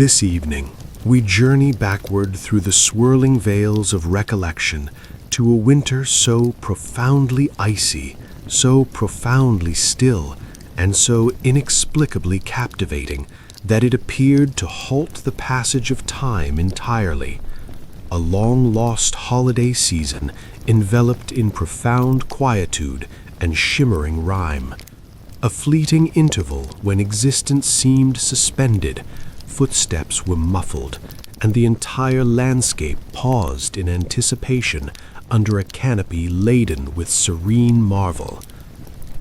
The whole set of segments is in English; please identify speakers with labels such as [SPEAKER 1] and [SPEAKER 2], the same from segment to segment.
[SPEAKER 1] This evening, we journey backward through the swirling veils of recollection to a winter so profoundly icy, so profoundly still, and so inexplicably captivating that it appeared to halt the passage of time entirely. A long-lost holiday season enveloped in profound quietude and shimmering rhyme. A fleeting interval when existence seemed suspended, footsteps were muffled, and the entire landscape paused in anticipation under a canopy laden with serene marvel.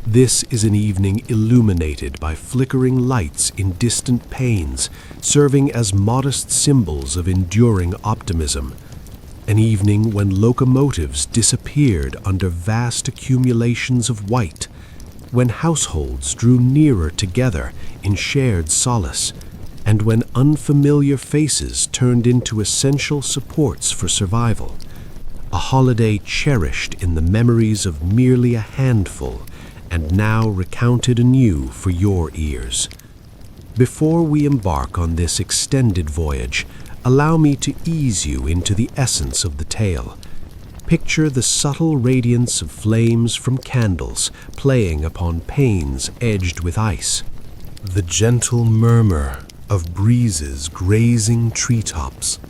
[SPEAKER 1] This is an evening illuminated by flickering lights in distant panes, serving as modest symbols of enduring optimism. An evening when locomotives disappeared under vast accumulations of white, when households drew nearer together in shared solace, and when unfamiliar faces turned into essential supports for survival. A holiday cherished in the memories of merely a handful, and now recounted anew for your ears. Before we embark on this extended voyage, allow me to ease you into the essence of the tale. Picture the subtle radiance of flames from candles playing upon panes edged with ice, the gentle murmur of breezes grazing treetops,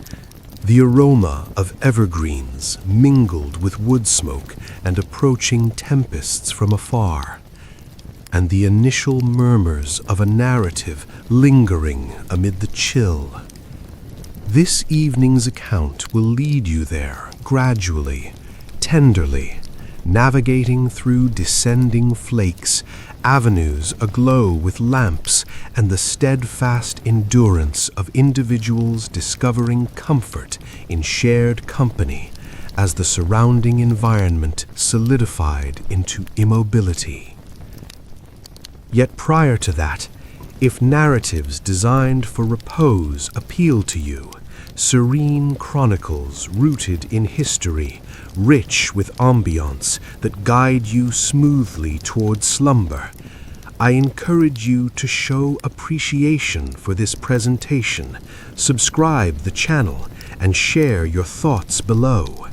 [SPEAKER 1] the aroma of evergreens mingled with wood smoke and approaching tempests from afar, and the initial murmurs of a narrative lingering amid the chill. This evening's account will lead you there gradually, tenderly, navigating through descending flakes, avenues aglow with lamps, and the steadfast endurance of individuals discovering comfort in shared company as the surrounding environment solidified into immobility. Yet prior to that, if narratives designed for repose appeal to you, serene chronicles rooted in history, rich with ambiance that guide you smoothly toward slumber, I encourage you to show appreciation for this presentation, subscribe the channel, and share your thoughts below.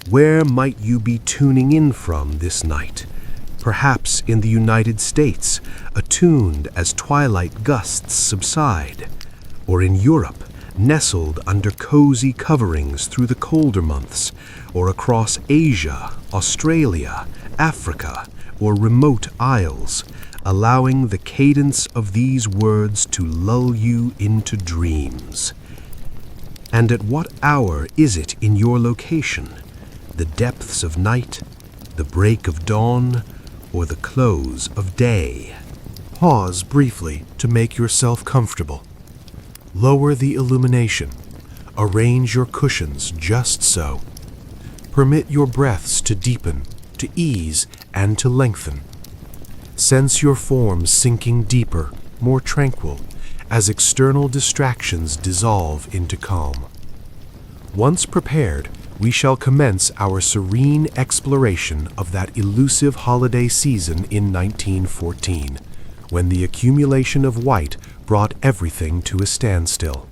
[SPEAKER 1] Where might you be tuning in from this night? Perhaps in the United States, attuned as twilight gusts subside, or in Europe, nestled under cozy coverings through the colder months, or across Asia, Australia, Africa, or remote isles, allowing the cadence of these words to lull you into dreams. And at what hour is it in your location? The depths of night, the break of dawn, or the close of day? Pause briefly to make yourself comfortable. Lower the illumination. Arrange your cushions just so. Permit your breaths to deepen, to ease, and to lengthen. Sense your form sinking deeper, more tranquil, as external distractions dissolve into calm. Once prepared, we shall commence our serene exploration of that elusive holiday season in 1914, when the accumulation of white brought everything to a standstill.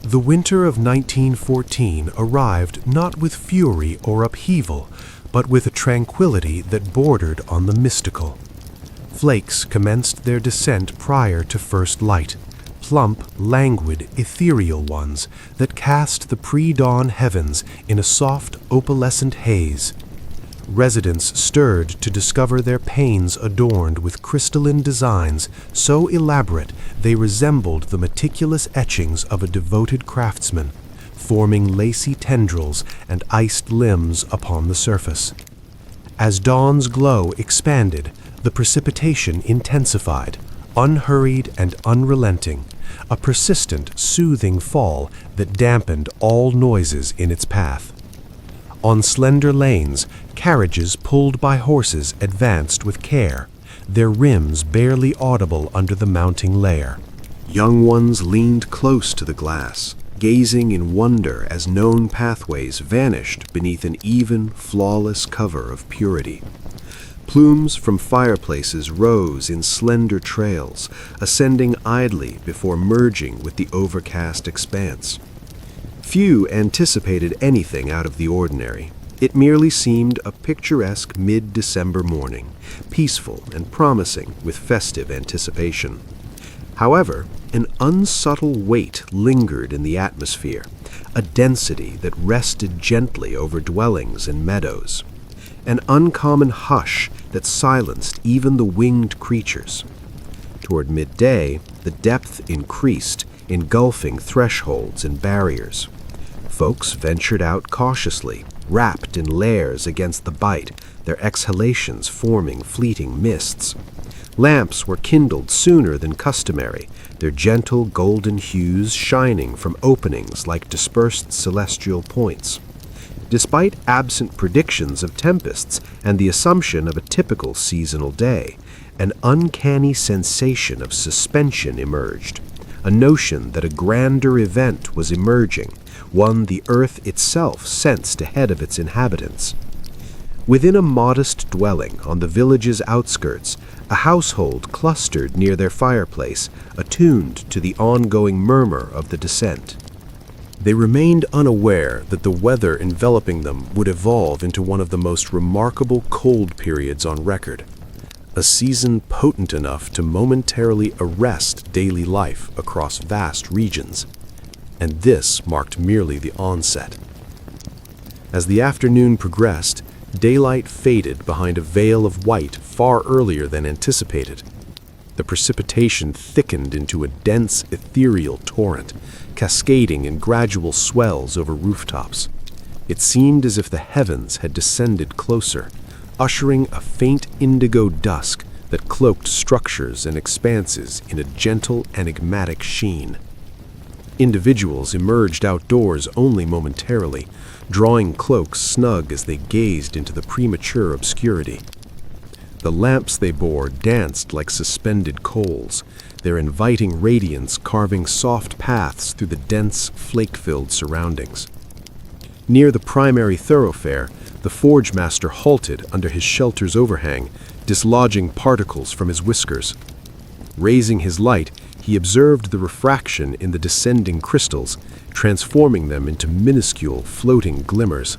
[SPEAKER 1] The winter of 1914 arrived not with fury or upheaval, but with a tranquility that bordered on the mystical. Flakes commenced their descent prior to first light, plump, languid, ethereal ones that cast the pre-dawn heavens in a soft, opalescent haze. Residents stirred to discover their panes adorned with crystalline designs so elaborate they resembled the meticulous etchings of a devoted craftsman, forming lacy tendrils and iced limbs upon the surface. As dawn's glow expanded, the precipitation intensified, unhurried and unrelenting, a persistent, soothing fall that dampened all noises in its path. On slender lanes, carriages pulled by horses advanced with care, their rims barely audible under the mounting layer. Young ones leaned close to the glass, gazing in wonder as known pathways vanished beneath an even, flawless cover of purity. Plumes from fireplaces rose in slender trails, ascending idly before merging with the overcast expanse. Few anticipated anything out of the ordinary. It merely seemed a picturesque mid-December morning, peaceful and promising with festive anticipation. However, an unsubtle weight lingered in the atmosphere, a density that rested gently over dwellings and meadows, an uncommon hush that silenced even the winged creatures. Toward midday, the depth increased, engulfing thresholds and barriers. Folks ventured out cautiously, wrapped in layers against the bite, their exhalations forming fleeting mists. Lamps were kindled sooner than customary, their gentle golden hues shining from openings like dispersed celestial points. Despite absent predictions of tempests and the assumption of a typical seasonal day, an uncanny sensation of suspension emerged, a notion that a grander event was emerging, one the earth itself sensed ahead of its inhabitants. Within a modest dwelling on the village's outskirts, a household clustered near their fireplace, attuned to the ongoing murmur of the descent. They remained unaware that the weather enveloping them would evolve into one of the most remarkable cold periods on record, a season potent enough to momentarily arrest daily life across vast regions. And this marked merely the onset. As the afternoon progressed, daylight faded behind a veil of white far earlier than anticipated. The precipitation thickened into a dense, ethereal torrent, cascading in gradual swells over rooftops. It seemed as if the heavens had descended closer, ushering a faint indigo dusk that cloaked structures and expanses in a gentle, enigmatic sheen. Individuals emerged outdoors only momentarily, drawing cloaks snug as they gazed into the premature obscurity. The lamps they bore danced like suspended coals, their inviting radiance carving soft paths through the dense, flake-filled surroundings. Near the primary thoroughfare, the forge master halted under his shelter's overhang, dislodging particles from his whiskers. Raising his light, he observed the refraction in the descending crystals, transforming them into minuscule, floating glimmers.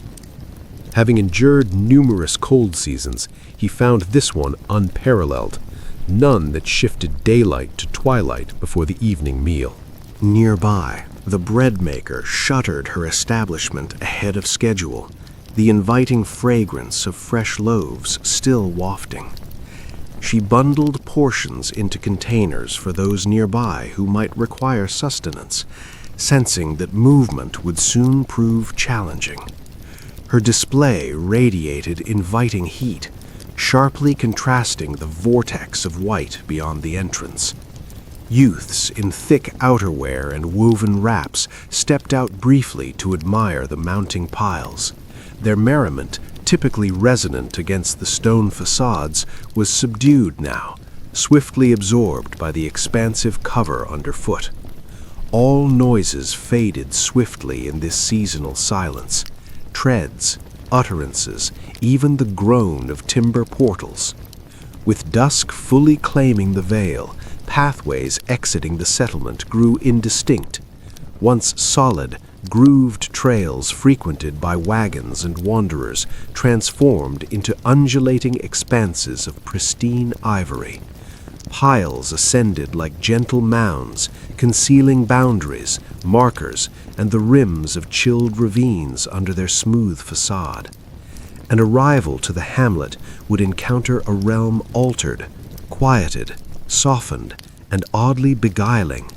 [SPEAKER 1] Having endured numerous cold seasons, he found this one unparalleled, none that shifted daylight to twilight before the evening meal. Nearby, the bread maker shuttered her establishment ahead of schedule, the inviting fragrance of fresh loaves still wafting. She bundled portions into containers for those nearby who might require sustenance, sensing that movement would soon prove challenging. Her display radiated inviting heat, sharply contrasting the vortex of white beyond the entrance. Youths in thick outerwear and woven wraps stepped out briefly to admire the mounting piles. Their merriment, typically resonant against the stone facades, was subdued now, swiftly absorbed by the expansive cover underfoot. All noises faded swiftly in this seasonal silence. Treads, utterances, even the groan of timber portals. With dusk fully claiming the vale, pathways exiting the settlement grew indistinct. Once solid, grooved trails frequented by wagons and wanderers transformed into undulating expanses of pristine ivory. Piles ascended like gentle mounds, concealing boundaries, markers, and the rims of chilled ravines under their smooth facade. An arrival to the hamlet would encounter a realm altered, quieted, softened, and oddly beguiling.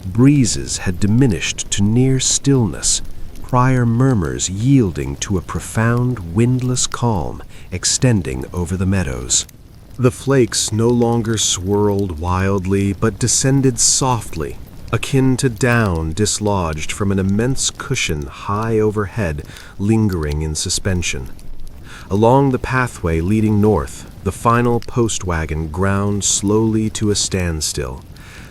[SPEAKER 1] Breezes had diminished to near stillness, prior murmurs yielding to a profound, windless calm extending over the meadows. The flakes no longer swirled wildly, but descended softly, akin to down dislodged from an immense cushion high overhead, lingering in suspension. Along the pathway leading north, the final post wagon ground slowly to a standstill.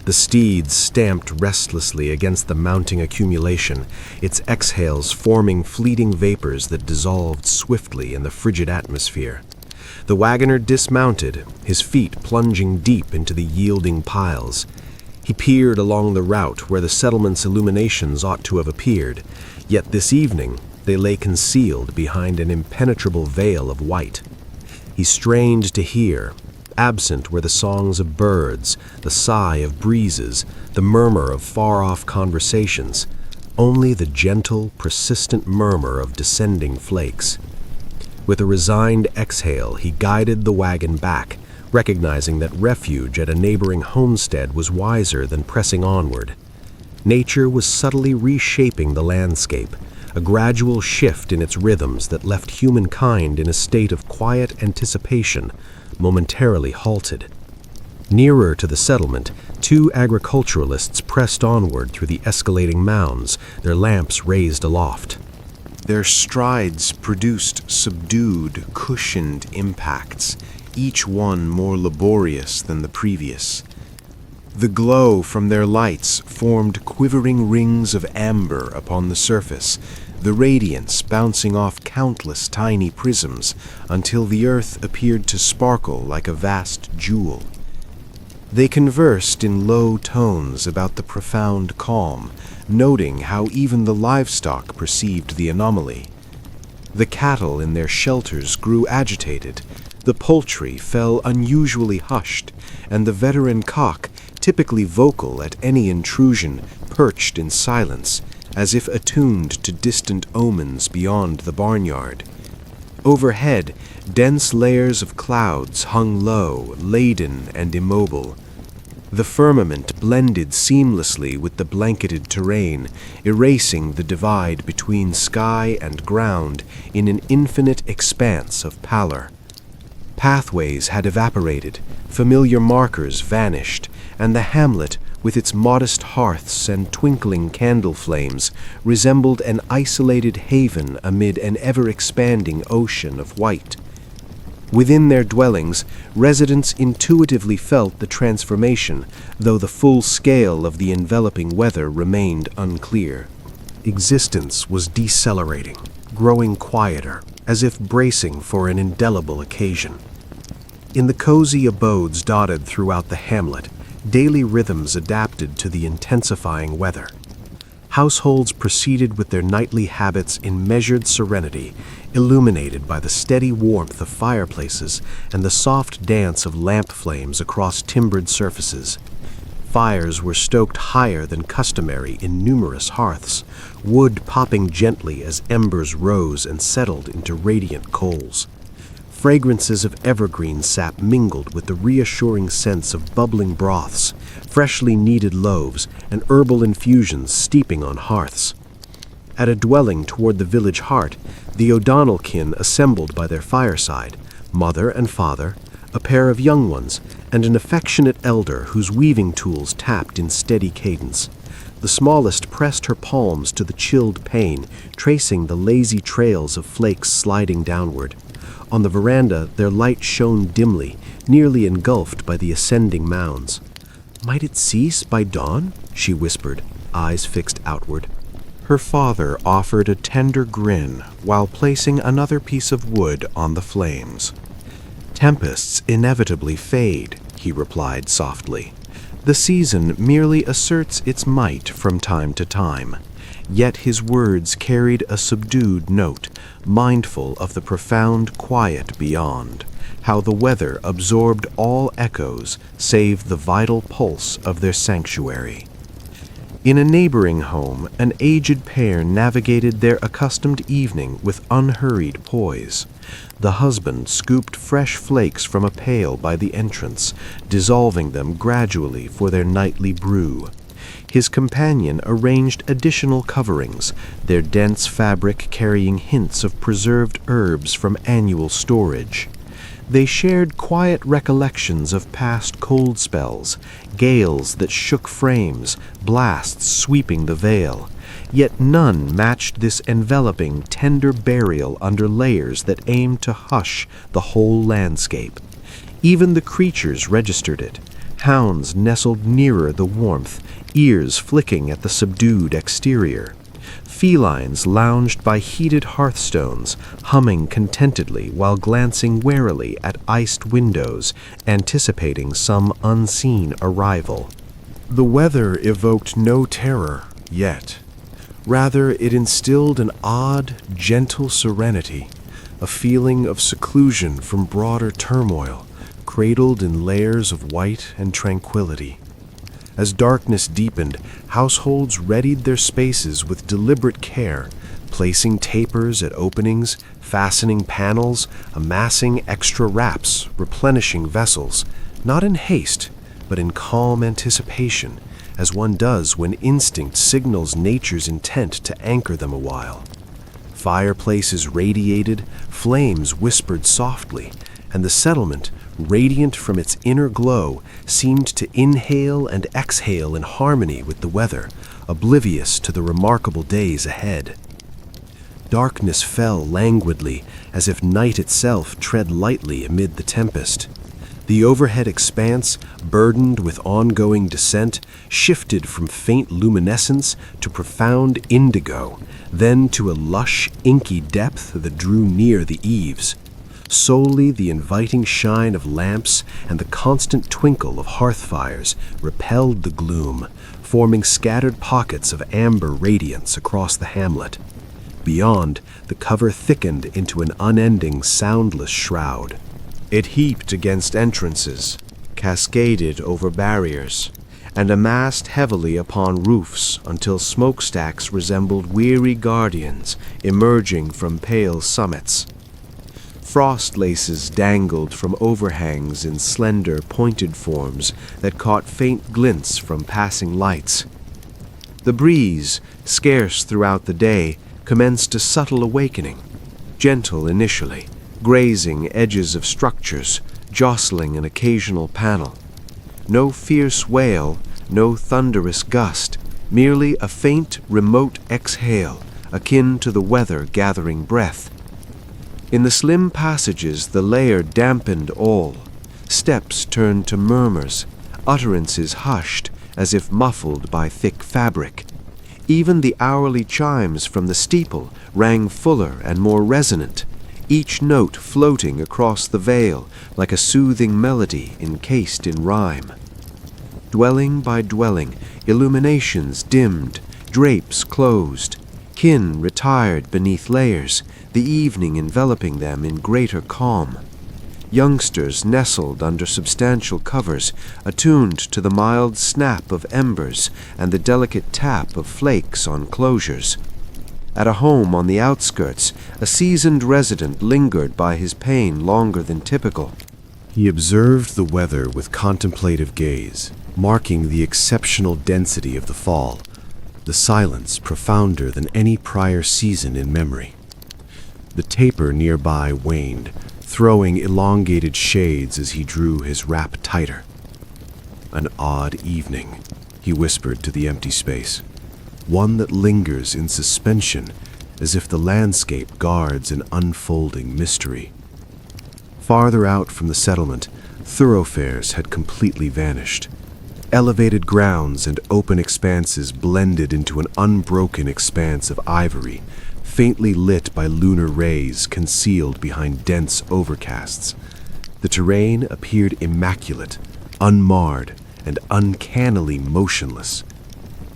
[SPEAKER 1] The steeds stamped restlessly against the mounting accumulation, its exhales forming fleeting vapors that dissolved swiftly in the frigid atmosphere. The wagoner dismounted, his feet plunging deep into the yielding piles. He peered along the route where the settlement's illuminations ought to have appeared, yet this evening they lay concealed behind an impenetrable veil of white. He strained to hear. Absent were the songs of birds, the sigh of breezes, the murmur of far-off conversations, only the gentle, persistent murmur of descending flakes. With a resigned exhale, he guided the wagon back, recognizing that refuge at a neighboring homestead was wiser than pressing onward. Nature was subtly reshaping the landscape, a gradual shift in its rhythms that left humankind in a state of quiet anticipation, momentarily halted. Nearer to the settlement, two agriculturalists pressed onward through the escalating mounds, their lamps raised aloft. Their strides produced subdued, cushioned impacts, each one more laborious than the previous. The glow from their lights formed quivering rings of amber upon the surface, the radiance bouncing off countless tiny prisms until the earth appeared to sparkle like a vast jewel. They conversed in low tones about the profound calm, noting how even the livestock perceived the anomaly. The cattle in their shelters grew agitated, the poultry fell unusually hushed, and the veteran cock, typically vocal at any intrusion, perched in silence, as if attuned to distant omens beyond the barnyard. Overhead, dense layers of clouds hung low, laden and immobile. The firmament blended seamlessly with the blanketed terrain, erasing the divide between sky and ground in an infinite expanse of pallor. Pathways had evaporated, familiar markers vanished, and the hamlet, with its modest hearths and twinkling candle flames, resembled an isolated haven amid an ever-expanding ocean of white. Within their dwellings, residents intuitively felt the transformation, though the full scale of the enveloping weather remained unclear. Existence was decelerating, growing quieter, as if bracing for an indelible occasion. In the cozy abodes dotted throughout the hamlet, daily rhythms adapted to the intensifying weather. Households proceeded with their nightly habits in measured serenity, illuminated by the steady warmth of fireplaces and the soft dance of lamp flames across timbered surfaces. Fires were stoked higher than customary in numerous hearths, wood popping gently as embers rose and settled into radiant coals. Fragrances of evergreen sap mingled with the reassuring sense of bubbling broths, freshly kneaded loaves, and herbal infusions steeping on hearths. At a dwelling toward the village heart, the O'Donnell kin assembled by their fireside, mother and father, a pair of young ones, and an affectionate elder whose weaving tools tapped in steady cadence. The smallest pressed her palms to the chilled pane, tracing the lazy trails of flakes sliding downward. On the veranda, their light shone dimly, nearly engulfed by the ascending mounds. "Might it cease by dawn?" she whispered, eyes fixed outward. Her father offered a tender grin while placing another piece of wood on the flames. "Tempests inevitably fade," he replied softly. "The season merely asserts its might from time to time." Yet his words carried a subdued note, mindful of the profound quiet beyond, how the weather absorbed all echoes save the vital pulse of their sanctuary. In a neighboring home, an aged pair navigated their accustomed evening with unhurried poise. The husband scooped fresh flakes from a pail by the entrance, dissolving them gradually for their nightly brew. His companion arranged additional coverings, their dense fabric carrying hints of preserved herbs from annual storage. They shared quiet recollections of past cold spells, gales that shook frames, blasts sweeping the veil. Yet none matched this enveloping, tender burial under layers that aimed to hush the whole landscape. Even the creatures registered it. Hounds nestled nearer the warmth, ears flicking at the subdued exterior.
[SPEAKER 2] Felines lounged by heated hearthstones, humming contentedly while glancing warily at iced windows, anticipating some unseen arrival.
[SPEAKER 1] The weather evoked no terror yet. Rather, it instilled an odd, gentle serenity, a feeling of seclusion from broader turmoil, cradled in layers of white and tranquility. As darkness deepened, households readied their spaces with deliberate care, placing tapers at openings, fastening panels, amassing extra wraps, replenishing vessels, not in haste, but in calm anticipation, as one does when instinct signals nature's intent to anchor them a while. Fireplaces radiated, flames whispered softly, and the settlement, radiant from its inner glow, seemed to inhale and exhale in harmony with the weather, oblivious to the remarkable days ahead. Darkness fell languidly, as if night itself tread lightly amid the tempest. The overhead expanse, burdened with ongoing descent, shifted from faint luminescence to profound indigo, then to a lush, inky depth that drew near the eaves. Solely the inviting shine of lamps and the constant twinkle of hearth fires repelled the gloom, forming scattered pockets of amber radiance across the hamlet. Beyond, the cover thickened into an unending, soundless shroud. It heaped against entrances, cascaded over barriers, and amassed heavily upon roofs until smokestacks resembled weary guardians emerging from pale summits. Frost laces dangled from overhangs in slender, pointed forms that caught faint glints from passing lights. The breeze, scarce throughout the day, commenced a subtle awakening, gentle initially, grazing edges of structures, jostling an occasional panel. No fierce wail, no thunderous gust, merely a faint, remote exhale, akin to the weather gathering breath. In the slim passages the layer dampened all. Steps turned to murmurs, utterances hushed as if muffled by thick fabric. Even the hourly chimes from the steeple rang fuller and more resonant, each note floating across the vale like a soothing melody encased in rhyme. Dwelling by dwelling, illuminations dimmed, drapes closed, kin retired beneath layers, the evening enveloping them in greater calm. Youngsters nestled under substantial covers, attuned to the mild snap of embers and the delicate tap of flakes on closures. At a home on the outskirts, a seasoned resident lingered by his pain longer than typical. He observed the weather with contemplative gaze, marking the exceptional density of the fall, the silence profounder than any prior season in memory. The taper nearby waned, throwing elongated shades as he drew his wrap tighter. An odd evening, he whispered to the empty space, one that lingers in suspension as if the landscape guards an unfolding mystery. Farther out from the settlement, thoroughfares had completely vanished. Elevated grounds and open expanses blended into an unbroken expanse of ivory, faintly lit by lunar rays concealed behind dense overcasts. The terrain appeared immaculate, unmarred, and uncannily motionless.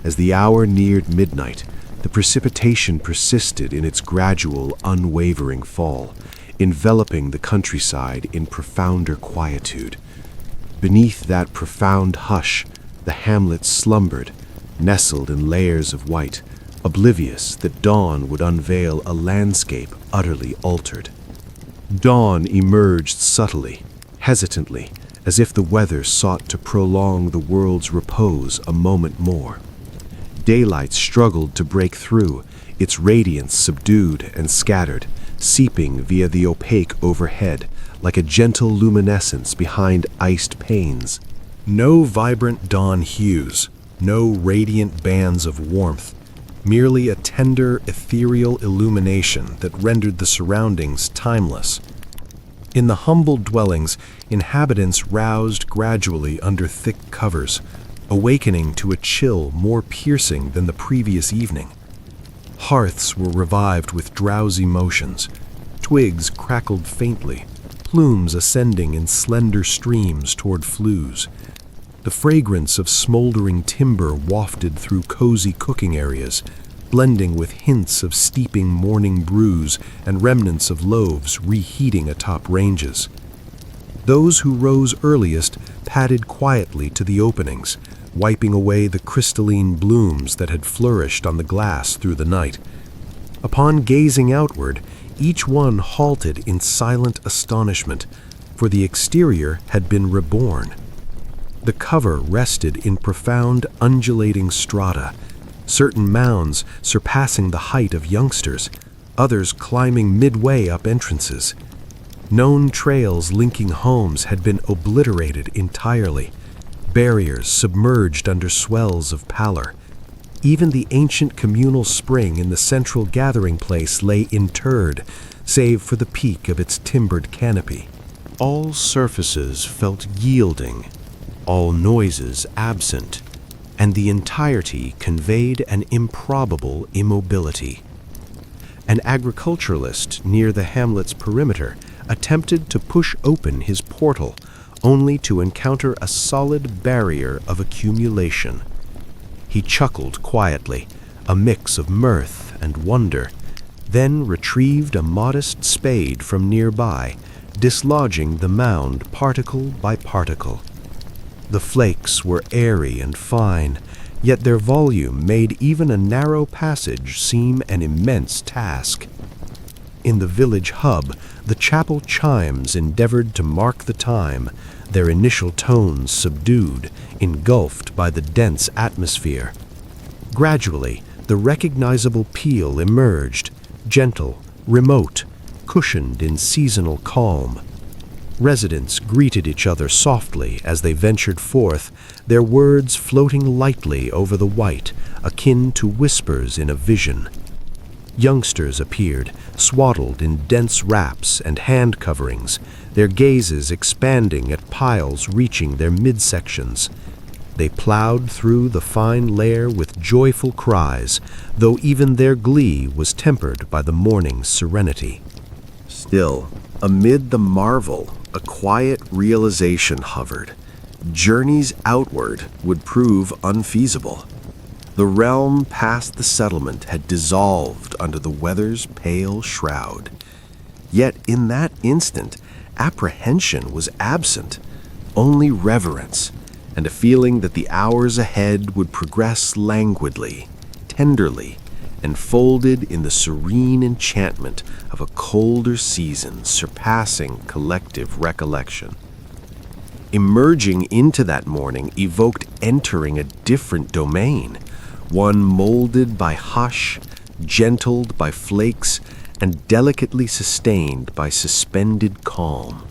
[SPEAKER 1] As the hour neared midnight, the precipitation persisted in its gradual, unwavering fall, enveloping the countryside in profounder quietude. Beneath that profound hush, the hamlet slumbered, nestled in layers of white, oblivious that dawn would unveil a landscape utterly altered. Dawn emerged subtly, hesitantly, as if the weather sought to prolong the world's repose a moment more. Daylight struggled to break through, its radiance subdued and scattered, seeping via the opaque overhead like a gentle luminescence behind iced panes. No vibrant dawn hues, no radiant bands of warmth, merely a tender, ethereal illumination that rendered the surroundings timeless. In the humble dwellings, inhabitants roused gradually under thick covers, awakening to a chill more piercing than the previous evening. Hearths were revived with drowsy motions. Twigs crackled faintly, plumes ascending in slender streams toward flues. The fragrance of smoldering timber wafted through cozy cooking areas, blending with hints of steeping morning brews and remnants of loaves reheating atop ranges. Those who rose earliest padded quietly to the openings, wiping away the crystalline blooms that had flourished on the glass through the night. Upon gazing outward, each one halted in silent astonishment, for the exterior had been reborn. The cover rested in profound, undulating strata, certain mounds surpassing the height of youngsters, others climbing midway up entrances. Known trails linking homes had been obliterated entirely, barriers submerged under swells of pallor. Even the ancient communal spring in the central gathering place lay interred, save for the peak of its timbered canopy. All surfaces felt yielding, all noises absent, and the entirety conveyed an improbable immobility. An agriculturalist near the hamlet's perimeter attempted to push open his portal, only to encounter a solid barrier of accumulation. He chuckled quietly, a mix of mirth and wonder, then retrieved a modest spade from nearby, dislodging the mound particle by particle. The flakes were airy and fine, yet their volume made even a narrow passage seem an immense task. In the village hub, the chapel chimes endeavored to mark the time, their initial tones subdued, engulfed by the dense atmosphere. Gradually, the recognizable peal emerged, gentle, remote, cushioned in seasonal calm. Residents greeted each other softly as they ventured forth, their words floating lightly over the white, akin to whispers in a vision. Youngsters appeared, swaddled in dense wraps and hand coverings, their gazes expanding at piles reaching their midsections. They plowed through the fine layer with joyful cries, though even their glee was tempered by the morning's serenity. Still, amid the marvel, a quiet realization hovered. Journeys outward would prove unfeasible. The realm past the settlement had dissolved under the weather's pale shroud. Yet in that instant, apprehension was absent, only reverence, and a feeling that the hours ahead would progress languidly, tenderly, enfolded in the serene enchantment of a colder season surpassing collective recollection. Emerging into that morning evoked entering a different domain, one molded by hush, gentled by flakes, and delicately sustained by suspended calm.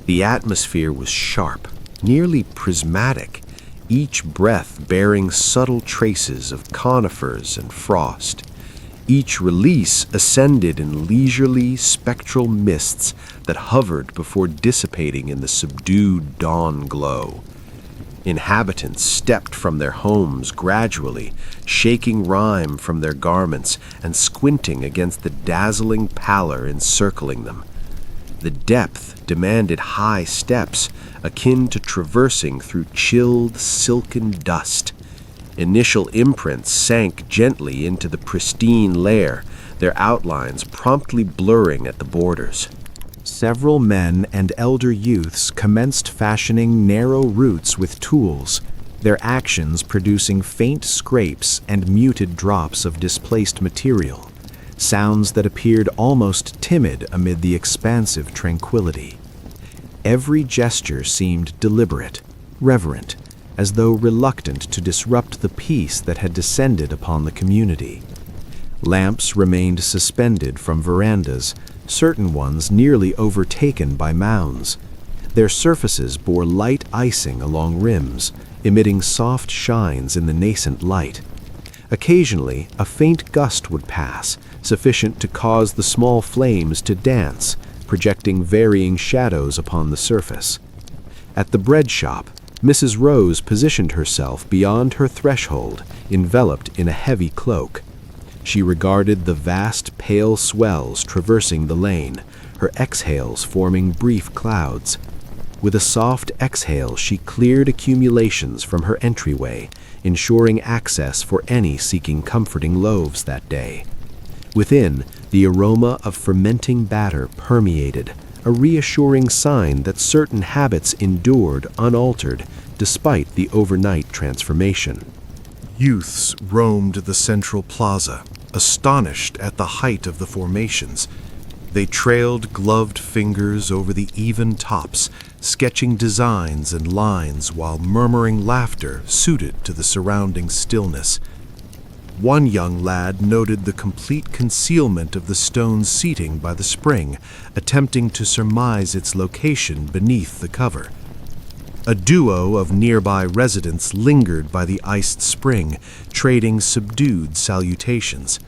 [SPEAKER 1] The atmosphere was sharp, nearly prismatic, each breath bearing subtle traces of conifers and frost. Each release ascended in leisurely, spectral mists that hovered before dissipating in the subdued dawn glow. Inhabitants stepped from their homes gradually, shaking rime from their garments and squinting against the dazzling pallor encircling them. The depth demanded high steps, akin to traversing through chilled, silken dust. Initial imprints sank gently into the pristine layer, their outlines promptly blurring at the borders. Several men and elder youths commenced fashioning narrow routes with tools, their actions producing faint scrapes and muted drops of displaced material, sounds that appeared almost timid amid the expansive tranquility. Every gesture seemed deliberate, reverent, as though reluctant to disrupt the peace that had descended upon the community. Lamps remained suspended from verandas, certain ones nearly overtaken by mounds. Their surfaces bore light icing along rims, emitting soft shines in the nascent light. Occasionally, a faint gust would pass, sufficient to cause the small flames to dance, projecting varying shadows upon the surface. At the bread shop, Mrs. Rose positioned herself beyond her threshold, enveloped in a heavy cloak.
[SPEAKER 2] She regarded the vast, pale swells traversing the lane, her exhales forming brief clouds. With a soft exhale, she cleared accumulations from her entryway, ensuring access for any seeking comforting loaves that day. Within, the aroma of fermenting batter permeated, a reassuring sign that certain habits endured unaltered despite the overnight transformation.
[SPEAKER 1] Youths roamed the central plaza, astonished at the height of the formations. They trailed gloved fingers over the even tops, sketching designs and lines while murmuring laughter suited to the surrounding stillness. One young lad noted the complete concealment of the stone seating by the spring, attempting to surmise its location beneath the cover. A duo of nearby residents lingered by the iced spring, trading subdued salutations.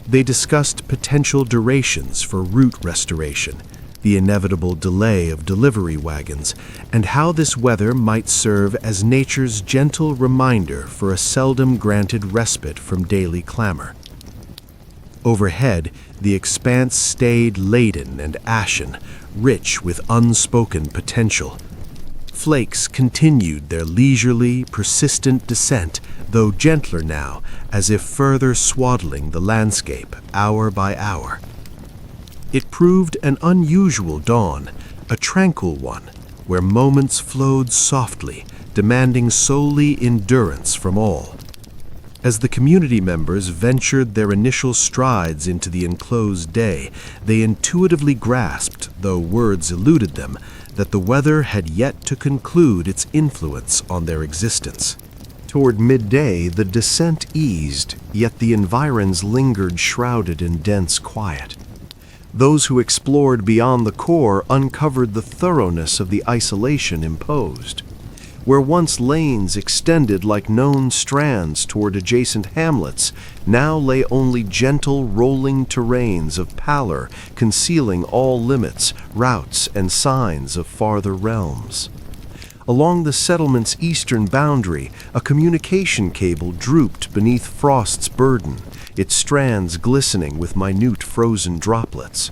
[SPEAKER 1] They discussed potential durations for route restoration, the inevitable delay of delivery wagons, and how this weather might serve as nature's gentle reminder for a seldom granted respite from daily clamor. Overhead, the expanse stayed laden and ashen, rich with unspoken potential. Flakes continued their leisurely, persistent descent, though gentler now, as if further swaddling the landscape hour by hour. It proved an unusual dawn, a tranquil one, where moments flowed softly, demanding solely endurance from all. As the community members ventured their initial strides into the enclosed day, they intuitively grasped, though words eluded them, that the weather had yet to conclude its influence on their existence. Toward midday, the descent eased, yet the environs lingered shrouded in dense quiet. Those who explored beyond the core uncovered the thoroughness of the isolation imposed. Where once lanes extended like known strands toward adjacent hamlets, now lay only gentle rolling terrains of pallor concealing all limits, routes, and signs of farther realms. Along the settlement's eastern boundary, a communication cable drooped beneath frost's burden, its strands glistening with minute frozen droplets.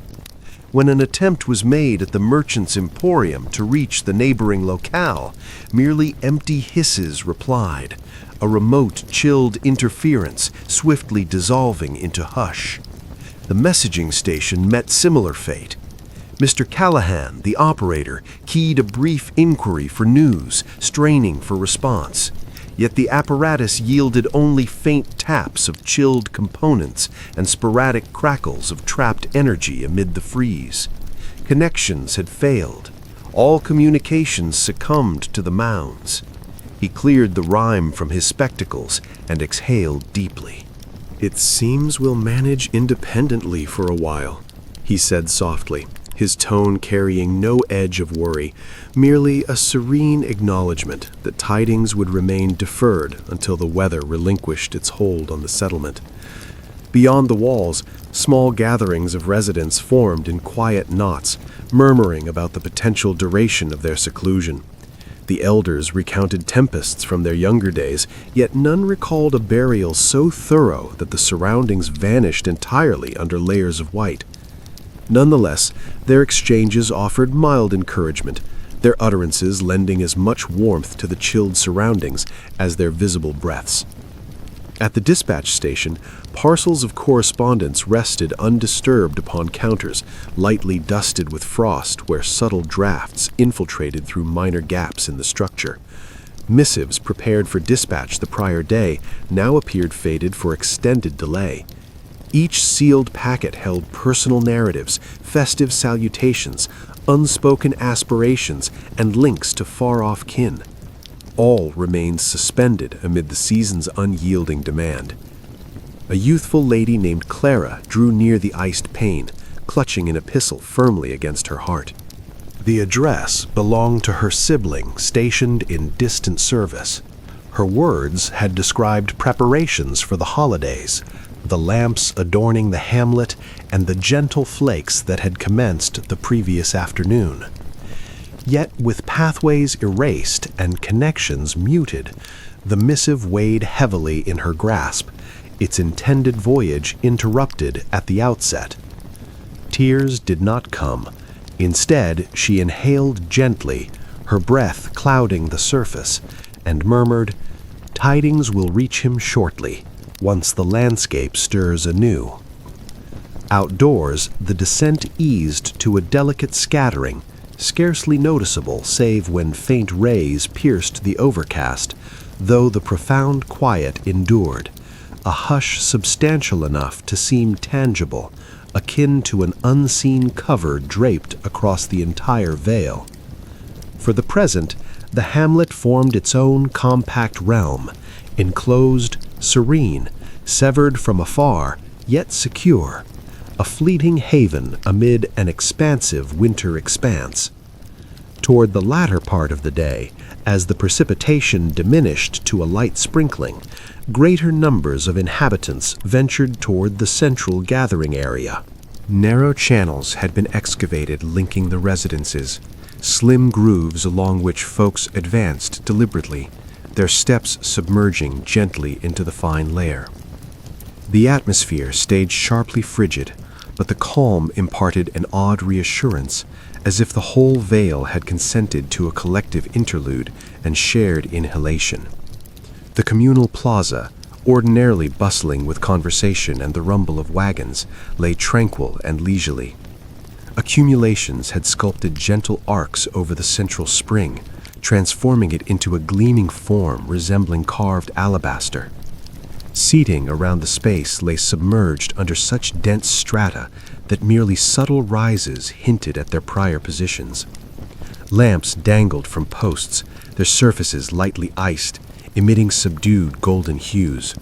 [SPEAKER 1] When an attempt was made at the merchant's emporium to reach the neighboring locale, merely empty hisses replied, a remote, chilled interference swiftly dissolving into hush. The messaging station met similar fate. Mr. Callahan, the operator, keyed a brief inquiry for news, straining for response. Yet the apparatus yielded only faint taps of chilled components and sporadic crackles of trapped energy amid the freeze. Connections had failed. All communications succumbed to the mounds. He cleared the rime from his spectacles and exhaled deeply. "It seems we'll manage independently for a while," he said softly, his tone carrying no edge of worry, merely a serene acknowledgement that tidings would remain deferred until the weather relinquished its hold on the settlement. Beyond the walls, small gatherings of residents formed in quiet knots, murmuring about the potential duration of their seclusion. The elders recounted tempests from their younger days, yet none recalled a burial so thorough that the surroundings vanished entirely under layers of white. Nonetheless, their exchanges offered mild encouragement, their utterances lending as much warmth to the chilled surroundings as their visible breaths. At the dispatch station, parcels of correspondence rested undisturbed upon counters, lightly dusted with frost where subtle drafts infiltrated through minor gaps in the structure. Missives prepared for dispatch the prior day now appeared fated for extended delay. Each sealed packet held personal narratives, festive salutations, unspoken aspirations, and links to far-off kin. All remained suspended amid the season's unyielding demand. A youthful lady named Clara drew near the iced pane, clutching an epistle firmly against her heart. The address belonged to her sibling stationed in distant service. Her words had described preparations for the holidays, the lamps adorning the hamlet, and the gentle flakes that had commenced the previous afternoon. Yet, with pathways erased and connections muted, the missive weighed heavily in her grasp, its intended voyage interrupted at the outset. Tears did not come. Instead, she inhaled gently, her breath clouding the surface, and murmured, "Tidings will reach him shortly, once the landscape stirs anew." Outdoors, the descent eased to a delicate scattering, scarcely noticeable save when faint rays pierced the overcast, though the profound quiet endured, a hush substantial enough to seem tangible, akin to an unseen cover draped across the entire vale. For the present, the hamlet formed its own compact realm, enclosed, serene, severed from afar, yet secure, a fleeting haven amid an expansive winter expanse. Toward the latter part of the day, as the precipitation diminished to a light sprinkling, greater numbers of inhabitants ventured toward the central gathering area. Narrow channels had been excavated linking the residences, slim grooves along which folks advanced deliberately, their steps submerging gently into the fine layer. The atmosphere stayed sharply frigid, but the calm imparted an odd reassurance, as if the whole vale had consented to a collective interlude and shared inhalation. The communal plaza, ordinarily bustling with conversation and the rumble of wagons, lay tranquil and leisurely. Accumulations had sculpted gentle arcs over the central spring, transforming it into a gleaming form resembling carved alabaster. Seating around the space lay submerged under such dense strata that merely subtle rises hinted at their prior positions. Lamps dangled from posts, their surfaces lightly iced, emitting subdued golden hues.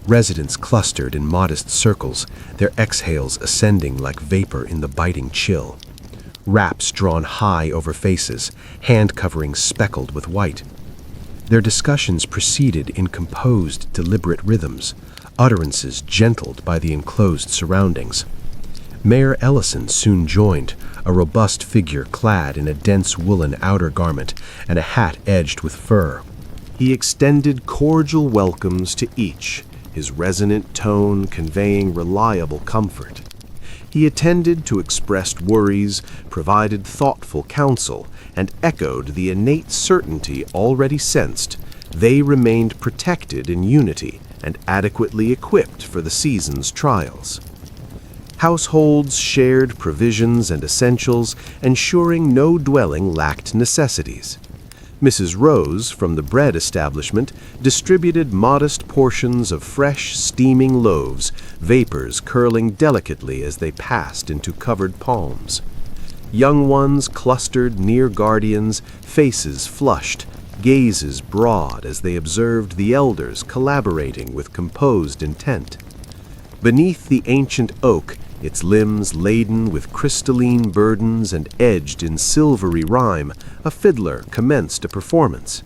[SPEAKER 1] Residents clustered in modest circles, their exhales ascending like vapor in the biting chill. Wraps drawn high over faces, hand coverings speckled with white. Their discussions proceeded in composed, deliberate rhythms, utterances gentled by the enclosed surroundings. Mayor Ellison soon joined, a robust figure clad in a dense woolen outer garment and a hat edged with fur. He extended cordial welcomes to each, his resonant tone conveying reliable comfort. He attended to expressed worries, provided thoughtful counsel, and echoed the innate certainty already sensed. They remained protected in unity and adequately equipped for the season's trials. Households shared provisions and essentials, ensuring no dwelling lacked necessities. Mrs. Rose, from the bread establishment, distributed modest portions of fresh, steaming loaves, vapors curling delicately as they passed into covered palms. Young ones clustered near guardians, faces flushed, gazes broad as they observed the elders collaborating with composed intent. Beneath the ancient oak, its limbs laden with crystalline burdens and edged in silvery rhyme, a fiddler commenced a performance.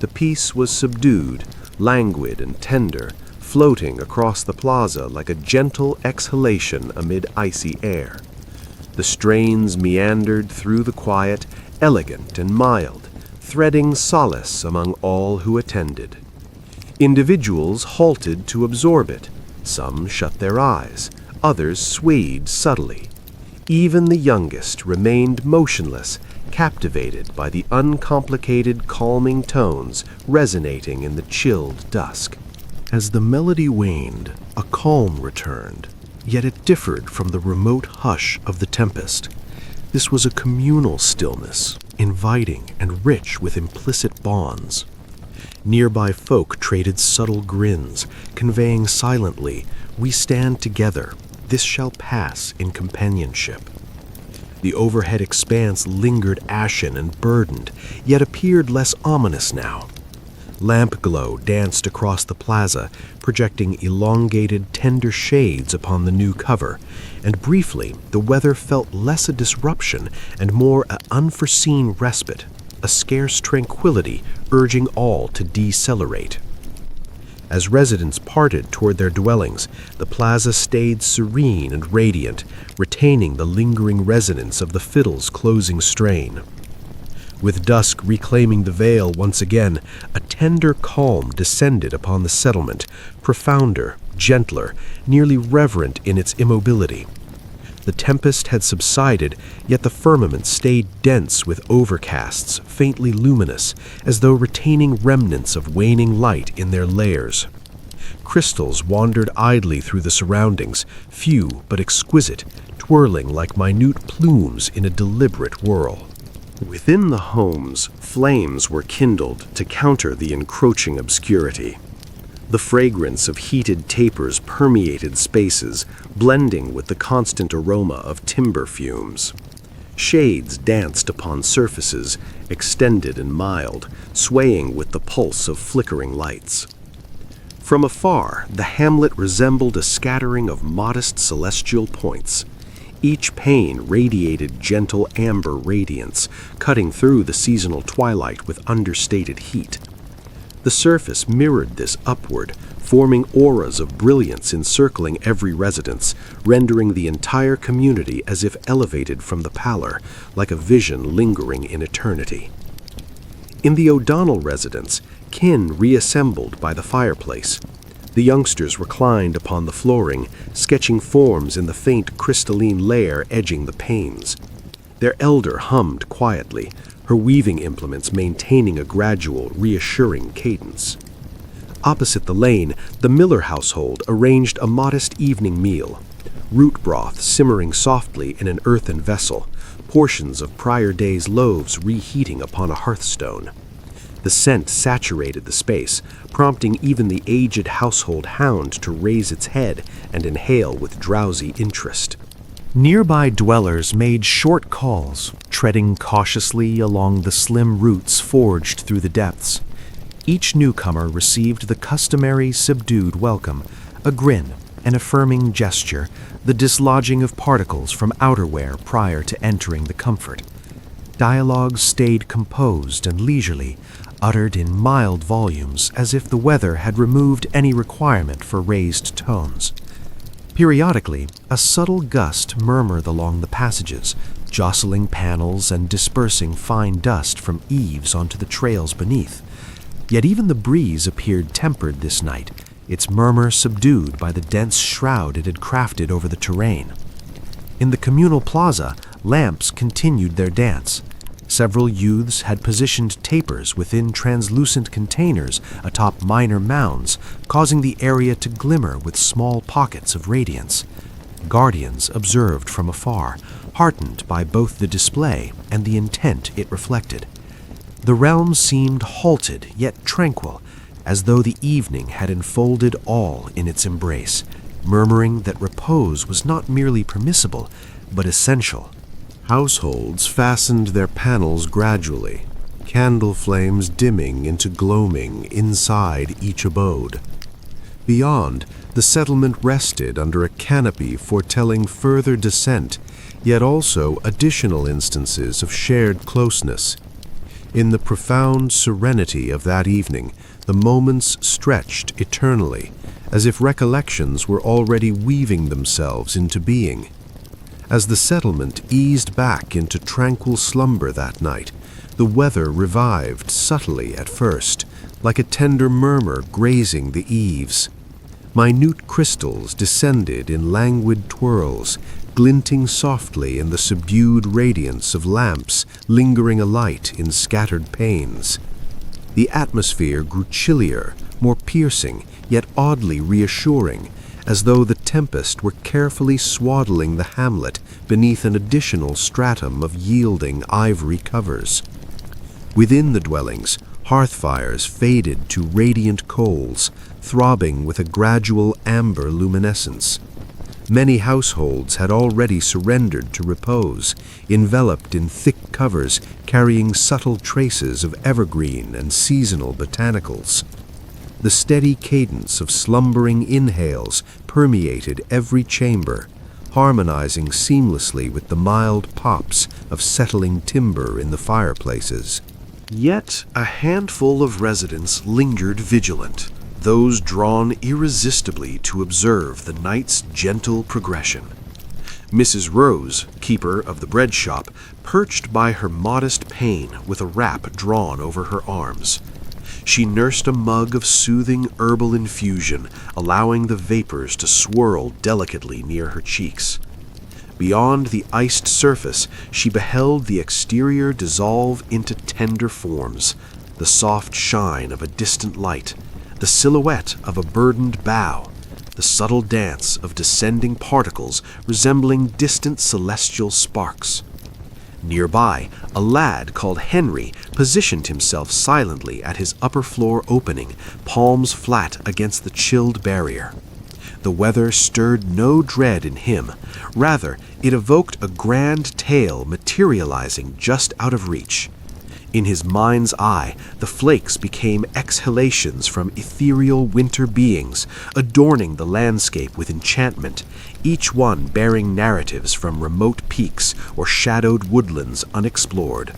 [SPEAKER 1] The piece was subdued, languid and tender, floating across the plaza like a gentle exhalation amid icy air. The strains meandered through the quiet, elegant and mild, threading solace among all who attended. Individuals halted to absorb it. Some shut their eyes, others swayed subtly. Even the youngest remained motionless, captivated by the uncomplicated, calming tones resonating in the chilled dusk. As the melody waned, a calm returned, yet it differed from the remote hush of the tempest. This was a communal stillness, inviting and rich with implicit bonds. Nearby folk traded subtle grins, conveying silently, "We stand together. This shall pass in companionship." The overhead expanse lingered ashen and burdened, yet appeared less ominous now. Lamp glow danced across the plaza, projecting elongated, tender shades upon the new cover, and briefly the weather felt less a disruption and more an unforeseen respite, a scarce tranquility urging all to decelerate. As residents parted toward their dwellings, the plaza stayed serene and radiant, retaining the lingering resonance of the fiddle's closing strain. With dusk reclaiming the vale once again, a tender calm descended upon the settlement, profounder, gentler, nearly reverent in its immobility. The tempest had subsided, yet the firmament stayed dense with overcasts, faintly luminous, as though retaining remnants of waning light in their layers. Crystals wandered idly through the surroundings, few but exquisite, twirling like minute plumes in a deliberate whirl. Within the homes, flames were kindled to counter the encroaching obscurity. The fragrance of heated tapers permeated spaces, blending with the constant aroma of timber fumes. Shades danced upon surfaces, extended and mild, swaying with the pulse of flickering lights. From afar, the hamlet resembled a scattering of modest celestial points. Each pane radiated gentle amber radiance, cutting through the seasonal twilight with understated heat. The surface mirrored this upward, forming auras of brilliance encircling every residence, rendering the entire community as if elevated from the pallor, like a vision lingering in eternity. In the O'Donnell residence, kin reassembled by the fireplace. The youngsters reclined upon the flooring, sketching forms in the faint crystalline layer edging the panes. Their elder hummed quietly, her weaving implements maintaining a gradual, reassuring cadence. Opposite the lane, the Miller household arranged a modest evening meal. Root broth simmering softly in an earthen vessel, portions of prior day's loaves reheating upon a hearthstone. The scent saturated the space, prompting even the aged household hound to raise its head and inhale with drowsy interest. Nearby dwellers made short calls, treading cautiously along the slim roots forged through the depths. Each newcomer received the customary subdued welcome, a grin, an affirming gesture, the dislodging of particles from outerwear prior to entering the comfort. Dialogues stayed composed and leisurely, uttered in mild volumes as if the weather had removed any requirement for raised tones. Periodically, a subtle gust murmured along the passages, jostling panels and dispersing fine dust from eaves onto the trails beneath. Yet even the breeze appeared tempered this night, its murmur subdued by the dense shroud it had crafted over the terrain. In the communal plaza, lamps continued their dance. Several youths had positioned tapers within translucent containers atop minor mounds, causing the area to glimmer with small pockets of radiance. Guardians observed from afar, heartened by both the display and the intent it reflected. The realm seemed halted yet tranquil, as though the evening had enfolded all in its embrace, murmuring that repose was not merely permissible, but essential. Households fastened their panels gradually, candle flames dimming into gloaming inside each abode. Beyond, the settlement rested under a canopy foretelling further descent, yet also additional instances of shared closeness. In the profound serenity of that evening, the moments stretched eternally, as if recollections were already weaving themselves into being. As the settlement eased back into tranquil slumber that night, the weather revived subtly at first, like a tender murmur grazing the eaves. Minute crystals descended in languid twirls, glinting softly in the subdued radiance of lamps lingering alight in scattered panes. The atmosphere grew chillier, more piercing, yet oddly reassuring, as though the tempest were carefully swaddling the hamlet beneath an additional stratum of yielding ivory covers. Within the dwellings, hearth fires faded to radiant coals, throbbing with a gradual amber luminescence. Many households had already surrendered to repose, enveloped in thick covers carrying subtle traces of evergreen and seasonal botanicals. The steady cadence of slumbering inhales permeated every chamber, harmonizing seamlessly with the mild pops of settling timber in the fireplaces. Yet a handful of residents lingered vigilant, those drawn irresistibly to observe the night's gentle progression. Mrs. Rose, keeper of the bread shop, perched by her modest pane with a wrap drawn over her arms. She nursed a mug of soothing herbal infusion, allowing the vapors to swirl delicately near her cheeks. Beyond the iced surface, she beheld the exterior dissolve into tender forms, the soft shine of a distant light, the silhouette of a burdened bough, the subtle dance of descending particles resembling distant celestial sparks. Nearby, a lad called Henry positioned himself silently at his upper floor opening, palms flat against the chilled barrier. The weather stirred no dread in him. Rather, it evoked a grand tale materializing just out of reach. In his mind's eye, the flakes became exhalations from ethereal winter beings, adorning the landscape with enchantment, each one bearing narratives from remote peaks or shadowed woodlands unexplored.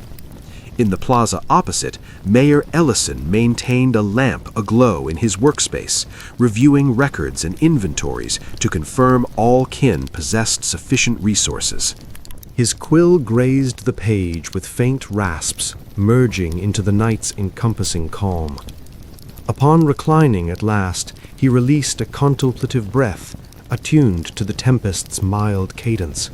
[SPEAKER 1] In the plaza opposite, Mayor Ellison maintained a lamp aglow in his workspace, reviewing records and inventories to confirm all kin possessed sufficient resources. His quill grazed the page with faint rasps, merging into the night's encompassing calm. Upon reclining at last, he released a contemplative breath, attuned to the tempest's mild cadence.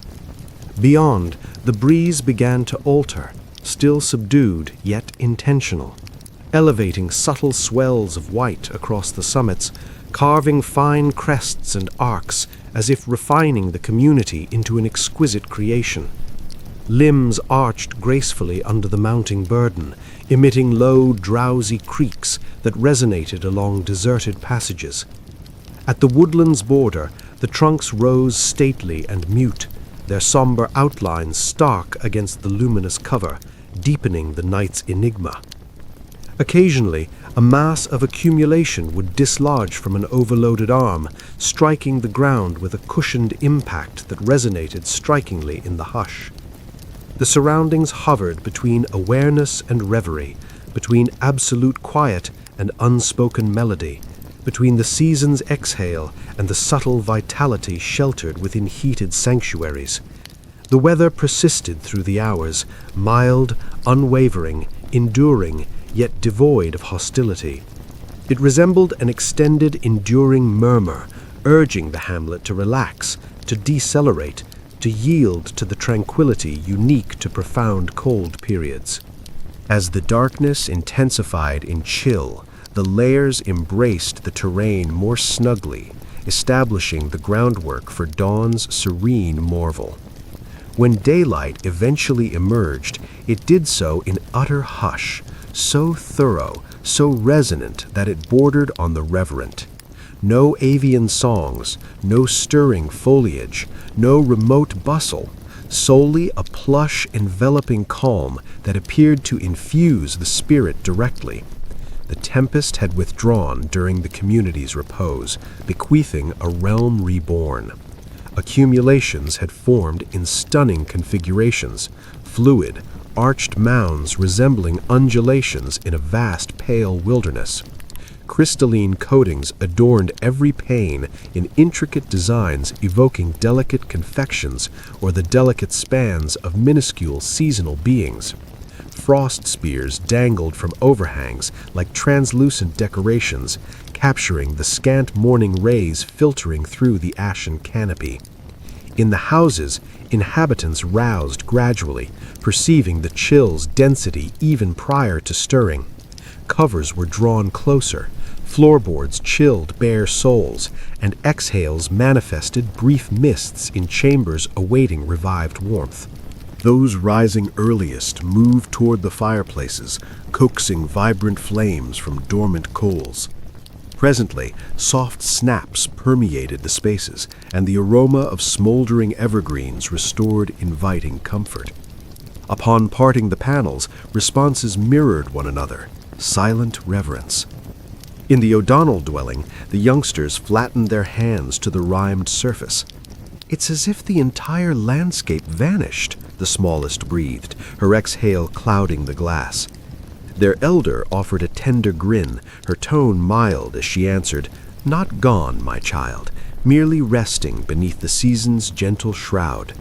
[SPEAKER 1] Beyond, the breeze began to alter, still subdued yet intentional, elevating subtle swells of white across the summits, carving fine crests and arcs as if refining the community into an exquisite creation. Limbs arched gracefully under the mounting burden, emitting low, drowsy creaks that resonated along deserted passages. At the woodland's border, the trunks rose stately and mute, their somber outlines stark against the luminous cover, deepening the night's enigma. Occasionally, a mass of accumulation would dislodge from an overloaded arm, striking the ground with a cushioned impact that resonated strikingly in the hush. The surroundings hovered between awareness and reverie, between absolute quiet and unspoken melody, between the season's exhale and the subtle vitality sheltered within heated sanctuaries. The weather persisted through the hours, mild, unwavering, enduring, yet devoid of hostility. It resembled an extended, enduring murmur, urging the hamlet to relax, to decelerate, to yield to the tranquility unique to profound cold periods. As the darkness intensified in chill, the layers embraced the terrain more snugly, establishing the groundwork for dawn's serene marvel. When daylight eventually emerged, it did so in utter hush, so thorough, so resonant that it bordered on the reverent. No avian songs, no stirring foliage, no remote bustle, solely a plush, enveloping calm that appeared to infuse the spirit directly. The tempest had withdrawn during the community's repose, bequeathing a realm reborn. Accumulations had formed in stunning configurations, fluid, arched mounds resembling undulations in a vast pale wilderness. Crystalline coatings adorned every pane in intricate designs evoking delicate confections or the delicate spans of minuscule seasonal beings. Frost spears dangled from overhangs like translucent decorations, capturing the scant morning rays filtering through the ashen canopy. In the houses, inhabitants roused gradually, perceiving the chill's density even prior to stirring. Covers were drawn closer, floorboards chilled bare souls, and exhales manifested brief mists in chambers awaiting revived warmth. Those rising earliest moved toward the fireplaces, coaxing vibrant flames from dormant coals. Presently, soft snaps permeated the spaces, and the aroma of smoldering evergreens restored inviting comfort. Upon parting the panels, responses mirrored one another, silent reverence. In the O'Donnell dwelling, the youngsters flattened their hands to the rimed surface. "It's as if the entire landscape vanished," the smallest breathed, her exhale clouding the glass. Their elder offered a tender grin, her tone mild as she answered, "Not gone, my child, merely resting beneath the season's gentle shroud."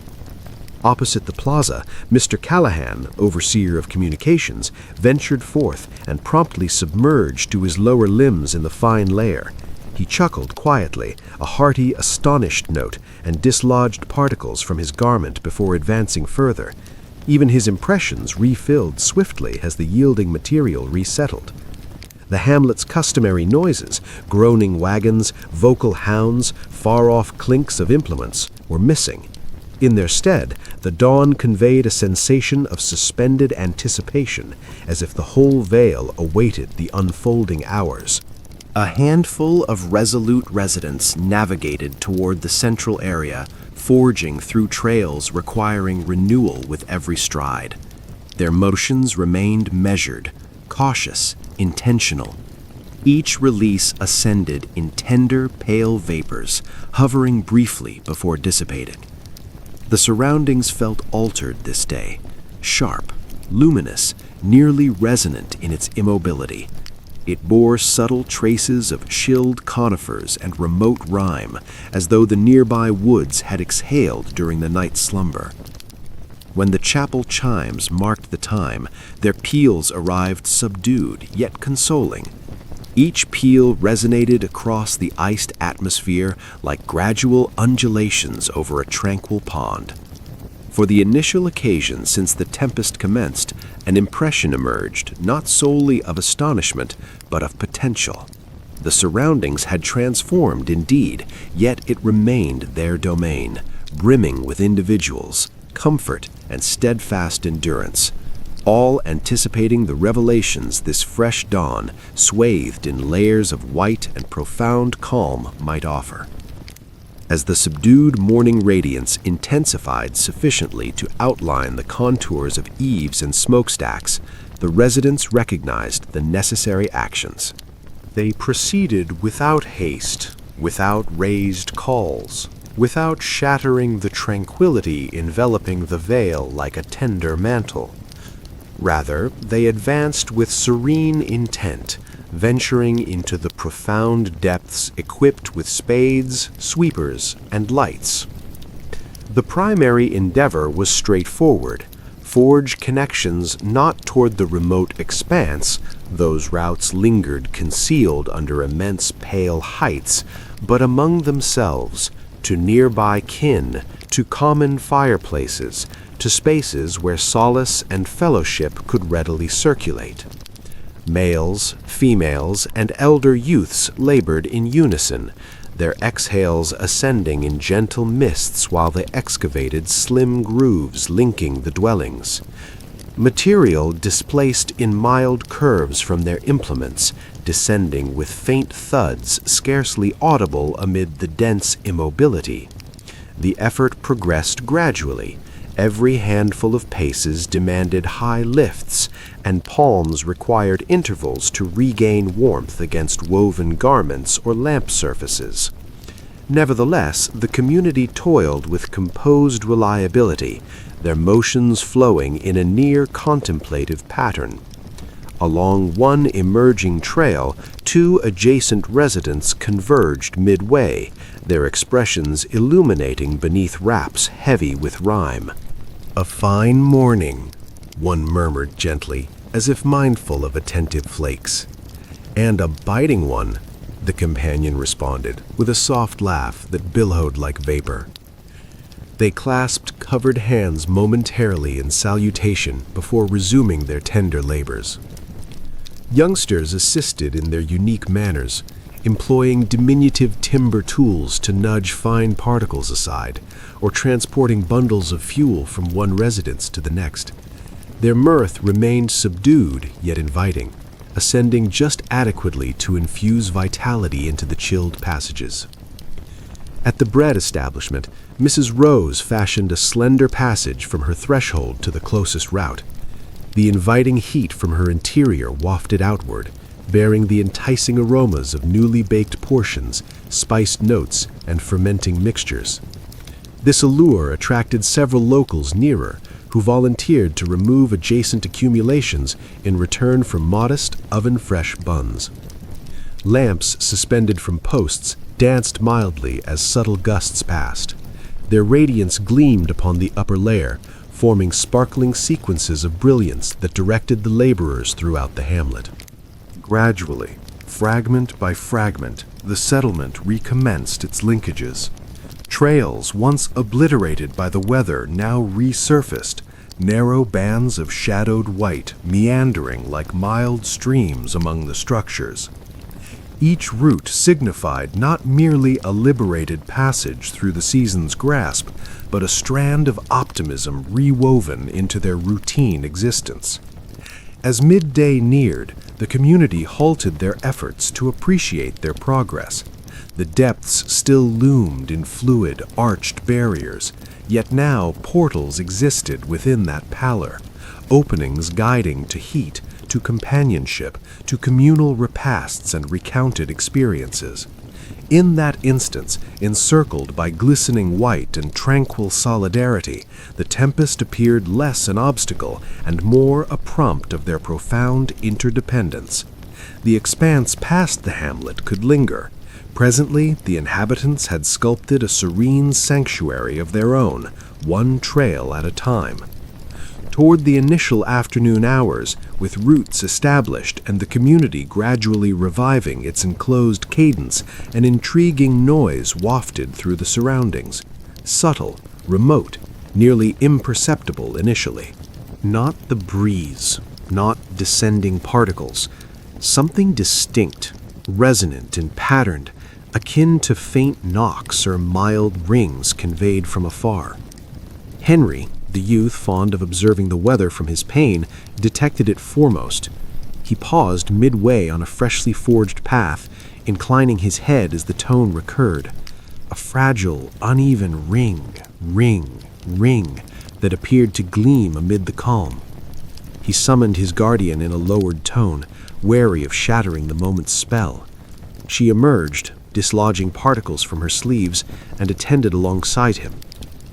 [SPEAKER 2] Opposite the plaza, Mr. Callahan, overseer of communications, ventured forth and promptly submerged to his lower limbs in the fine layer. He chuckled quietly, a hearty, astonished note, and dislodged particles from his garment before advancing further. Even his impressions refilled swiftly as the yielding material resettled. The hamlet's customary noises, groaning wagons, vocal hounds, far-off clinks of implements, were missing. In their stead, the dawn conveyed a sensation of suspended anticipation, as if the whole vale awaited the unfolding hours. A handful of resolute residents navigated toward the central area, forging through trails requiring renewal with every stride. Their motions remained measured, cautious, intentional. Each release ascended in tender, pale vapors, hovering briefly before dissipating. The surroundings felt altered this day, sharp, luminous, nearly resonant in its immobility. It bore subtle traces of chilled conifers and remote rime, as though the nearby woods had exhaled during the night's slumber. When the chapel chimes marked the time, their peals arrived subdued yet consoling. Each peal resonated across the iced atmosphere like gradual undulations over a tranquil pond. For the initial occasion since the tempest commenced, an impression emerged not solely of astonishment, but of potential. The surroundings had transformed indeed, yet it remained their domain, brimming with individuals, comfort, and steadfast endurance, all anticipating the revelations this fresh dawn, swathed in layers of white and profound calm, might offer. As the subdued morning radiance intensified sufficiently to outline the contours of eaves and smokestacks, the residents recognized the necessary actions.
[SPEAKER 1] They proceeded without haste, without raised calls, without shattering the tranquility enveloping the vale like a tender mantle. Rather, they advanced with serene intent, venturing into the profound depths equipped with spades, sweepers, and lights. The primary endeavor was straightforward: forge connections not toward the remote expanse, those routes lingered concealed under immense pale heights, but among themselves, to nearby kin, to common fireplaces, to spaces where solace and fellowship could readily circulate. Males, females, and elder youths labored in unison, their exhales ascending in gentle mists while they excavated slim grooves linking the dwellings. Material displaced in mild curves from their implements, descending with faint thuds scarcely audible amid the dense immobility. The effort progressed gradually. Every handful of paces demanded high lifts, and palms required intervals to regain warmth against woven garments or lamp surfaces. Nevertheless, the community toiled with composed reliability, their motions flowing in a near contemplative pattern. Along one emerging trail, two adjacent residents converged midway, their expressions illuminating beneath wraps heavy with rime. "A fine morning," one murmured gently, as if mindful of attentive flakes. "And a biting one," the companion responded, with a soft laugh that billowed like vapor. They clasped covered hands momentarily in salutation before resuming their tender labors. Youngsters assisted in their unique manners, employing diminutive timber tools to nudge fine particles aside, or transporting bundles of fuel from one residence to the next. Their mirth remained subdued yet inviting, ascending just adequately to infuse vitality into the chilled passages. At the bread establishment, Mrs. Rose fashioned a slender passage from her threshold to the closest route. The inviting heat from her interior wafted outward, bearing the enticing aromas of newly baked portions, spiced notes, and fermenting mixtures. This allure attracted several locals nearer, who volunteered to remove adjacent accumulations in return for modest, oven-fresh buns. Lamps suspended from posts danced mildly as subtle gusts passed. Their radiance gleamed upon the upper layer, forming sparkling sequences of brilliance that directed the laborers throughout the hamlet. Gradually, fragment by fragment, the settlement recommenced its linkages. Trails once obliterated by the weather now resurfaced, narrow bands of shadowed white meandering like mild streams among the structures. Each route signified not merely a liberated passage through the season's grasp, but a strand of optimism rewoven into their routine existence. As midday neared, the community halted their efforts to appreciate their progress. The depths still loomed in fluid, arched barriers, yet now portals existed within that pallor, openings guiding to heat, to companionship, to communal repasts and recounted experiences. In that instance, encircled by glistening white and tranquil solidarity, the tempest appeared less an obstacle and more a prompt of their profound interdependence. The expanse past the hamlet could linger. Presently, the inhabitants had sculpted a serene sanctuary of their own, one trail at a time. Toward the initial afternoon hours, with roots established and the community gradually reviving its enclosed cadence, an intriguing noise wafted through the surroundings. Subtle, remote, nearly imperceptible initially. Not the breeze, not descending particles. Something distinct, resonant and patterned, akin to faint knocks or mild rings conveyed from afar. Henry, the youth fond of observing the weather from his pane, detected it foremost. He paused midway on a freshly forged path, inclining his head as the tone recurred. A fragile, uneven ring that appeared to gleam amid the calm. He summoned his guardian in a lowered tone, wary of shattering the moment's spell. She emerged, dislodging particles from her sleeves, and attended alongside him.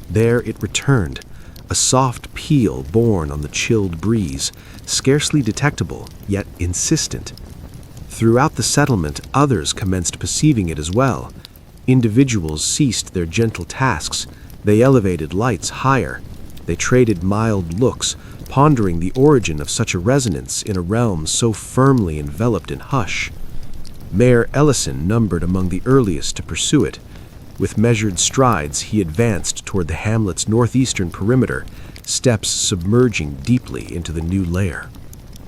[SPEAKER 1] There it returned, a soft peal borne on the chilled breeze, scarcely detectable, yet insistent. Throughout the settlement, others commenced perceiving it as well. Individuals ceased their gentle tasks. They elevated lights higher. They traded mild looks, pondering the origin of such a resonance in a realm so firmly enveloped in hush. Mayor Ellison numbered among the earliest to pursue it. With measured strides, he advanced toward the hamlet's northeastern perimeter, steps submerging deeply into the new layer.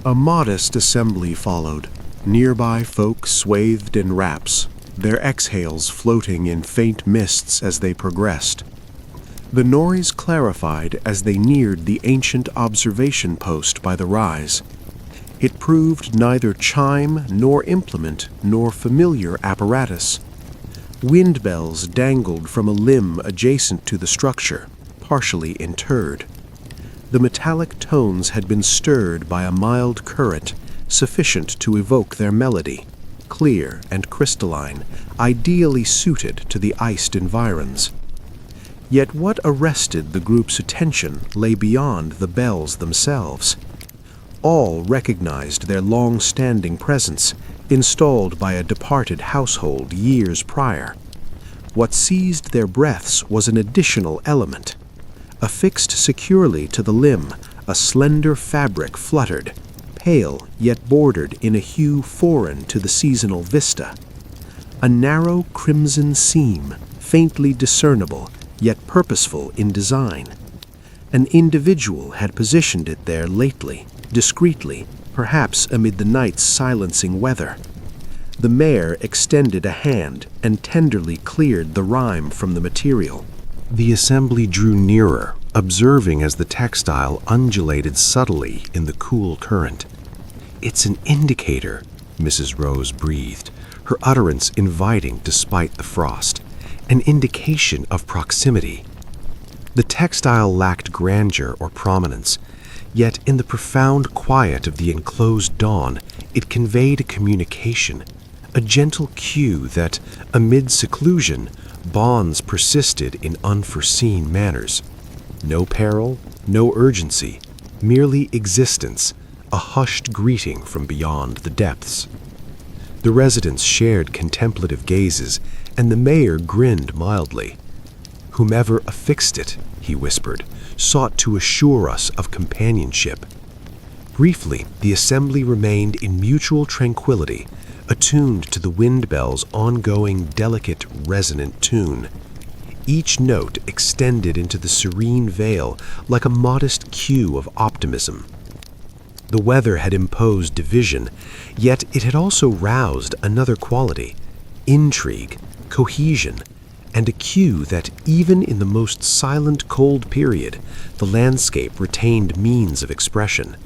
[SPEAKER 1] A modest assembly followed, nearby folk swathed in wraps, their exhales floating in faint mists as they progressed. The noise clarified as they neared the ancient observation post by the rise. It proved neither chime nor implement nor familiar apparatus. Wind bells dangled from a limb adjacent to the structure, partially interred. The metallic tones had been stirred by a mild current, sufficient to evoke their melody, clear and crystalline, ideally suited to the iced environs. Yet what arrested the group's attention lay beyond the bells themselves. All recognized their long-standing presence, installed by a departed household years prior. What seized their breaths was an additional element. Affixed securely to the limb, a slender fabric fluttered, pale yet bordered in a hue foreign to the seasonal vista. A narrow crimson seam, faintly discernible, yet purposeful in design. An individual had positioned it there lately, discreetly, perhaps amid the night's silencing weather. The mayor extended a hand and tenderly cleared the rime from the material. The assembly drew nearer, observing as the textile undulated subtly in the cool current. "It's an indicator," Mrs. Rose breathed, her utterance inviting despite the frost. "An indication of proximity." The textile lacked grandeur or prominence, yet in the profound quiet of the enclosed dawn, it conveyed a communication, a gentle cue that, amid seclusion, bonds persisted in unforeseen manners. No peril, no urgency, merely existence, a hushed greeting from beyond the depths. The residents shared contemplative gazes, and the mayor grinned mildly. Whomever affixed it, he whispered, sought to assure us of companionship. Briefly, the assembly remained in mutual tranquility, attuned to the wind bell's ongoing, delicate, resonant tune. Each note extended into the serene veil like a modest cue of optimism. The weather had imposed division, yet it had also roused another quality: intrigue, cohesion, and a cue that, even in the most silent, cold period, the landscape retained means of expression.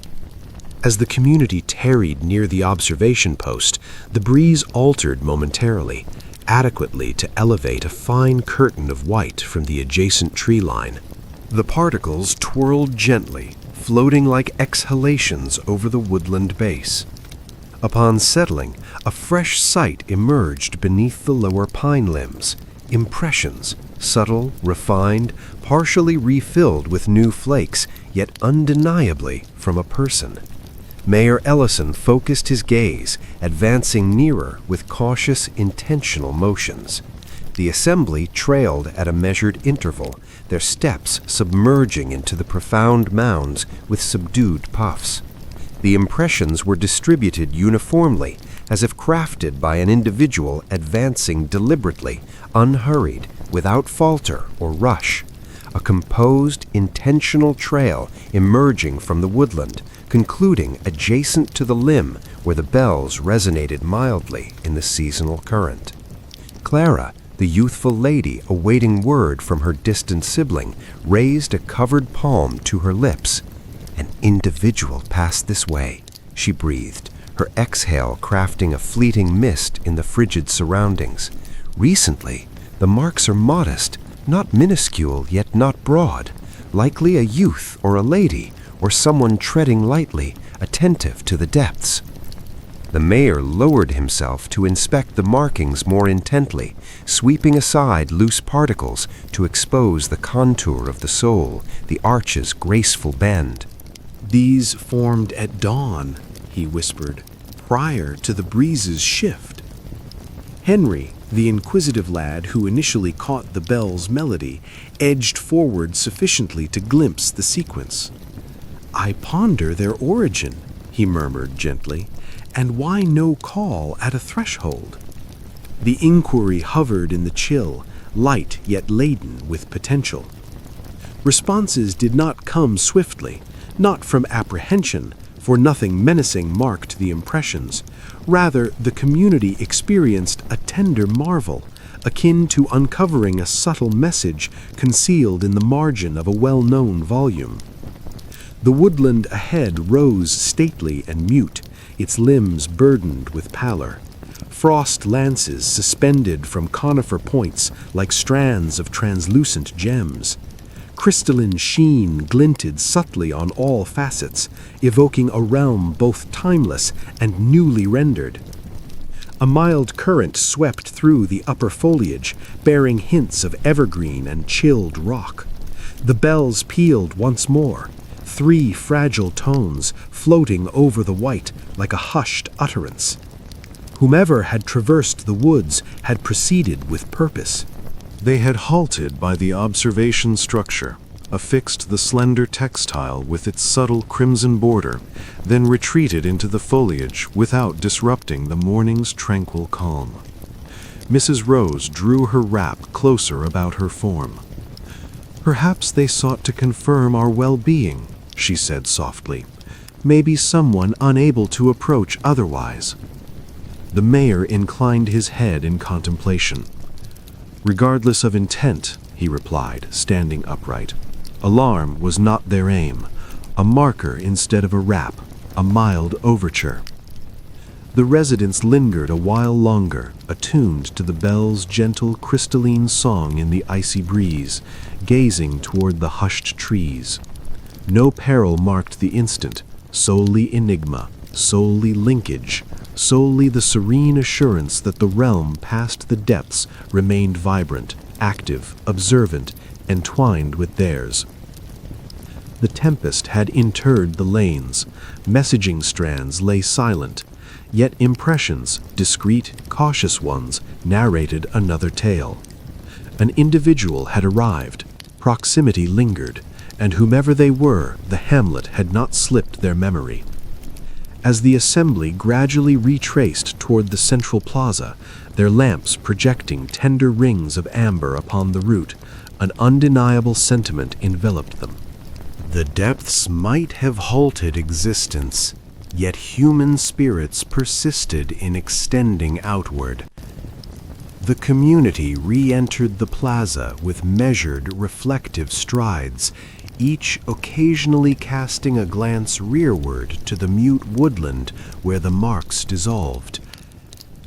[SPEAKER 1] As the community tarried near the observation post, the breeze altered momentarily, adequately to elevate a fine curtain of white from the adjacent tree line. The particles twirled gently, floating like exhalations over the woodland base. Upon settling, a fresh sight emerged beneath the lower pine limbs. Impressions, subtle, refined, partially refilled with new flakes, yet undeniably from a person. Mayor Ellison focused his gaze, advancing nearer with cautious, intentional motions. The assembly trailed at a measured interval, their steps submerging into the profound mounds with subdued puffs. The impressions were distributed uniformly, as if crafted by an individual advancing deliberately, unhurried, without falter or rush. A composed, intentional trail emerging from the woodland, concluding adjacent to the limb where the bells resonated mildly in the seasonal current. Clara, the youthful lady awaiting word from her distant sibling, raised a covered palm to her lips. "An individual passed this way," she breathed, her exhale crafting a fleeting mist in the frigid surroundings. "Recently, the marks are modest, not minuscule yet not broad, likely a youth or a lady, or someone treading lightly, attentive to the depths." The mayor lowered himself to inspect the markings more intently, sweeping aside loose particles to expose the contour of the sole, the arch's graceful bend. "These formed at dawn," he whispered, "prior to the breeze's shift." Henry, the inquisitive lad who initially caught the bell's melody, edged forward sufficiently to glimpse the sequence. "I ponder their origin," he murmured gently, "and why no call at a threshold?" The inquiry hovered in the chill, light yet laden with potential. Responses did not come swiftly, not from apprehension, for nothing menacing marked the impressions. Rather, the community experienced a tender marvel, akin to uncovering a subtle message concealed in the margin of a well-known volume. The woodland ahead rose stately and mute, its limbs burdened with pallor. Frost lances suspended from conifer points like strands of translucent gems. Crystalline sheen glinted subtly on all facets, evoking a realm both timeless and newly rendered. A mild current swept through the upper foliage, bearing hints of evergreen and chilled rock. The bells pealed once more, 3 fragile tones floating over the white like a hushed utterance. Whomever had traversed the woods had proceeded with purpose. They had halted by the observation structure, affixed the slender textile with its subtle crimson border, then retreated into the foliage without disrupting the morning's tranquil calm. Mrs. Rose drew her wrap closer about her form. "Perhaps they sought to confirm our well-being," she said softly. "Maybe someone unable to approach otherwise." The mayor inclined his head in contemplation. "Regardless of intent," he replied, standing upright. "Alarm was not their aim. A marker instead of a rap, a mild overture." The residents lingered a while longer, attuned to the bell's gentle, crystalline song in the icy breeze, gazing toward the hushed trees. No peril marked the instant, solely enigma, solely linkage, solely the serene assurance that the realm past the depths remained vibrant, active, observant, entwined with theirs. The tempest had interred the lanes, messaging strands lay silent, yet impressions, discreet, cautious ones, narrated another tale. An individual had arrived, proximity lingered, and whomever they were, the hamlet had not slipped their memory. As the assembly gradually retraced toward the central plaza, their lamps projecting tender rings of amber upon the route, an undeniable sentiment enveloped them. The depths might have halted existence, yet human spirits persisted in extending outward. The community re-entered the plaza with measured, reflective strides, each occasionally casting a glance rearward to the mute woodland where the marks dissolved.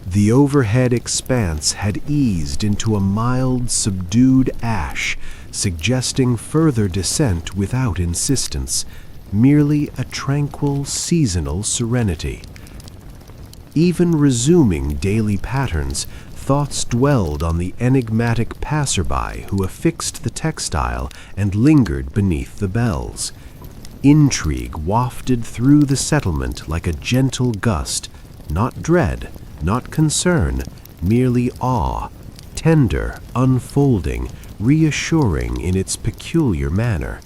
[SPEAKER 1] The overhead expanse had eased into a mild, subdued ash, suggesting further descent without insistence, merely a tranquil, seasonal serenity. Even resuming daily patterns, thoughts dwelled on the enigmatic passerby who affixed the textile and lingered beneath the bells. Intrigue wafted through the settlement like a gentle gust, not dread, not concern, merely awe, tender, unfolding, reassuring in its peculiar manner.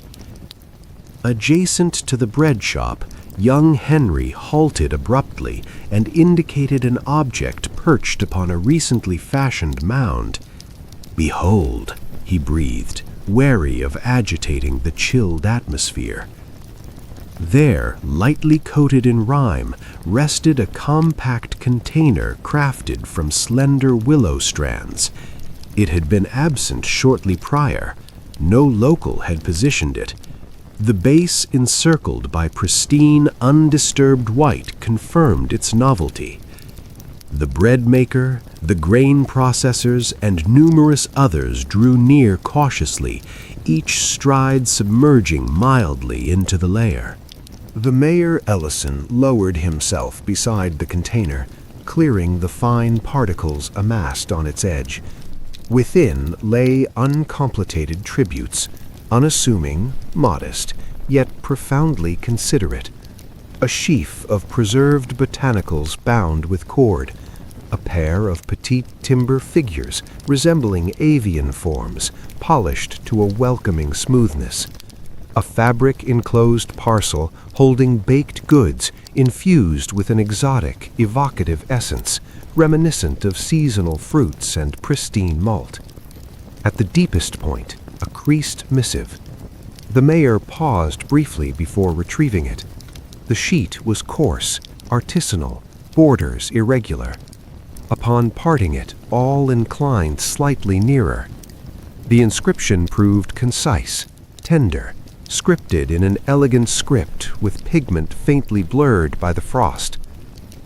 [SPEAKER 1] Adjacent to the bread shop, young Henry halted abruptly and indicated an object perched upon a recently fashioned mound. "Behold," he breathed, wary of agitating the chilled atmosphere. There, lightly coated in rime, rested a compact container crafted from slender willow strands. It had been absent shortly prior. No local had positioned it. The base encircled by pristine, undisturbed white confirmed its novelty. The bread maker, the grain processors, and numerous others drew near cautiously, each stride submerging mildly into the layer. The Mayor Ellison lowered himself beside the container, clearing the fine particles amassed on its edge. Within lay uncomplicated tributes, unassuming, modest, yet profoundly considerate. A sheaf of preserved botanicals bound with cord, a pair of petite timber figures resembling avian forms, polished to a welcoming smoothness, a fabric-enclosed parcel holding baked goods infused with an exotic, evocative essence, reminiscent of seasonal fruits and pristine malt. At the deepest point, a creased missive. The mayor paused briefly before retrieving it. The sheet was coarse, artisanal, borders irregular. Upon parting it, all inclined slightly nearer. The inscription proved concise, tender, scripted in an elegant script with pigment faintly blurred by the frost.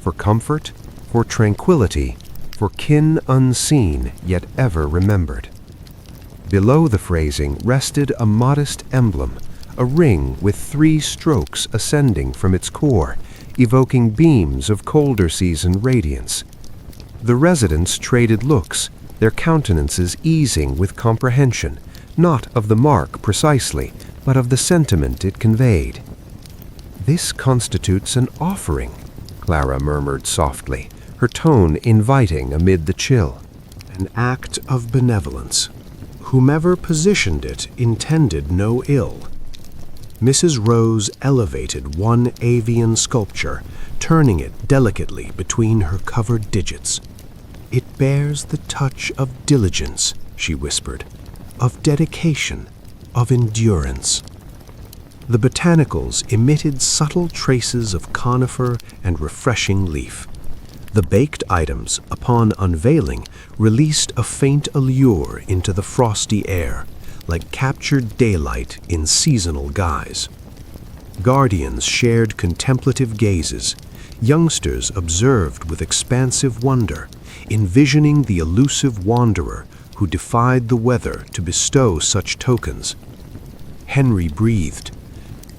[SPEAKER 1] For comfort, for tranquility, for kin unseen yet ever remembered. Below the phrasing rested a modest emblem, a ring with 3 strokes ascending from its core, evoking beams of colder season radiance. The residents traded looks, their countenances easing with comprehension, not of the mark precisely, but of the sentiment it conveyed. "This constitutes an offering," Clara murmured softly, her tone inviting amid the chill. "An act of benevolence. Whomever positioned it intended no ill." Mrs. Rose elevated one avian sculpture, turning it delicately between her covered digits. "It bears the touch of diligence," she whispered, "of dedication, of endurance." The botanicals emitted subtle traces of conifer and refreshing leaf. The baked items, upon unveiling, released a faint allure into the frosty air, like captured daylight in seasonal guise. Guardians shared contemplative gazes. Youngsters observed with expansive wonder, envisioning the elusive wanderer who defied the weather to bestow such tokens. Henry breathed.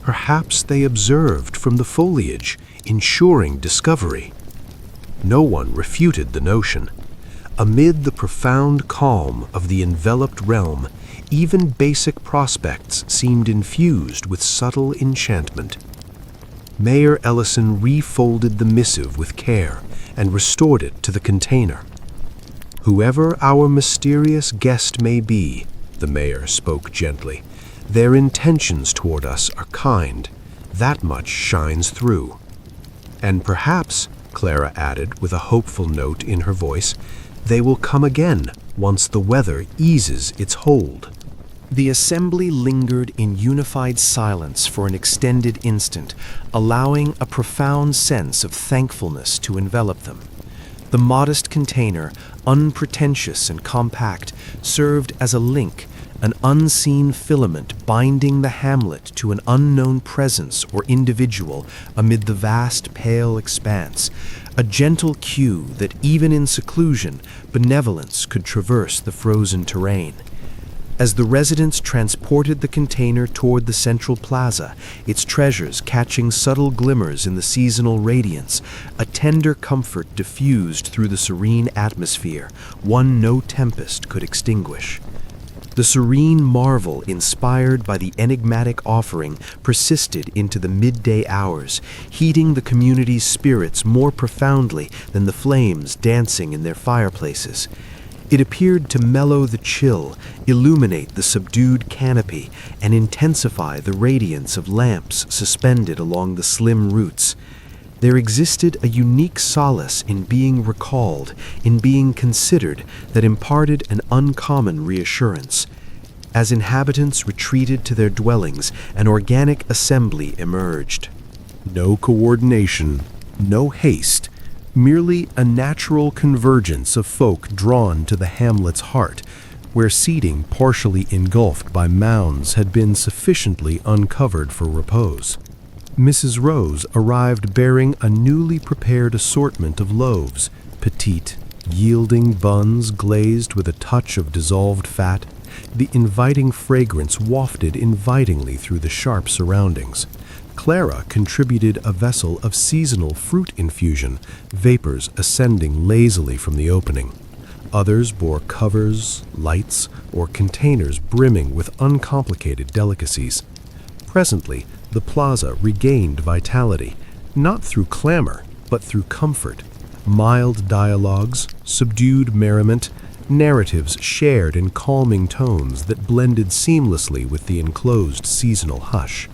[SPEAKER 1] Perhaps they observed from the foliage, ensuring discovery. No one refuted the notion. Amid the profound calm of the enveloped realm, even basic prospects seemed infused with subtle enchantment. Mayor Ellison refolded the missive with care and restored it to the container. Whoever our mysterious guest may be, the mayor spoke gently, their intentions toward us are kind. That much shines through. And perhaps, Clara added with a hopeful note in her voice, they will come again once the weather eases its hold. The assembly lingered in unified silence for an extended instant, allowing a profound sense of thankfulness to envelop them. The modest container, unpretentious and compact, served as a link, an unseen filament binding the hamlet to an unknown presence or individual amid the vast pale expanse, a gentle cue that even in seclusion, benevolence could traverse the frozen terrain. As the residents transported the container toward the central plaza, its treasures catching subtle glimmers in the seasonal radiance, a tender comfort diffused through the serene atmosphere, one no tempest could extinguish. The serene marvel inspired by the enigmatic offering persisted into the midday hours, heating the community's spirits more profoundly than the flames dancing in their fireplaces. It appeared to mellow the chill, illuminate the subdued canopy, and intensify the radiance of lamps suspended along the slim roots. There existed a unique solace in being recalled, in being considered, that imparted an uncommon reassurance. As inhabitants retreated to their dwellings, an organic assembly emerged. No coordination, no haste, merely a natural convergence of folk drawn to the hamlet's heart, where seating partially engulfed by mounds had been sufficiently uncovered for repose. Mrs. Rose arrived bearing a newly prepared assortment of loaves, petite, yielding buns glazed with a touch of dissolved fat, the inviting fragrance wafted invitingly through the sharp surroundings. Clara contributed a vessel of seasonal fruit infusion, vapors ascending lazily from the opening. Others bore covers, lights, or containers brimming with uncomplicated delicacies. Presently, the plaza regained vitality, not through clamor, but through comfort. Mild dialogues, subdued merriment, narratives shared in calming tones that blended seamlessly with the enclosed seasonal hush.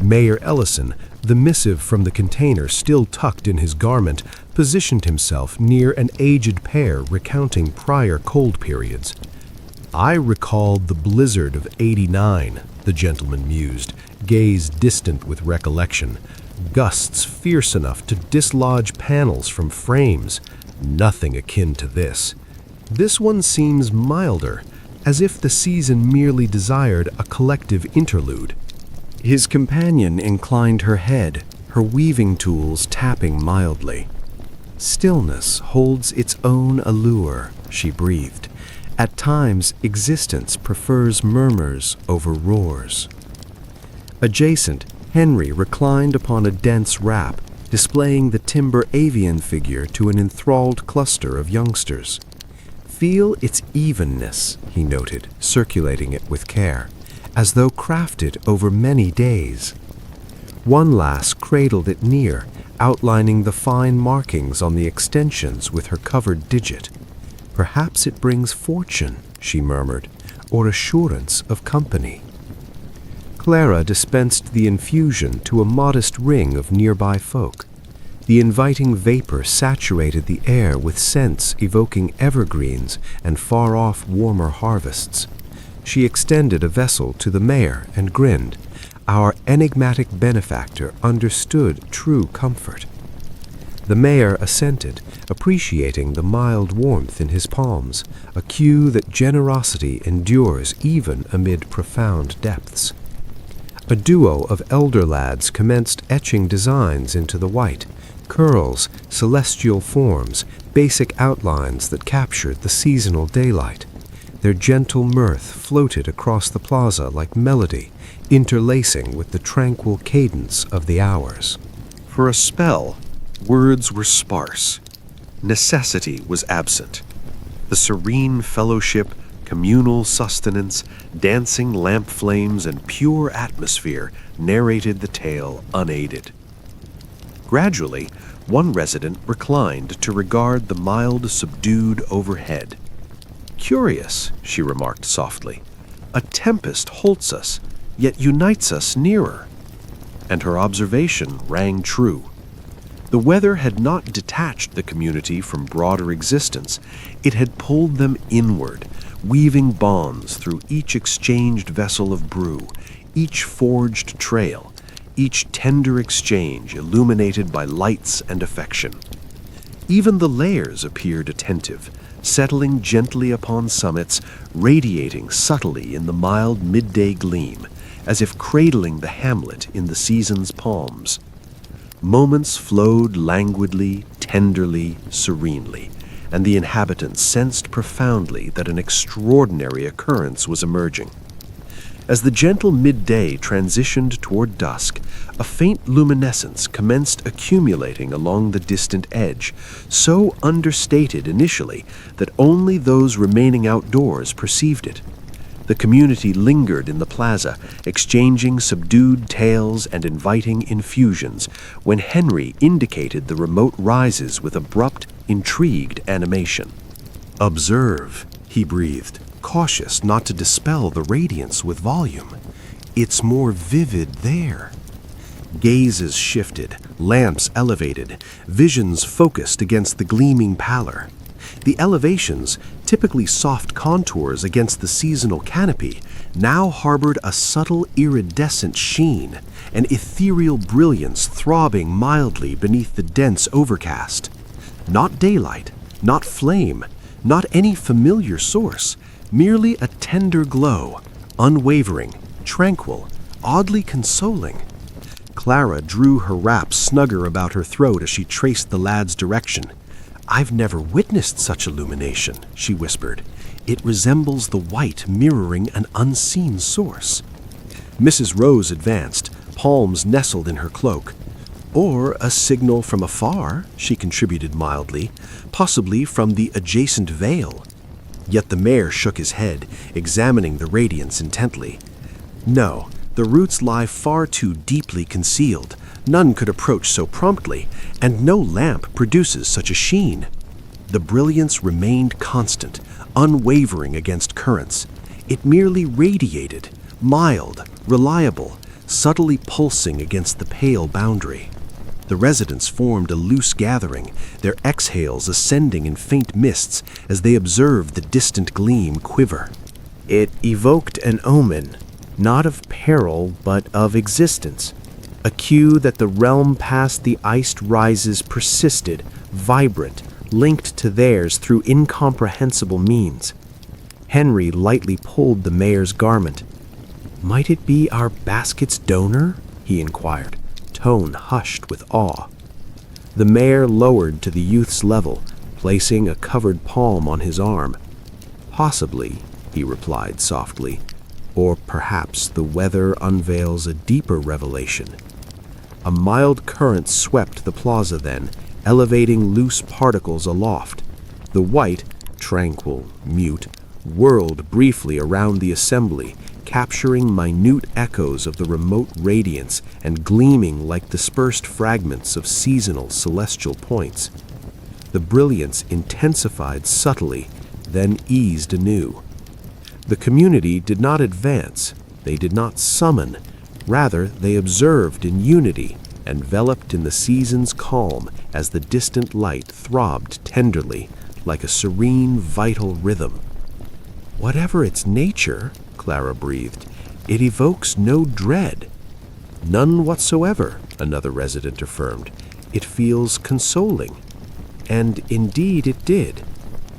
[SPEAKER 1] Mayor Ellison, the missive from the container still tucked in his garment, positioned himself near an aged pair recounting prior cold periods. I recalled the blizzard of '89, the gentleman mused, gaze distant with recollection. Gusts fierce enough to dislodge panels from frames. Nothing akin to this. This one seems milder, as if the season merely desired a collective interlude. His companion inclined her head, her weaving tools tapping mildly. Stillness holds its own allure, she breathed. At times, existence prefers murmurs over roars. Adjacent, Henry reclined upon a dense wrap, displaying the timber avian figure to an enthralled cluster of youngsters. Feel its evenness, he noted, circulating it with care, as though crafted over many days. One lass cradled it near, outlining the fine markings on the extensions with her covered digit. Perhaps it brings fortune, she murmured, or assurance of company. Clara dispensed the infusion to a modest ring of nearby folk. The inviting vapor saturated the air with scents evoking evergreens and far-off warmer harvests. She extended a vessel to the mayor and grinned. Our enigmatic benefactor understood true comfort. The mayor assented, appreciating the mild warmth in his palms, a cue that generosity endures even amid profound depths. A duo of elder lads commenced etching designs into the white, curls, celestial forms, basic outlines that captured the seasonal daylight. Their gentle mirth floated across the plaza like melody, interlacing with the tranquil cadence of the hours. For a spell, words were sparse. Necessity was absent. The serene fellowship, communal sustenance, dancing lamp flames, and pure atmosphere narrated the tale unaided. Gradually, one resident reclined to regard the mild, subdued overhead.
[SPEAKER 2] Curious, she remarked softly. A tempest halts us, yet unites us nearer. And her observation rang true. The weather had not detached the community from broader existence. It had pulled them inward, weaving bonds through each exchanged vessel of brew, each forged trail, each tender exchange illuminated by lights and affection. Even the layers appeared attentive, settling gently upon summits, radiating subtly in the mild midday gleam, as if cradling the hamlet in the season's palms. Moments flowed languidly, tenderly, serenely, and the inhabitants sensed profoundly that an extraordinary occurrence was emerging. As the gentle midday transitioned toward dusk, a faint luminescence commenced accumulating along the distant edge, so understated initially that only those remaining outdoors perceived it. The community lingered in the plaza, exchanging subdued tales and inviting infusions, when Henry indicated the remote rises with abrupt, intrigued animation.
[SPEAKER 1] "Observe," he breathed, cautious not to dispel the radiance with volume. "It's more vivid there." Gazes shifted, lamps elevated, visions focused against the gleaming pallor. The elevations, typically soft contours against the seasonal canopy, now harbored a subtle iridescent sheen, an ethereal brilliance throbbing mildly beneath the dense overcast. Not daylight, not flame, not any familiar source, merely a tender glow, unwavering, tranquil, oddly consoling. Clara drew her wrap snugger about her throat as she traced the lad's direction. "I've never witnessed such illumination," she whispered. "It resembles the white mirroring an unseen source." Mrs. Rose advanced, palms nestled in her cloak. "Or a signal from afar," she contributed mildly, "possibly from the adjacent vale." Yet the mayor shook his head, examining the radiance intently. "No, the roots lie far too deeply concealed. None could approach so promptly, and no lamp produces such a sheen." The brilliance remained constant, unwavering against currents. It merely radiated, mild, reliable, subtly pulsing against the pale boundary. The residents formed a loose gathering, their exhales ascending in faint mists as they observed the distant gleam quiver.
[SPEAKER 3] It evoked an omen, not of peril but of existence, a cue that the realm past the iced rises persisted, vibrant, linked to theirs through incomprehensible means. Henry lightly pulled the mayor's garment. "Might it be our basket's donor?" he inquired, tone hushed with awe. The mayor lowered to the youth's level, placing a covered palm on his arm. "Possibly," he replied softly, "or perhaps the weather unveils a deeper revelation." A mild current swept the plaza then, elevating loose particles aloft. The white, tranquil, mute, whirled briefly around the assembly, capturing minute echoes of the remote radiance and gleaming like dispersed fragments of seasonal celestial points. The brilliance intensified subtly, then eased anew. The community did not advance, they did not summon, rather they observed in unity, enveloped in the season's calm as the distant light throbbed tenderly, like a serene, vital rhythm. "Whatever its nature," Clara breathed, "it evokes no dread." "None whatsoever," another resident affirmed. "It feels consoling." And indeed it did.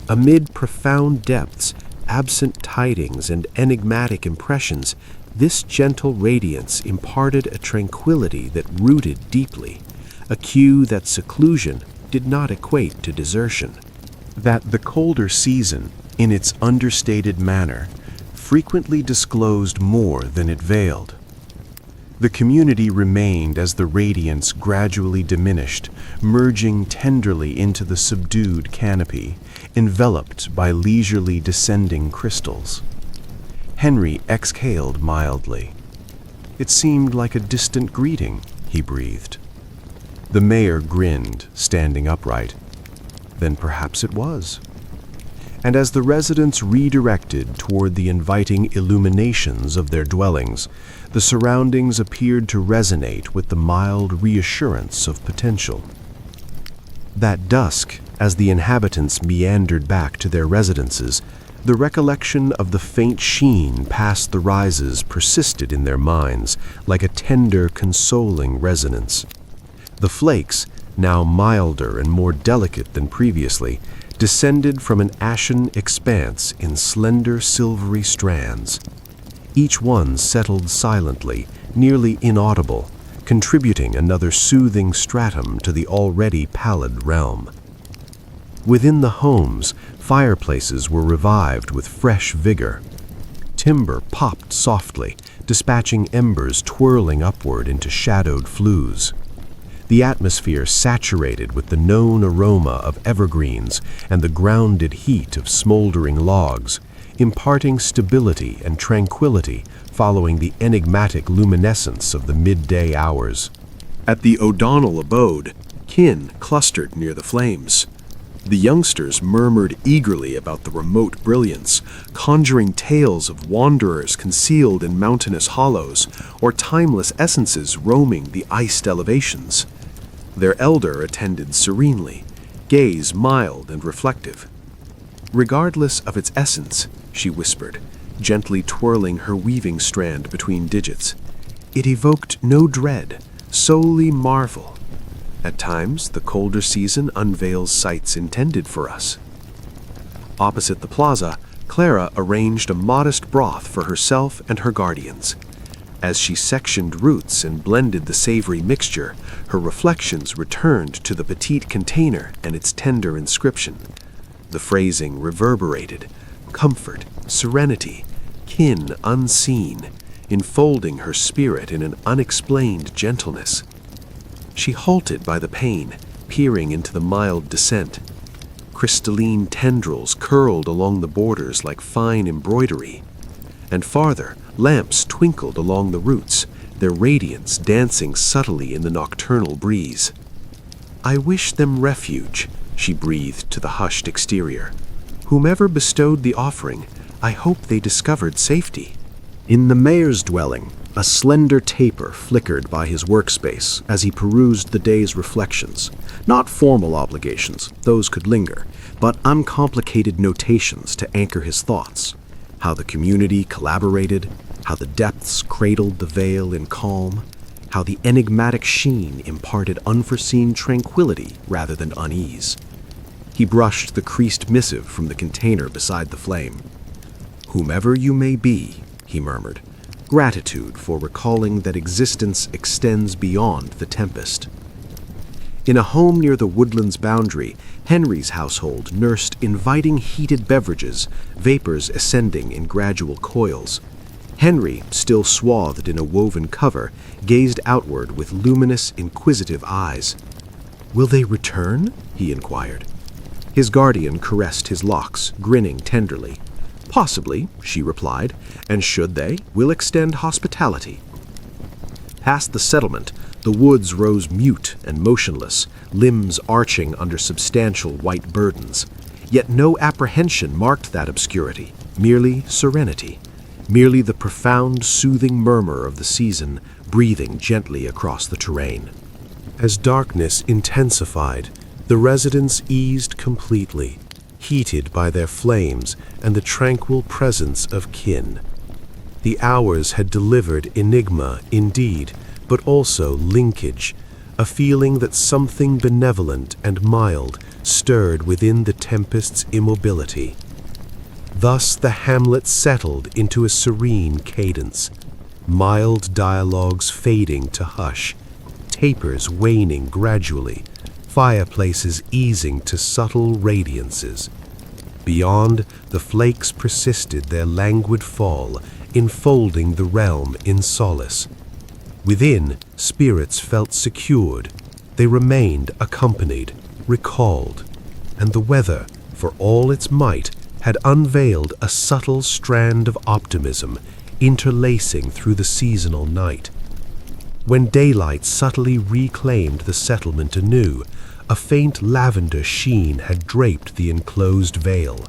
[SPEAKER 3] Amid profound depths, absent tidings, and enigmatic impressions, this gentle radiance imparted a tranquility that rooted deeply, a cue that seclusion did not equate to desertion.
[SPEAKER 1] That the colder season, in its understated manner, frequently disclosed more than it veiled. The community remained as the radiance gradually diminished, merging tenderly into the subdued canopy, enveloped by leisurely descending crystals. Henry exhaled mildly. "It seemed like a distant greeting," he breathed. The mayor grinned, standing upright. "Then perhaps it was." and as the residents redirected toward the inviting illuminations of their dwellings, the surroundings appeared to resonate with the mild reassurance of potential. That dusk, as the inhabitants meandered back to their residences, the recollection of the faint sheen past the rises persisted in their minds like a tender, consoling resonance. The flakes, now milder and more delicate than previously, descended from an ashen expanse in slender silvery strands. Each one settled silently, nearly inaudible, contributing another soothing stratum to the already pallid realm. Within the homes, fireplaces were revived with fresh vigor. Timber popped softly, dispatching embers twirling upward into shadowed flues. The atmosphere saturated with the known aroma of evergreens and the grounded heat of smoldering logs, imparting stability and tranquility following the enigmatic luminescence of the midday hours. At the O'Donnell abode, kin clustered near the flames. The youngsters murmured eagerly about the remote brilliance, conjuring tales of wanderers concealed in mountainous hollows or timeless essences roaming the iced elevations. Their elder attended serenely, gaze mild and reflective. "Regardless of its essence," she whispered, gently twirling her weaving strand between digits, "it evoked no dread, solely marvel. At times, the colder season unveils sights intended for us." Opposite the plaza, Clara arranged a modest broth for herself and her guardians. As she sectioned roots and blended the savory mixture, her reflections returned to the petite container and its tender inscription. The phrasing reverberated: comfort, serenity, kin unseen, enfolding her spirit in an unexplained gentleness. She halted by the pane, peering into the mild descent. Crystalline tendrils curled along the borders like fine embroidery. And farther, lamps twinkled along the roots, their radiance dancing subtly in the nocturnal breeze. "I wish them refuge," she breathed to the hushed exterior. "Whomever bestowed the offering, I hope they discovered safety." In the mayor's dwelling, a slender taper flickered by his workspace as he perused the day's reflections. Not formal obligations, those could linger, but uncomplicated notations to anchor his thoughts. How the community collaborated, how the depths cradled the veil in calm, how the enigmatic sheen imparted unforeseen tranquility rather than unease. He brushed the creased missive from the container beside the flame. "Whomever you may be," he murmured, "gratitude for recalling that existence extends beyond the tempest." In a home near the woodland's boundary, Henry's household nursed inviting heated beverages, vapors ascending in gradual coils. Henry, still swathed in a woven cover, gazed outward with luminous, inquisitive eyes. "Will they return?" he inquired. His guardian caressed his locks, grinning tenderly. "Possibly," she replied, "and should they, we'll extend hospitality." Past the settlement, the woods rose mute and motionless, limbs arching under substantial white burdens. Yet no apprehension marked that obscurity, merely serenity, merely the profound, soothing murmur of the season breathing gently across the terrain. As darkness intensified, the residents eased completely, heated by their flames and the tranquil presence of kin. The hours had delivered enigma indeed, but also linkage, a feeling that something benevolent and mild stirred within the tempest's immobility. Thus the hamlet settled into a serene cadence, mild dialogues fading to hush, tapers waning gradually, fireplaces easing to subtle radiances. Beyond, the flakes persisted their languid fall, enfolding the realm in solace. Within, spirits felt secured. They remained accompanied, recalled, and the weather, for all its might, had unveiled a subtle strand of optimism, interlacing through the seasonal night. When daylight subtly reclaimed the settlement anew, a faint lavender sheen had draped the enclosed vale.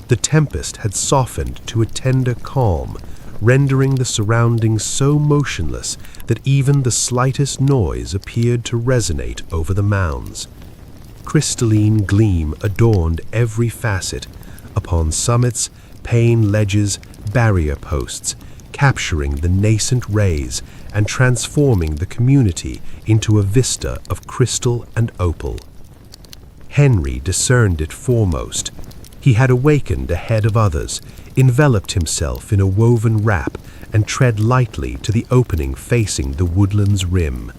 [SPEAKER 1] The tempest had softened to a tender calm, rendering the surroundings so motionless that even the slightest noise appeared to resonate over the mounds. Crystalline gleam adorned every facet, upon summits, pane ledges, barrier posts, capturing the nascent rays and transforming the community into a vista of crystal and opal. Henry discerned it foremost. He had awakened ahead of others, enveloped himself in a woven wrap, and tread lightly to the opening facing the woodland's rim.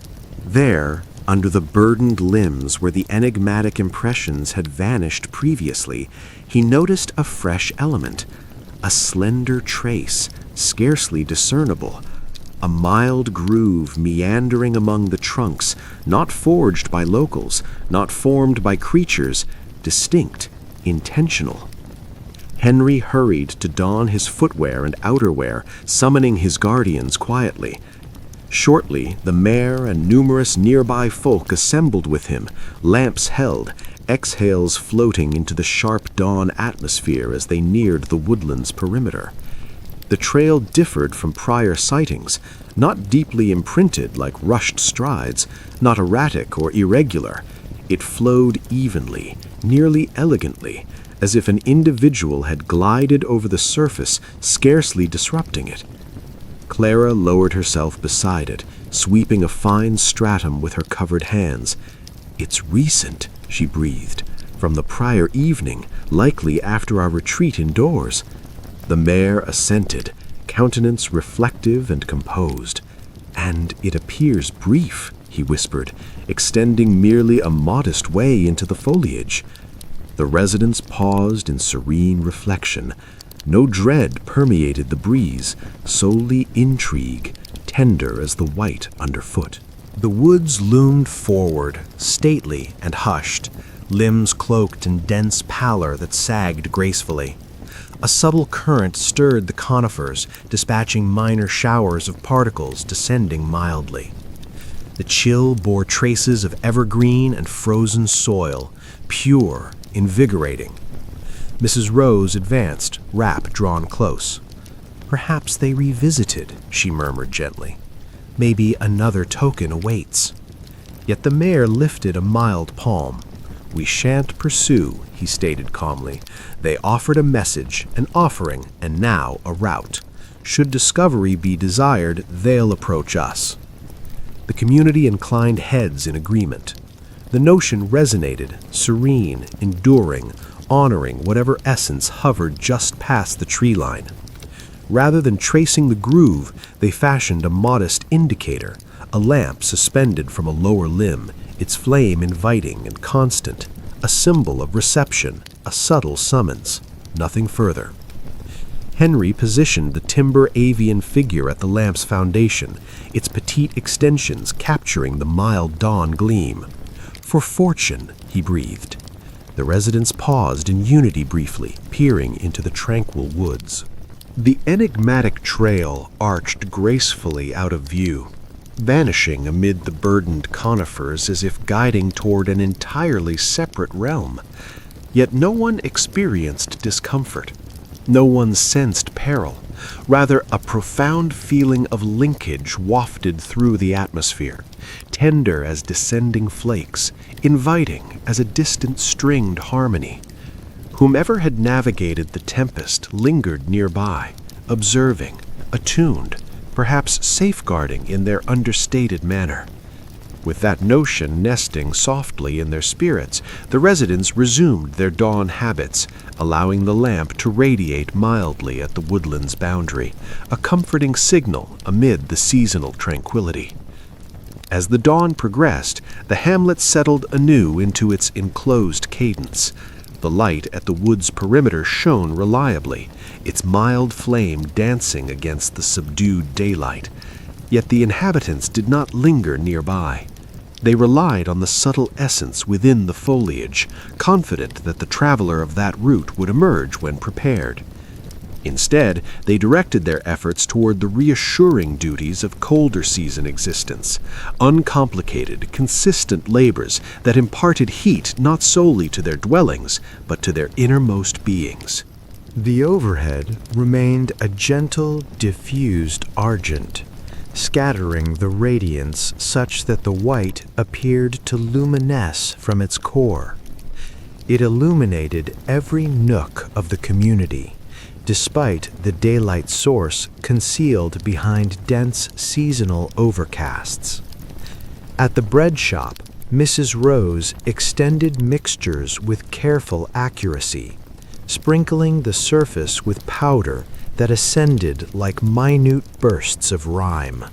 [SPEAKER 2] There, under the burdened limbs where the enigmatic impressions had vanished previously, he noticed a fresh element, a slender trace, scarcely discernible, a mild groove meandering among the trunks, not forged by locals, not formed by creatures, distinct, intentional. Henry hurried to don his footwear and outerwear, summoning his guardians quietly. Shortly, the mayor and numerous nearby folk assembled with him, lamps held, exhales floating into the sharp dawn atmosphere as they neared the woodland's perimeter. The trail differed from prior sightings, not deeply imprinted like rushed strides, not erratic or irregular. It flowed evenly, nearly elegantly, as if an individual had glided over the surface, scarcely disrupting it. Clara lowered herself beside it, sweeping a fine stratum with her covered hands. "It's recent," she breathed, "from the prior evening, likely after our retreat indoors." The mayor assented, countenance reflective and composed. "And it appears brief," he whispered, extending merely a modest way into the foliage. The residents paused in serene reflection. No dread permeated the breeze, solely intrigue, tender as the white underfoot.
[SPEAKER 3] The woods loomed forward, stately and hushed, limbs cloaked in dense pallor that sagged gracefully. A subtle current stirred the conifers, dispatching minor showers of particles descending mildly. The chill bore traces of evergreen and frozen soil, pure, invigorating. Mrs. Rose advanced, wrap drawn close. "Perhaps they revisited," she murmured gently. "Maybe another token awaits." Yet the mayor lifted a mild palm. "We shan't pursue," he stated calmly. "They offered a message, an offering, and now a route. Should discovery be desired, they'll approach us." The community inclined heads in agreement. The notion resonated, serene, enduring, honoring whatever essence hovered just past the tree line. Rather than tracing the groove, they fashioned a modest indicator, a lamp suspended from a lower limb, its flame inviting and constant, a symbol of reception, a subtle summons, nothing further. Henry positioned the timber avian figure at the lamp's foundation, its petite extensions capturing the mild dawn gleam. "For fortune," he breathed. The residents paused in unity briefly, peering into the tranquil woods. The enigmatic trail arched gracefully out of view, vanishing amid the burdened conifers as if guiding toward an entirely separate realm. Yet no one experienced discomfort. No one sensed peril. Rather, a profound feeling of linkage wafted through the atmosphere, tender as descending flakes, inviting as a distant stringed harmony. Whomever had navigated the tempest lingered nearby, observing, attuned, perhaps safeguarding in their understated manner. With that notion nesting softly in their spirits, the residents resumed their dawn habits, allowing the lamp to radiate mildly at the woodland's boundary, a comforting signal amid the seasonal tranquility. As the dawn progressed, the hamlet settled anew into its enclosed cadence. The light at the wood's perimeter shone reliably, its mild flame dancing against the subdued daylight. Yet the inhabitants did not linger nearby. They relied on the subtle essence within the foliage, confident that the traveler of that route would emerge when prepared. Instead, they directed their efforts toward the reassuring duties of colder season existence, uncomplicated, consistent labors that imparted heat not solely to their dwellings, but to their innermost beings. The overhead remained a gentle, diffused argent, scattering the radiance such that the white appeared to luminesce from its core. It illuminated every nook of the community, despite the daylight source concealed behind dense seasonal overcasts. At the bread shop, Mrs. Rose extended mixtures with careful accuracy, sprinkling the surface with powder that ascended like minute bursts of rime.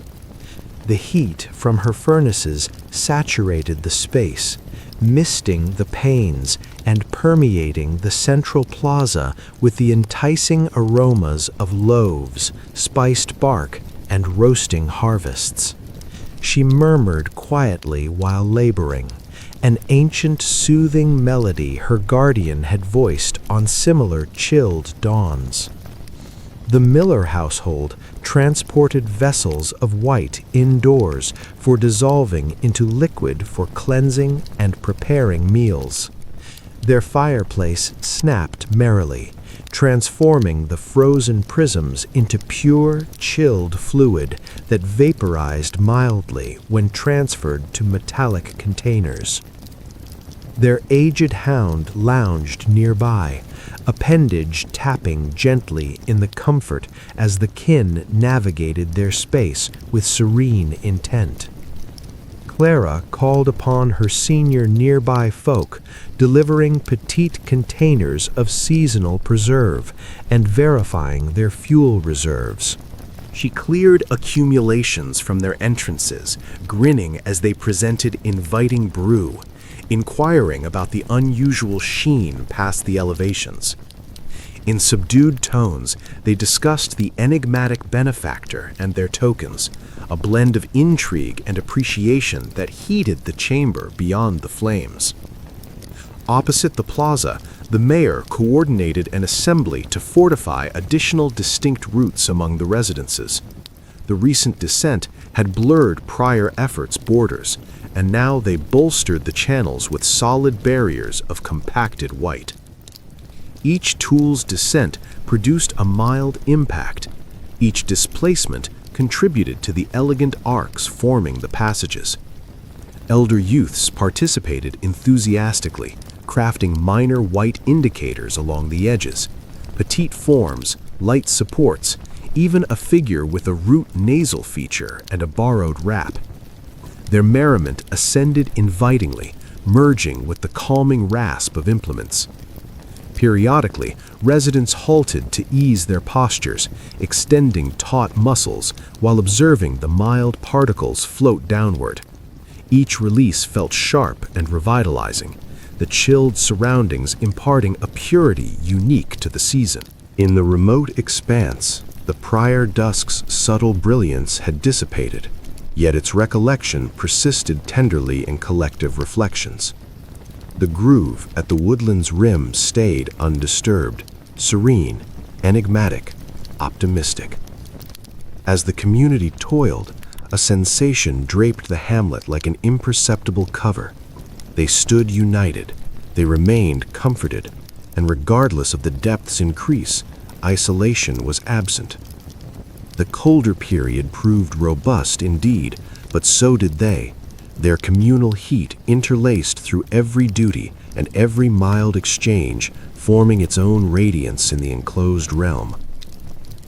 [SPEAKER 3] The heat from her furnaces saturated the space, misting the panes and permeating the central plaza with the enticing aromas of loaves, spiced bark, and roasting harvests. She murmured quietly while laboring, an ancient soothing melody her guardian had voiced on similar chilled dawns. The Miller household transported vessels of white indoors for dissolving into liquid for cleansing and preparing meals. Their fireplace snapped merrily, transforming the frozen prisms into pure, chilled fluid that vaporized mildly when transferred to metallic containers. Their aged hound lounged nearby, appendage tapping gently in the comfort as the kin navigated their space with serene intent. Clara called upon her senior nearby folk, delivering petite containers of seasonal preserve and verifying their fuel reserves. She cleared accumulations from their entrances, grinning as they presented inviting brew, inquiring about the unusual sheen past the elevations. In subdued tones, they discussed the enigmatic benefactor and their tokens, a blend of intrigue and appreciation that heated the chamber beyond the flames. Opposite the plaza, the mayor coordinated an assembly to fortify additional distinct routes among the residences. The recent descent had blurred prior efforts' borders, and now they bolstered the channels with solid barriers of compacted white. Each tool's descent produced a mild impact. Each displacement contributed to the elegant arcs forming the passages. Elder youths participated enthusiastically, crafting minor white indicators along the edges, petite forms, light supports, even a figure with a root nasal feature and a borrowed wrap. Their merriment ascended invitingly, merging with the calming rasp of implements. Periodically, residents halted to ease their postures, extending taut muscles while observing the mild particles float downward. Each release felt sharp and revitalizing, the chilled surroundings imparting a purity unique to the season. In the remote expanse, the prior dusk's subtle brilliance had dissipated, yet its recollection persisted tenderly in collective reflections. The groove at the woodland's rim stayed undisturbed, serene, enigmatic, optimistic. As the community toiled, a sensation draped the hamlet like an imperceptible cover. They stood united, they remained comforted, and regardless of the depth's increase, isolation was absent. The colder period proved robust indeed, but so did they, their communal heat interlaced through every duty and every mild exchange, forming its own radiance in the enclosed realm.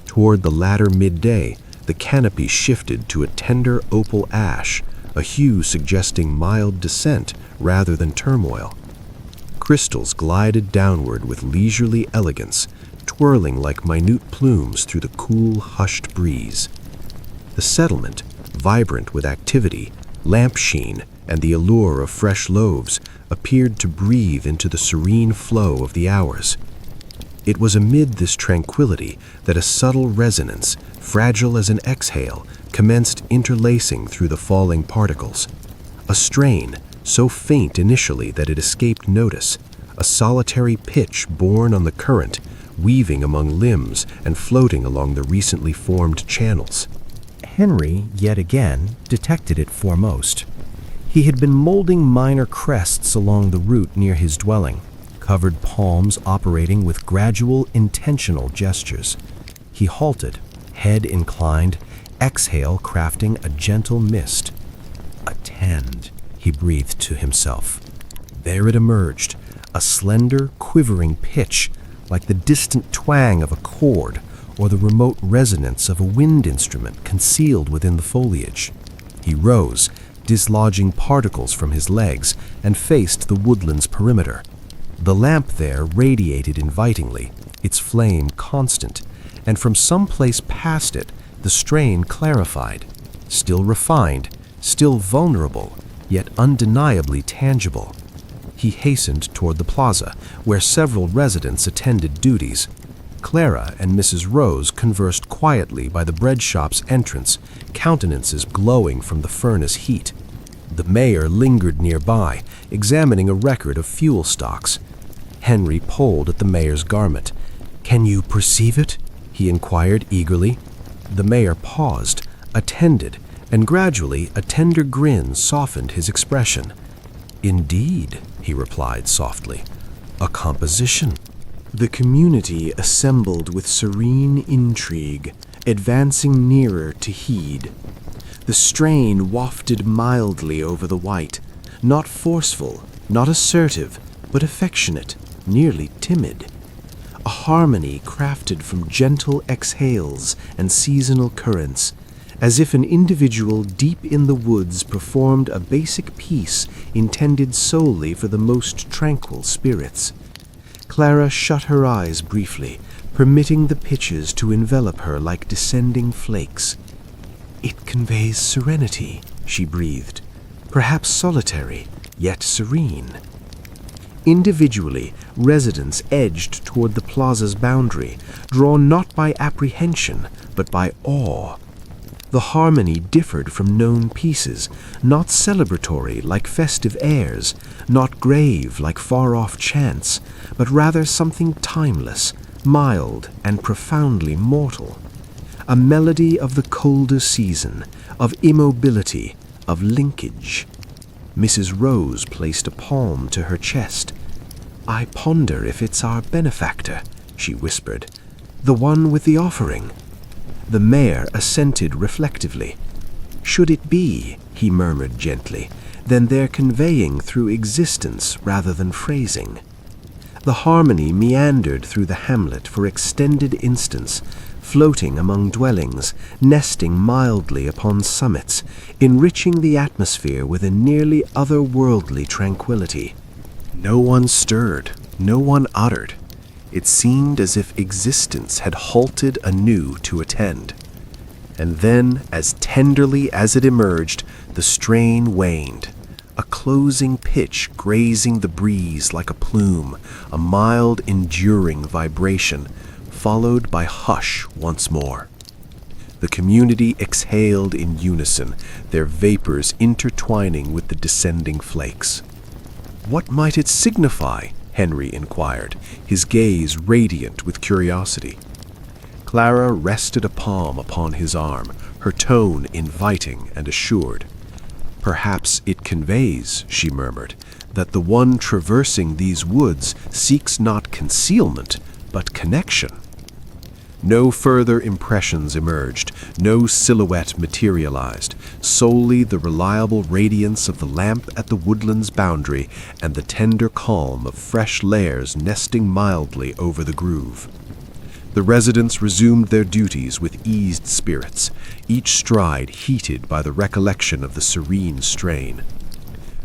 [SPEAKER 3] Toward the latter midday, the canopy shifted to a tender opal ash, a hue suggesting mild descent rather than turmoil. Crystals glided downward with leisurely elegance, twirling like minute plumes through the cool, hushed breeze. The settlement, vibrant with activity, lamp sheen, and the allure of fresh loaves, appeared to breathe into the serene flow of the hours. It was amid this tranquility that a subtle resonance, fragile as an exhale, commenced interlacing through the falling particles. A strain, so faint initially that it escaped notice, a solitary pitch borne on the current, weaving among limbs and floating along the recently formed channels. Henry, yet again, detected it foremost. He had been molding minor crests along the route near his dwelling,
[SPEAKER 2] covered palms operating with gradual, intentional gestures. He halted, head inclined, exhale crafting a gentle mist. "Attend," he breathed to himself. There it emerged, a slender, quivering pitch, like the distant twang of a chord or the remote resonance of a wind instrument concealed within the foliage. He rose, dislodging particles from his legs, and faced the woodland's perimeter. The lamp there radiated invitingly, its flame constant, and from some place past it, the strain clarified, still refined, still vulnerable, yet undeniably tangible. He hastened toward the plaza, where several residents attended duties. Clara and Mrs. Rose conversed quietly by the bread shop's entrance, countenances glowing from the furnace heat. The mayor lingered nearby, examining a record of fuel stocks. Henry pulled at the mayor's garment. "Can you perceive it?" he inquired eagerly. The mayor paused, attended, and gradually a tender grin softened his expression. "Indeed," he replied softly, "a composition."
[SPEAKER 3] The community assembled with serene intrigue, advancing nearer to heed. The strain wafted mildly over the white, not forceful, not assertive, but affectionate, nearly timid. A harmony crafted from gentle exhales and seasonal currents, as if an individual deep in the woods performed a basic piece intended solely for the most tranquil spirits. Clara shut her eyes briefly, permitting the pitches to envelop her like descending flakes. "It conveys serenity," she breathed, "perhaps solitary, yet serene." Individually, residents edged toward the plaza's boundary, drawn not by apprehension, but by awe. The harmony differed from known pieces, not celebratory like festive airs, not grave like far-off chants, but rather something timeless, mild, and profoundly mortal. A melody of the colder season, of immobility, of linkage. Mrs. Rose placed a palm to her chest. "I ponder if it's our benefactor," she whispered, "the one with the offering." The mayor assented reflectively. "Should it be," he murmured gently, "then they're conveying through existence rather than phrasing." The harmony meandered through the hamlet for extended instants, floating among dwellings, nesting mildly upon summits, enriching the atmosphere with a nearly otherworldly tranquility.
[SPEAKER 1] No one stirred, no one uttered. It seemed as if existence had halted anew to attend. And then, as tenderly as it emerged, the strain waned, a closing pitch grazing the breeze like a plume, a mild, enduring vibration, followed by hush once more. The community exhaled in unison, their vapors intertwining with the descending flakes. "What might it signify?" Henry inquired, his gaze radiant with curiosity. Clara rested a palm upon his arm, her tone inviting and assured. "Perhaps it conveys," she murmured, "that the one traversing these woods seeks not concealment, but connection." No further impressions emerged, no silhouette materialized, solely the reliable radiance of the lamp at the woodland's boundary and the tender calm of fresh layers nesting mildly over the groove. The residents resumed their duties with eased spirits, each stride heated by the recollection of the serene strain.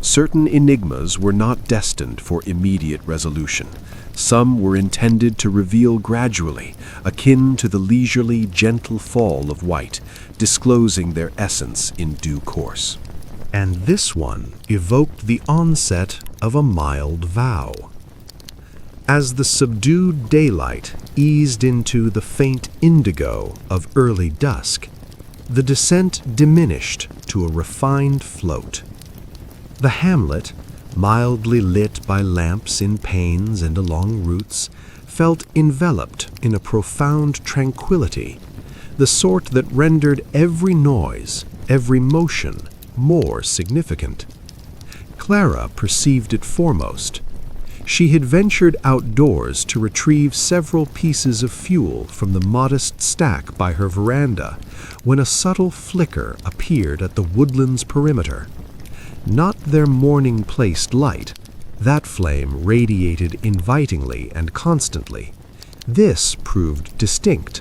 [SPEAKER 1] Certain enigmas were not destined for immediate resolution. Some were intended to reveal gradually, akin to the leisurely, gentle fall of white, disclosing their essence in due course. And this one evoked the onset of a mild vow. As the subdued daylight eased into the faint indigo of early dusk, the descent diminished to a refined float. The hamlet, mildly lit by lamps in panes and along routes, felt enveloped in a profound tranquility, the sort that rendered every noise, every motion, more significant. Clara perceived it foremost. She had ventured outdoors to retrieve several pieces of fuel from the modest stack by her veranda when a subtle flicker appeared at the woodland's perimeter. Not their morning-placed light. That flame radiated invitingly and constantly. This proved distinct,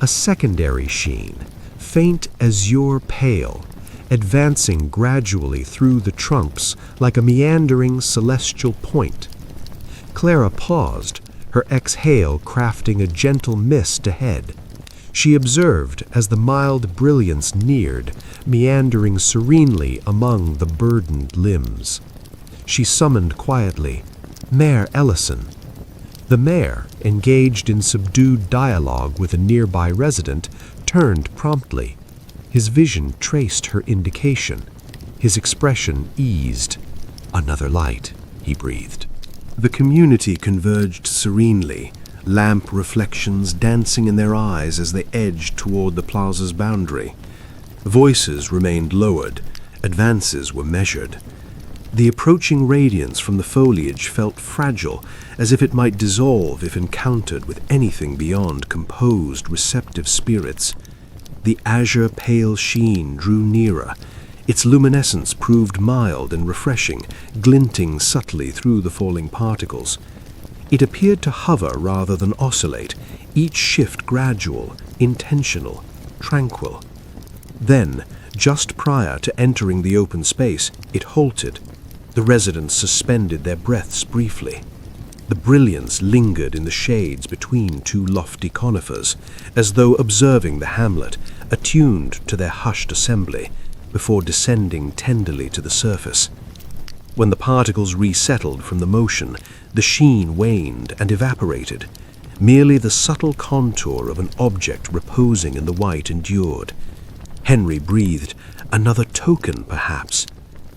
[SPEAKER 1] a secondary sheen, faint azure pale, advancing gradually through the trunks like a meandering celestial point. Clara paused, her exhale crafting a gentle mist ahead. She observed as the mild brilliance neared, meandering serenely among the burdened limbs. She summoned quietly, "Mayor Ellison." The mayor, engaged in subdued dialogue with a nearby resident, turned promptly. His vision traced her indication. His expression eased. "Another light," he breathed. The community converged serenely, lamp reflections dancing in their eyes as they edged toward the plaza's boundary. Voices remained lowered, advances were measured. The approaching radiance from the foliage felt fragile, as if it might dissolve if encountered with anything beyond composed, receptive spirits. The azure pale sheen drew nearer. Its luminescence proved mild and refreshing, glinting subtly through the falling particles. It appeared to hover rather than oscillate, each shift gradual, intentional, tranquil. Then, just prior to entering the open space, it halted. The residents suspended their breaths briefly. The brilliance lingered in the shades between two lofty conifers, as though observing the hamlet, attuned to their hushed assembly, before descending tenderly to the surface. When the particles resettled from the motion, the sheen waned and evaporated. Merely the subtle contour of an object reposing in the white endured. Henry breathed, "Another token, perhaps."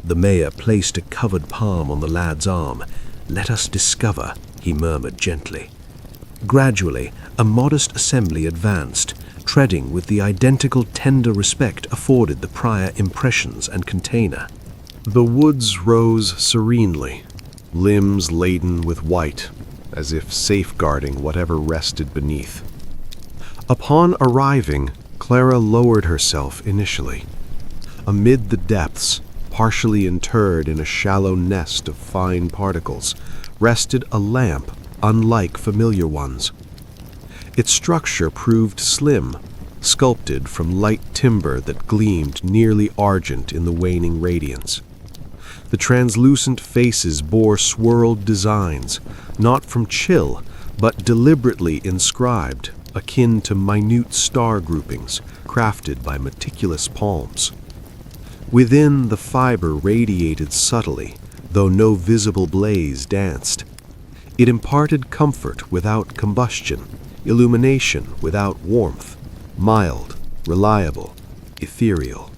[SPEAKER 1] The mayor placed a covered palm on the lad's arm. "Let us discover," he murmured gently. Gradually, a modest assembly advanced, treading with the identical tender respect afforded the prior impressions and container. The woods rose serenely, limbs laden with white, as if safeguarding whatever rested beneath. Upon arriving, Clara lowered herself initially. Amid the depths, partially interred in a shallow nest of fine particles, rested a lamp unlike familiar ones. Its structure proved slim, sculpted from light timber that gleamed nearly argent in the waning radiance. The translucent faces bore swirled designs, not from chill, but deliberately inscribed, akin to minute star groupings crafted by meticulous palms. Within, the fiber radiated subtly, though no visible blaze danced. It imparted comfort without combustion, illumination without warmth, mild, reliable, ethereal.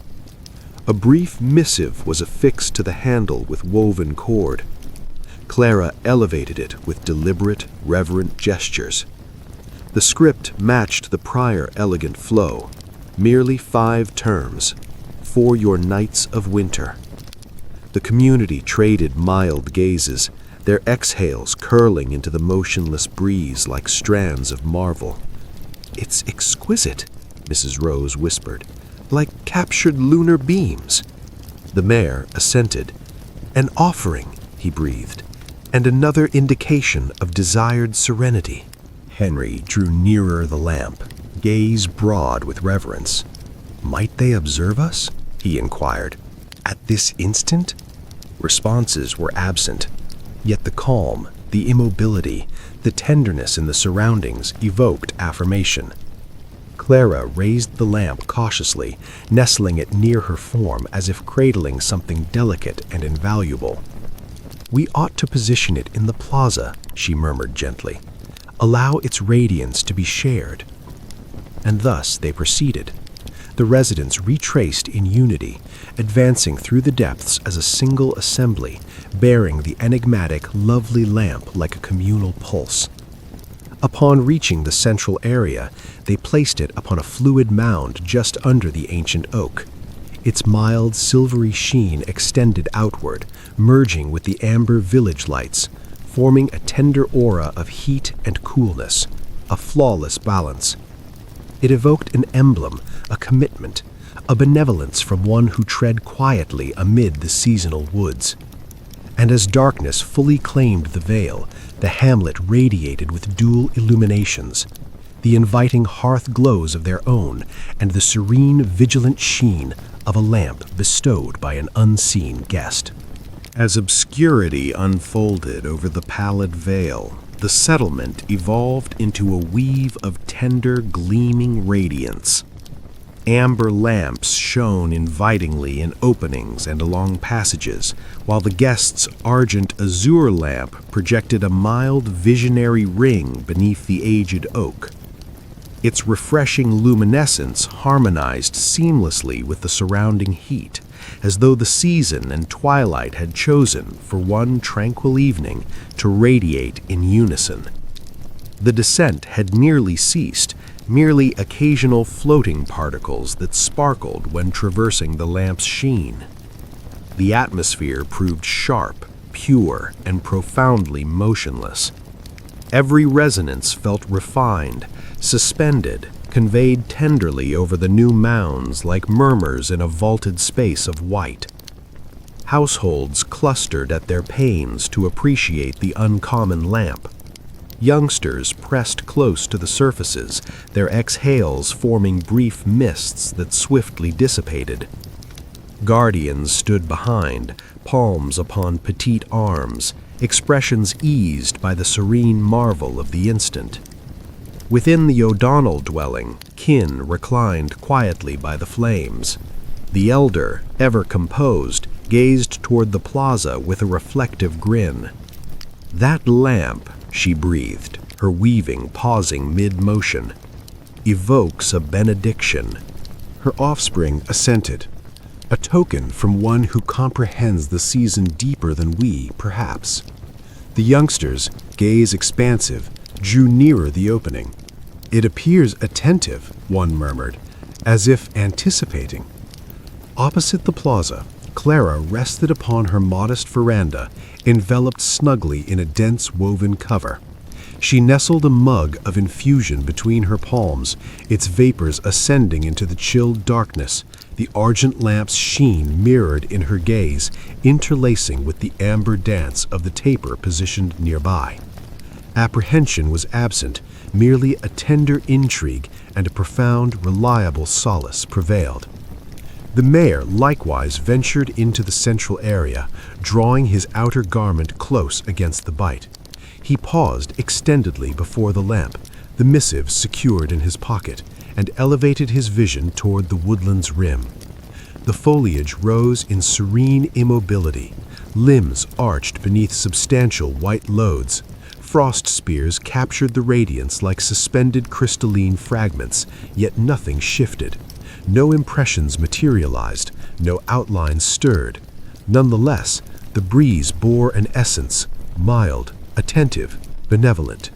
[SPEAKER 1] A brief missive was affixed to the handle with woven cord. Clara elevated it with deliberate, reverent gestures. The script matched the prior elegant flow, merely 5 terms, "For your nights of winter." The community traded mild gazes, their exhales curling into the motionless breeze like strands of marvel. "It's exquisite," Mrs. Rose whispered, "like captured lunar beams." The mayor assented. "An offering," he breathed, "and another indication of desired serenity." Henry drew nearer the lamp, gaze broad with reverence. "Might they observe us?" he inquired. "At this instant?" Responses were absent, yet the calm, the immobility, the tenderness in the surroundings evoked affirmation. Clara raised the lamp cautiously, nestling it near her form as if cradling something delicate and invaluable. "We ought to position it in the plaza," she murmured gently. "Allow its radiance to be shared." And thus they proceeded. The residents retraced in unity, advancing through the depths as a single assembly, bearing the enigmatic, lovely lamp like a communal pulse. Upon reaching the central area, they placed it upon a fluid mound just under the ancient oak. Its mild, silvery sheen extended outward, merging with the amber village lights, forming a tender aura of heat and coolness, a flawless balance. It evoked an emblem, a commitment, a benevolence from one who tread quietly amid the seasonal woods. And as darkness fully claimed the vale, the hamlet radiated with dual illuminations, the inviting hearth glows of their own, and the serene, vigilant sheen of a lamp bestowed by an unseen guest. As obscurity unfolded over the pallid vale, the settlement evolved into a weave of tender, gleaming radiance. Amber lamps shone invitingly in openings and along passages, while the guest's argent azure lamp projected a mild visionary ring beneath the aged oak. Its refreshing luminescence harmonized seamlessly with the surrounding heat, as though the season and twilight had chosen for one tranquil evening to radiate in unison. The descent had nearly ceased, merely occasional floating particles that sparkled when traversing the lamp's sheen. The atmosphere proved sharp, pure, and profoundly motionless. Every resonance felt refined, suspended, conveyed tenderly over the new mounds like murmurs in a vaulted space of white. Households clustered at their panes to appreciate the uncommon lamp. Youngsters pressed close to the surfaces, their exhales forming brief mists that swiftly dissipated. Guardians stood behind, palms upon petite arms, expressions eased by the serene marvel of the instant. Within the O'Donnell dwelling, kin reclined quietly by the flames. The elder, ever composed, gazed toward the plaza with a reflective grin. "That lamp," she breathed, her weaving pausing mid-motion, "evokes a benediction." Her offspring assented, a token from one who comprehends the season deeper than we, perhaps. The youngsters, gaze expansive, drew nearer the opening. "It appears attentive," one murmured, as if anticipating. Opposite the plaza, Clara rested upon her modest veranda, enveloped snugly in a dense woven cover. She nestled a mug of infusion between her palms, its vapors ascending into the chilled darkness, the argent lamp's sheen mirrored in her gaze, interlacing with the amber dance of the taper positioned nearby. Apprehension was absent, merely a tender intrigue and a profound, reliable solace prevailed. The mayor likewise ventured into the central area, drawing his outer garment close against the bite. He paused extendedly before the lamp, the missive secured in his pocket, and elevated his vision toward the woodland's rim. The foliage rose in serene immobility, limbs arched beneath substantial white loads. Frost spears captured the radiance like suspended crystalline fragments, yet nothing shifted. No impressions materialized, no outlines stirred. Nonetheless, the breeze bore an essence, mild, attentive, benevolent.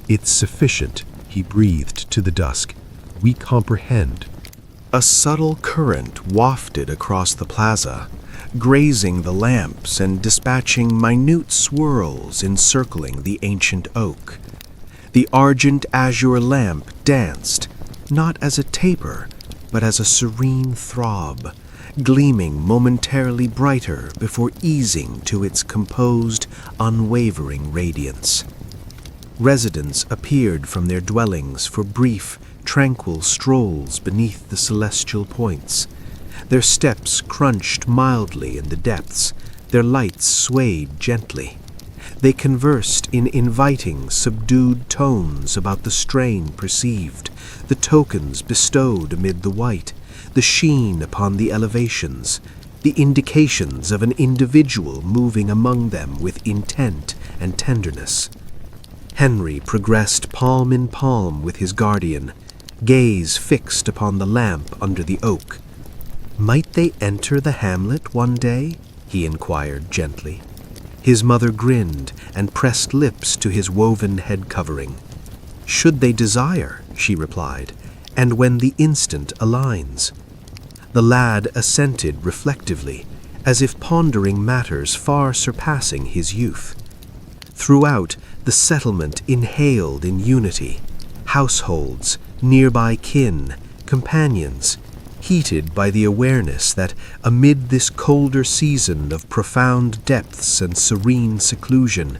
[SPEAKER 1] "It's sufficient," he breathed to the dusk. "We comprehend." A subtle current wafted across the plaza, grazing the lamps and dispatching minute swirls encircling the ancient oak. The argent azure lamp danced, not as a taper, but as a serene throb, gleaming momentarily brighter before easing to its composed, unwavering radiance. Residents appeared from their dwellings for brief, tranquil strolls beneath the celestial points. Their steps crunched mildly in the depths, their lights swayed gently. They conversed in inviting, subdued tones about the strain perceived, the tokens bestowed amid the white, the sheen upon the elevations, the indications of an individual moving among them with intent and tenderness. Henry progressed palm in palm with his guardian, gaze fixed upon the lamp under the oak. "Might they enter the hamlet one day?" he inquired gently. His mother grinned and pressed lips to his woven head covering. "Should they desire," she replied, "and when the instant aligns." The lad assented reflectively, as if pondering matters far surpassing his youth.
[SPEAKER 3] Throughout, the settlement inhaled in unity. Households, nearby kin, companions, heated by the awareness that amid this colder season of profound depths and serene seclusion,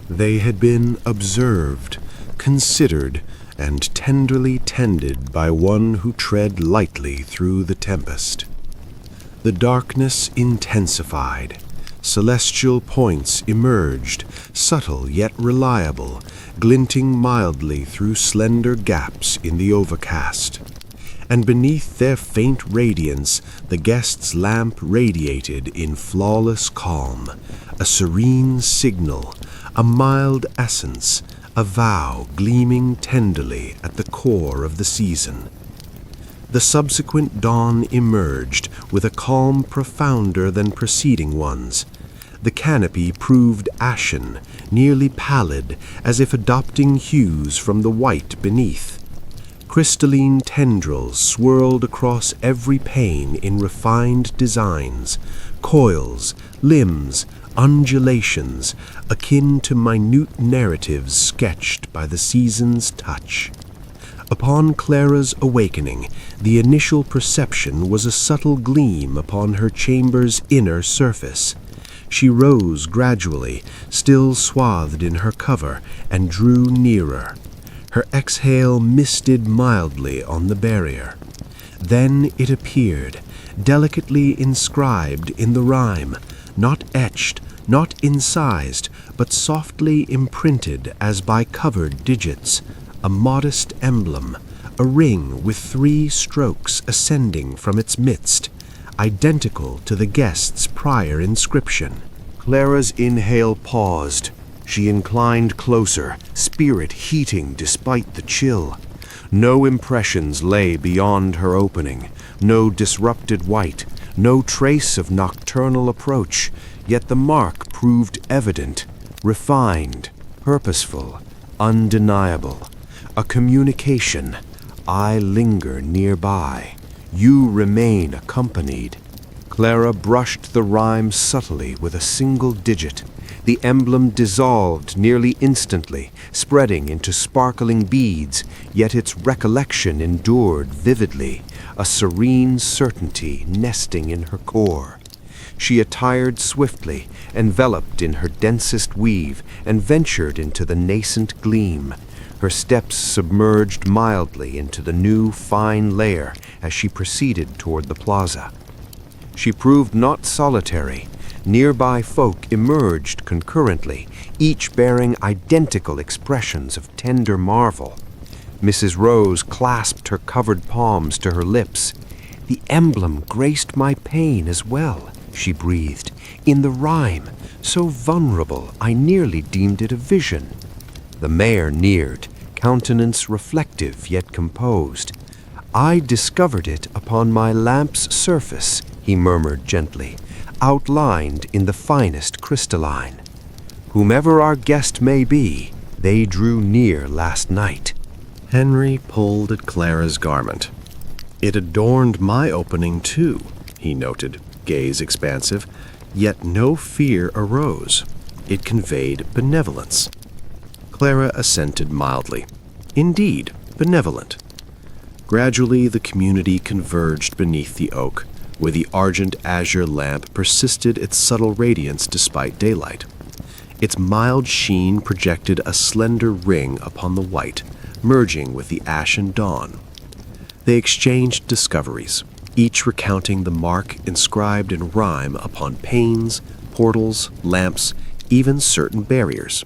[SPEAKER 1] they had been observed, considered, and tenderly tended by one who tread lightly through the tempest. The darkness intensified. Celestial points emerged, subtle yet reliable, glinting mildly through slender gaps in the overcast. And beneath their faint radiance, the guest's lamp radiated in flawless calm, a serene signal, a mild essence, a vow gleaming tenderly at the core of the season. The subsequent dawn emerged with a calm profounder than preceding ones. The canopy proved ashen, nearly pallid, as if adopting hues from the white beneath. Crystalline tendrils swirled across every pane in refined designs, coils, limbs, undulations, akin to minute narratives sketched by the season's touch. Upon Clara's awakening, the initial perception was a subtle gleam upon her chamber's inner surface. She rose gradually, still swathed in her cover, and drew nearer. Her exhale misted mildly on the barrier. Then it appeared, delicately inscribed in the rime, not etched, not incised, but softly imprinted as by covered digits, a modest emblem, a ring with 3 strokes ascending from its midst, identical to the guest's prior inscription. Clara's inhale paused. She inclined closer, spirit heating despite the chill. No impressions lay beyond her opening, no disrupted white, no trace of nocturnal approach, yet the mark proved evident, refined, purposeful, undeniable. A communication. I linger nearby. You remain accompanied. Clara brushed the rhyme subtly with a single digit. The emblem dissolved nearly instantly, spreading into sparkling beads, yet its recollection endured vividly, a serene certainty nesting in her core. She attired swiftly, enveloped in her densest weave, and ventured into the nascent gleam. Her steps submerged mildly into the new fine layer as she proceeded toward the plaza. She proved not solitary. Nearby folk emerged concurrently, each bearing identical expressions of tender marvel. Mrs. Rose clasped her covered palms to her lips. "The emblem graced my pain as well," she breathed. "In the rhyme, so vulnerable I nearly deemed it a vision." The mayor neared, countenance reflective yet composed. "I discovered it upon my lamp's surface," he murmured gently, "outlined in the finest crystalline. Whomever our guest may be, they drew near last night."
[SPEAKER 3] Henry pulled at Clara's garment.
[SPEAKER 1] "It adorned my opening too," he noted, gaze expansive, yet no fear arose. It conveyed benevolence. Clara assented mildly. Indeed, benevolent. Gradually the community converged beneath the oak, where the argent azure lamp persisted its subtle radiance despite daylight. Its mild sheen projected a slender ring upon the white, merging with the ashen dawn. They exchanged discoveries, each recounting the mark inscribed in rhyme upon panes, portals, lamps, even certain barriers,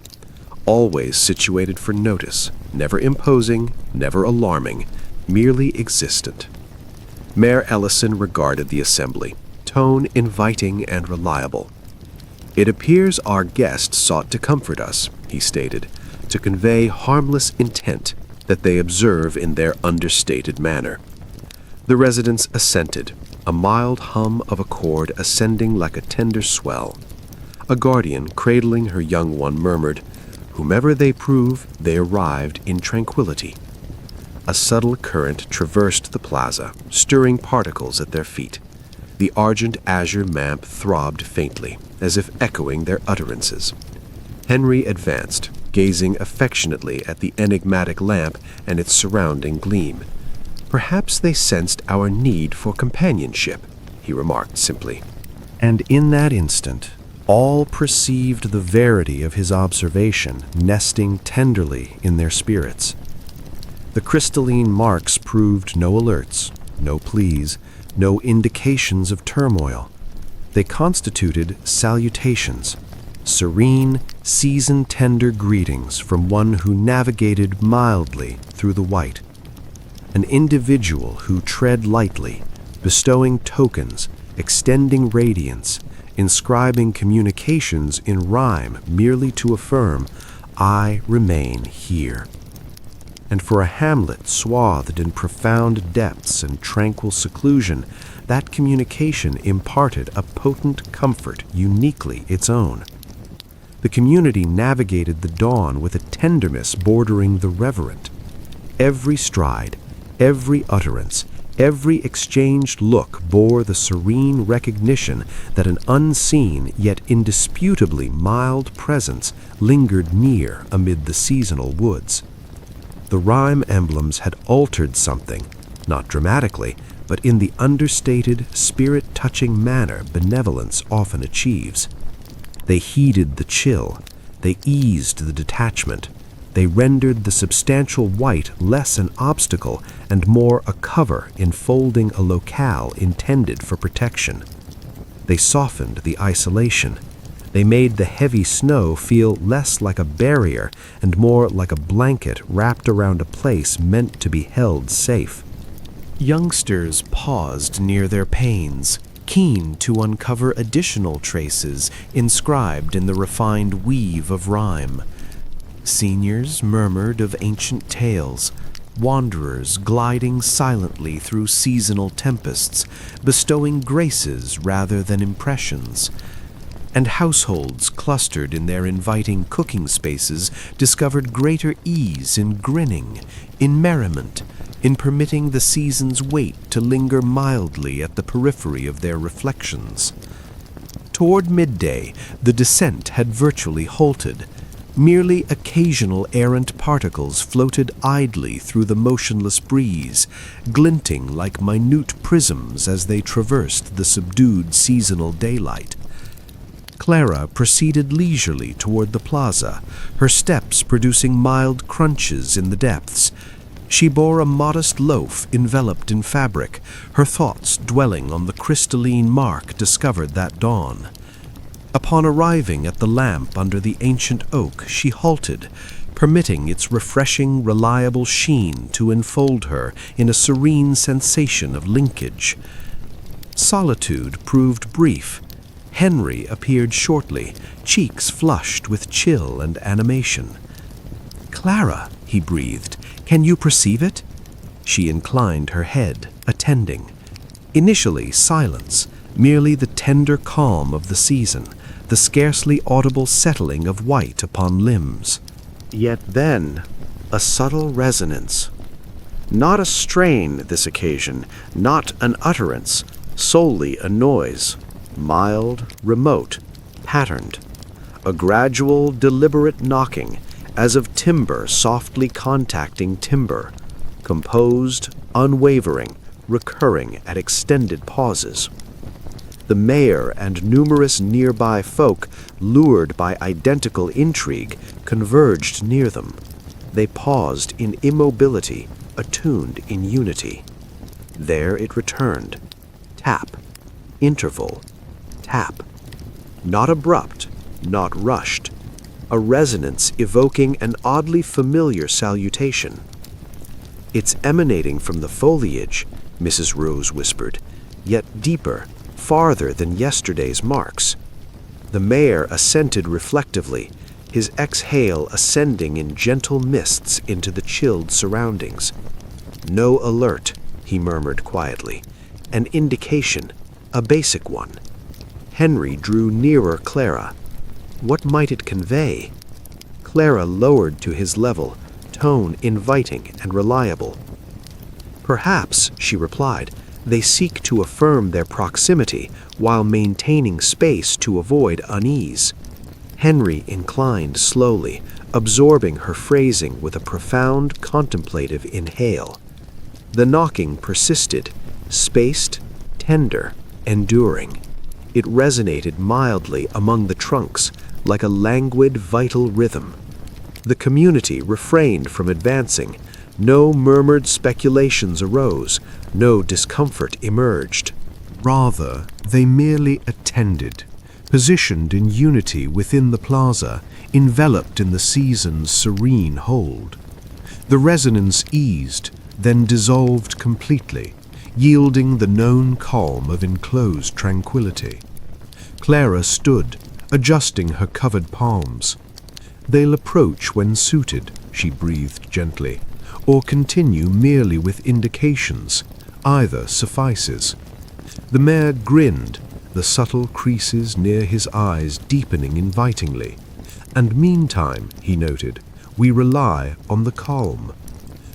[SPEAKER 1] always situated for notice, never imposing, never alarming, merely existent. Mayor Ellison regarded the assembly, tone inviting and reliable. "It appears our guest sought to comfort us," he stated, "to convey harmless intent that they observe in their understated manner." The residents assented, a mild hum of accord ascending like a tender swell. A guardian cradling her young one murmured, "Whomever they prove, they arrived in tranquility." A subtle current traversed the plaza, stirring particles at their feet. The argent azure lamp throbbed faintly, as if echoing their utterances.
[SPEAKER 2] Henry advanced, gazing affectionately at the enigmatic lamp and its surrounding gleam. "Perhaps they sensed our need for companionship," he remarked simply.
[SPEAKER 3] And in that instant, all perceived the verity of his observation nesting tenderly in their spirits. The crystalline marks proved no alerts, no pleas, no indications of turmoil. They constituted salutations, serene, season-tender greetings from one who navigated mildly through the white. An individual who tread lightly, bestowing tokens, extending radiance, inscribing communications in rhyme merely to affirm, "I remain here." And for a hamlet swathed in profound depths and tranquil seclusion, that communication imparted a potent comfort uniquely its own. The community navigated the dawn with a tenderness bordering the reverent. Every stride, every utterance, every exchanged look bore the serene recognition that an unseen yet indisputably mild presence lingered near amid the seasonal woods. The rhyme emblems had altered something, not dramatically, but in the understated, spirit-touching manner benevolence often achieves. They heeded the chill, they eased the detachment, they rendered the substantial white less an obstacle and more a cover enfolding a locale intended for protection. They softened the isolation. They made the heavy snow feel less like a barrier and more like a blanket wrapped around a place meant to be held safe. Youngsters paused near their panes, keen to uncover additional traces inscribed in the refined weave of rhyme. Seniors murmured of ancient tales, wanderers gliding silently through seasonal tempests, bestowing graces rather than impressions. And households clustered in their inviting cooking spaces discovered greater ease in grinning, in merriment, in permitting the season's weight to linger mildly at the periphery of their reflections. Toward midday, the descent had virtually halted. Merely occasional errant particles floated idly through the motionless breeze, glinting like minute prisms as they traversed the subdued seasonal daylight. Clara proceeded leisurely toward the plaza, her steps producing mild crunches in the depths. She bore a modest loaf enveloped in fabric, her thoughts dwelling on the crystalline mark discovered that dawn. Upon arriving at the lamp under the ancient oak, she halted, permitting its refreshing, reliable sheen to enfold her in a serene sensation of linkage. Solitude proved brief. Henry appeared shortly, cheeks flushed with chill and animation. "Clara," he breathed, "can you perceive it?" She inclined her head, attending. Initially silence, merely the tender calm of the season, the scarcely audible settling of white upon limbs. Yet then, a subtle resonance. Not a strain this occasion, not an utterance, solely a noise. Mild, remote, patterned. A gradual, deliberate knocking, as of timber softly contacting timber. Composed, unwavering, recurring at extended pauses. The mayor and numerous nearby folk, lured by identical intrigue, converged near them. They paused in immobility, attuned in unity. There it returned. Tap. Interval. Tap. Not abrupt, not rushed. A resonance evoking an oddly familiar salutation. "It's emanating from the foliage," Mrs. Rose whispered, "yet deeper, farther than yesterday's marks." The mayor assented reflectively, his exhale ascending in gentle mists into the chilled surroundings. "No alert," he murmured quietly. "An indication, a basic one." Henry drew nearer Clara. What might it convey? Clara lowered to his level, tone inviting and reliable. "Perhaps," she replied, "they seek to affirm their proximity while maintaining space to avoid unease." Henry inclined slowly, absorbing her phrasing with a profound, contemplative inhale. The knocking persisted, spaced, tender, enduring. It resonated mildly among the trunks, like a languid, vital rhythm. The community refrained from advancing. No murmured speculations arose, no discomfort emerged.
[SPEAKER 1] Rather, they merely attended, positioned in unity within the plaza, enveloped in the season's serene hold. The resonance eased, then dissolved completely, yielding the known calm of enclosed tranquility. Clara stood, adjusting her covered palms. "They'll approach when suited," she breathed gently, "or continue merely with indications. Either suffices." The mayor grinned, the subtle creases near his eyes deepening invitingly. "And meantime," he noted, "we rely on the calm."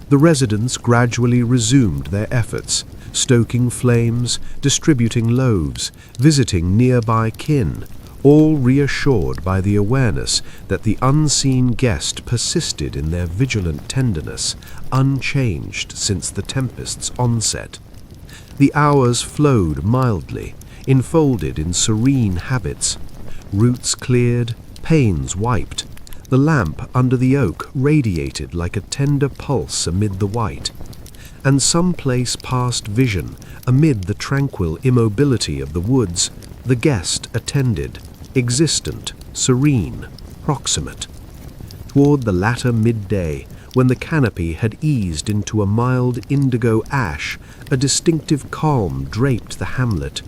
[SPEAKER 1] The residents gradually resumed their efforts, stoking flames, distributing loaves, visiting nearby kin, all reassured by the awareness that the unseen guest persisted in their vigilant tenderness, unchanged since the tempest's onset. The hours flowed mildly, enfolded in serene habits. Roots cleared, panes wiped. The lamp under the oak radiated like a tender pulse amid the white. And someplace past vision, amid the tranquil immobility of the woods, the guest attended, existent, serene, proximate. Toward the latter midday, when the canopy had eased into a mild indigo ash, a distinctive calm draped the hamlet.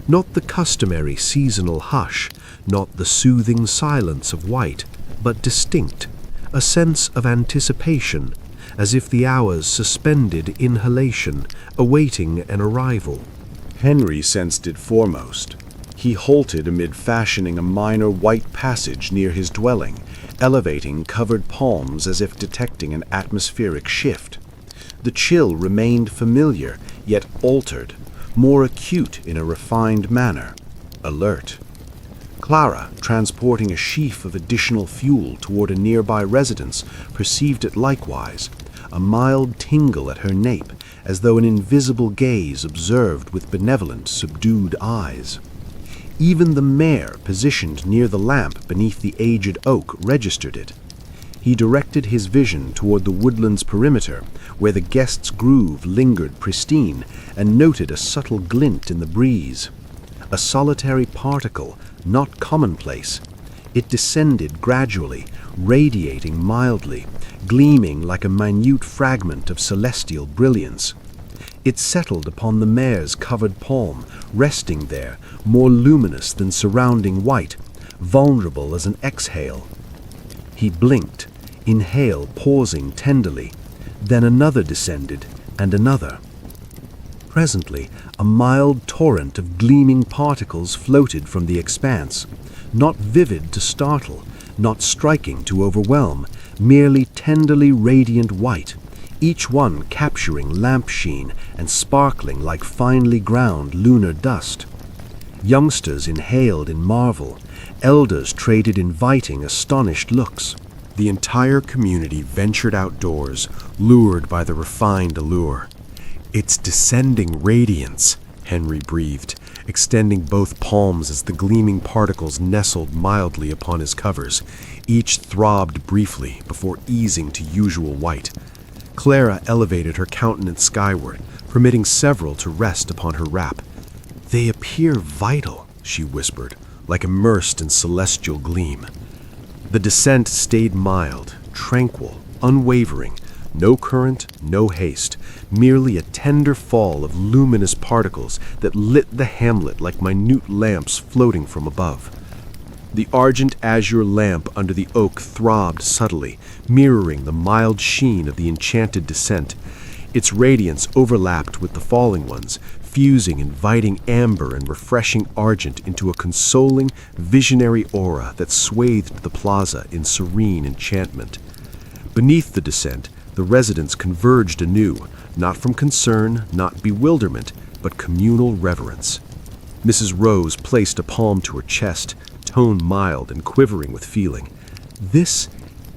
[SPEAKER 1] Not the customary seasonal hush, not the soothing silence of white, but distinct, a sense of anticipation, as if the hours suspended inhalation, awaiting an arrival.
[SPEAKER 4] Henry sensed it foremost. He halted amid fashioning a minor white passage near his dwelling, elevating covered palms as if detecting an atmospheric shift. The chill remained familiar, yet altered, more acute in a refined manner, alert. Clara, transporting a sheaf of additional fuel toward a nearby residence, perceived it likewise, a mild tingle at her nape, as though an invisible gaze observed with benevolent, subdued eyes. Even the mayor, positioned near the lamp beneath the aged oak, registered it. He directed his vision toward the woodland's perimeter, where the guest's groove lingered pristine, and noted a subtle glint in the breeze. A solitary particle, not commonplace. It descended gradually, radiating mildly, gleaming like a minute fragment of celestial brilliance. It settled upon the mayor's covered palm, resting there, more luminous than surrounding white, vulnerable as an exhale. He blinked, inhale pausing tenderly. Then another descended, and another. Presently, a mild torrent of gleaming particles floated from the expanse, not vivid to startle, not striking to overwhelm, merely tenderly radiant white, each one capturing lamp sheen and sparkling like finely ground lunar dust. Youngsters inhaled in marvel, elders traded inviting, astonished looks.
[SPEAKER 1] The entire community ventured outdoors, lured by the refined allure. "It's descending radiance," Henry breathed, extending both palms as the gleaming particles nestled mildly upon his covers. Each throbbed briefly before easing to usual white. Clara elevated her countenance skyward, permitting several to rest upon her wrap. "They appear vital," she whispered, like immersed in celestial gleam. The descent stayed mild, tranquil, unwavering, no current, no haste, merely a tender fall of luminous particles that lit the hamlet like minute lamps floating from above. The argent azure lamp under the oak throbbed subtly, mirroring the mild sheen of the enchanted descent. Its radiance overlapped with the falling ones, fusing inviting amber and refreshing argent into a consoling, visionary aura that swathed the plaza in serene enchantment. Beneath the descent, the residents converged anew, not from concern, not bewilderment, but communal reverence. Mrs. Rose placed a palm to her chest, tone mild and quivering with feeling. "This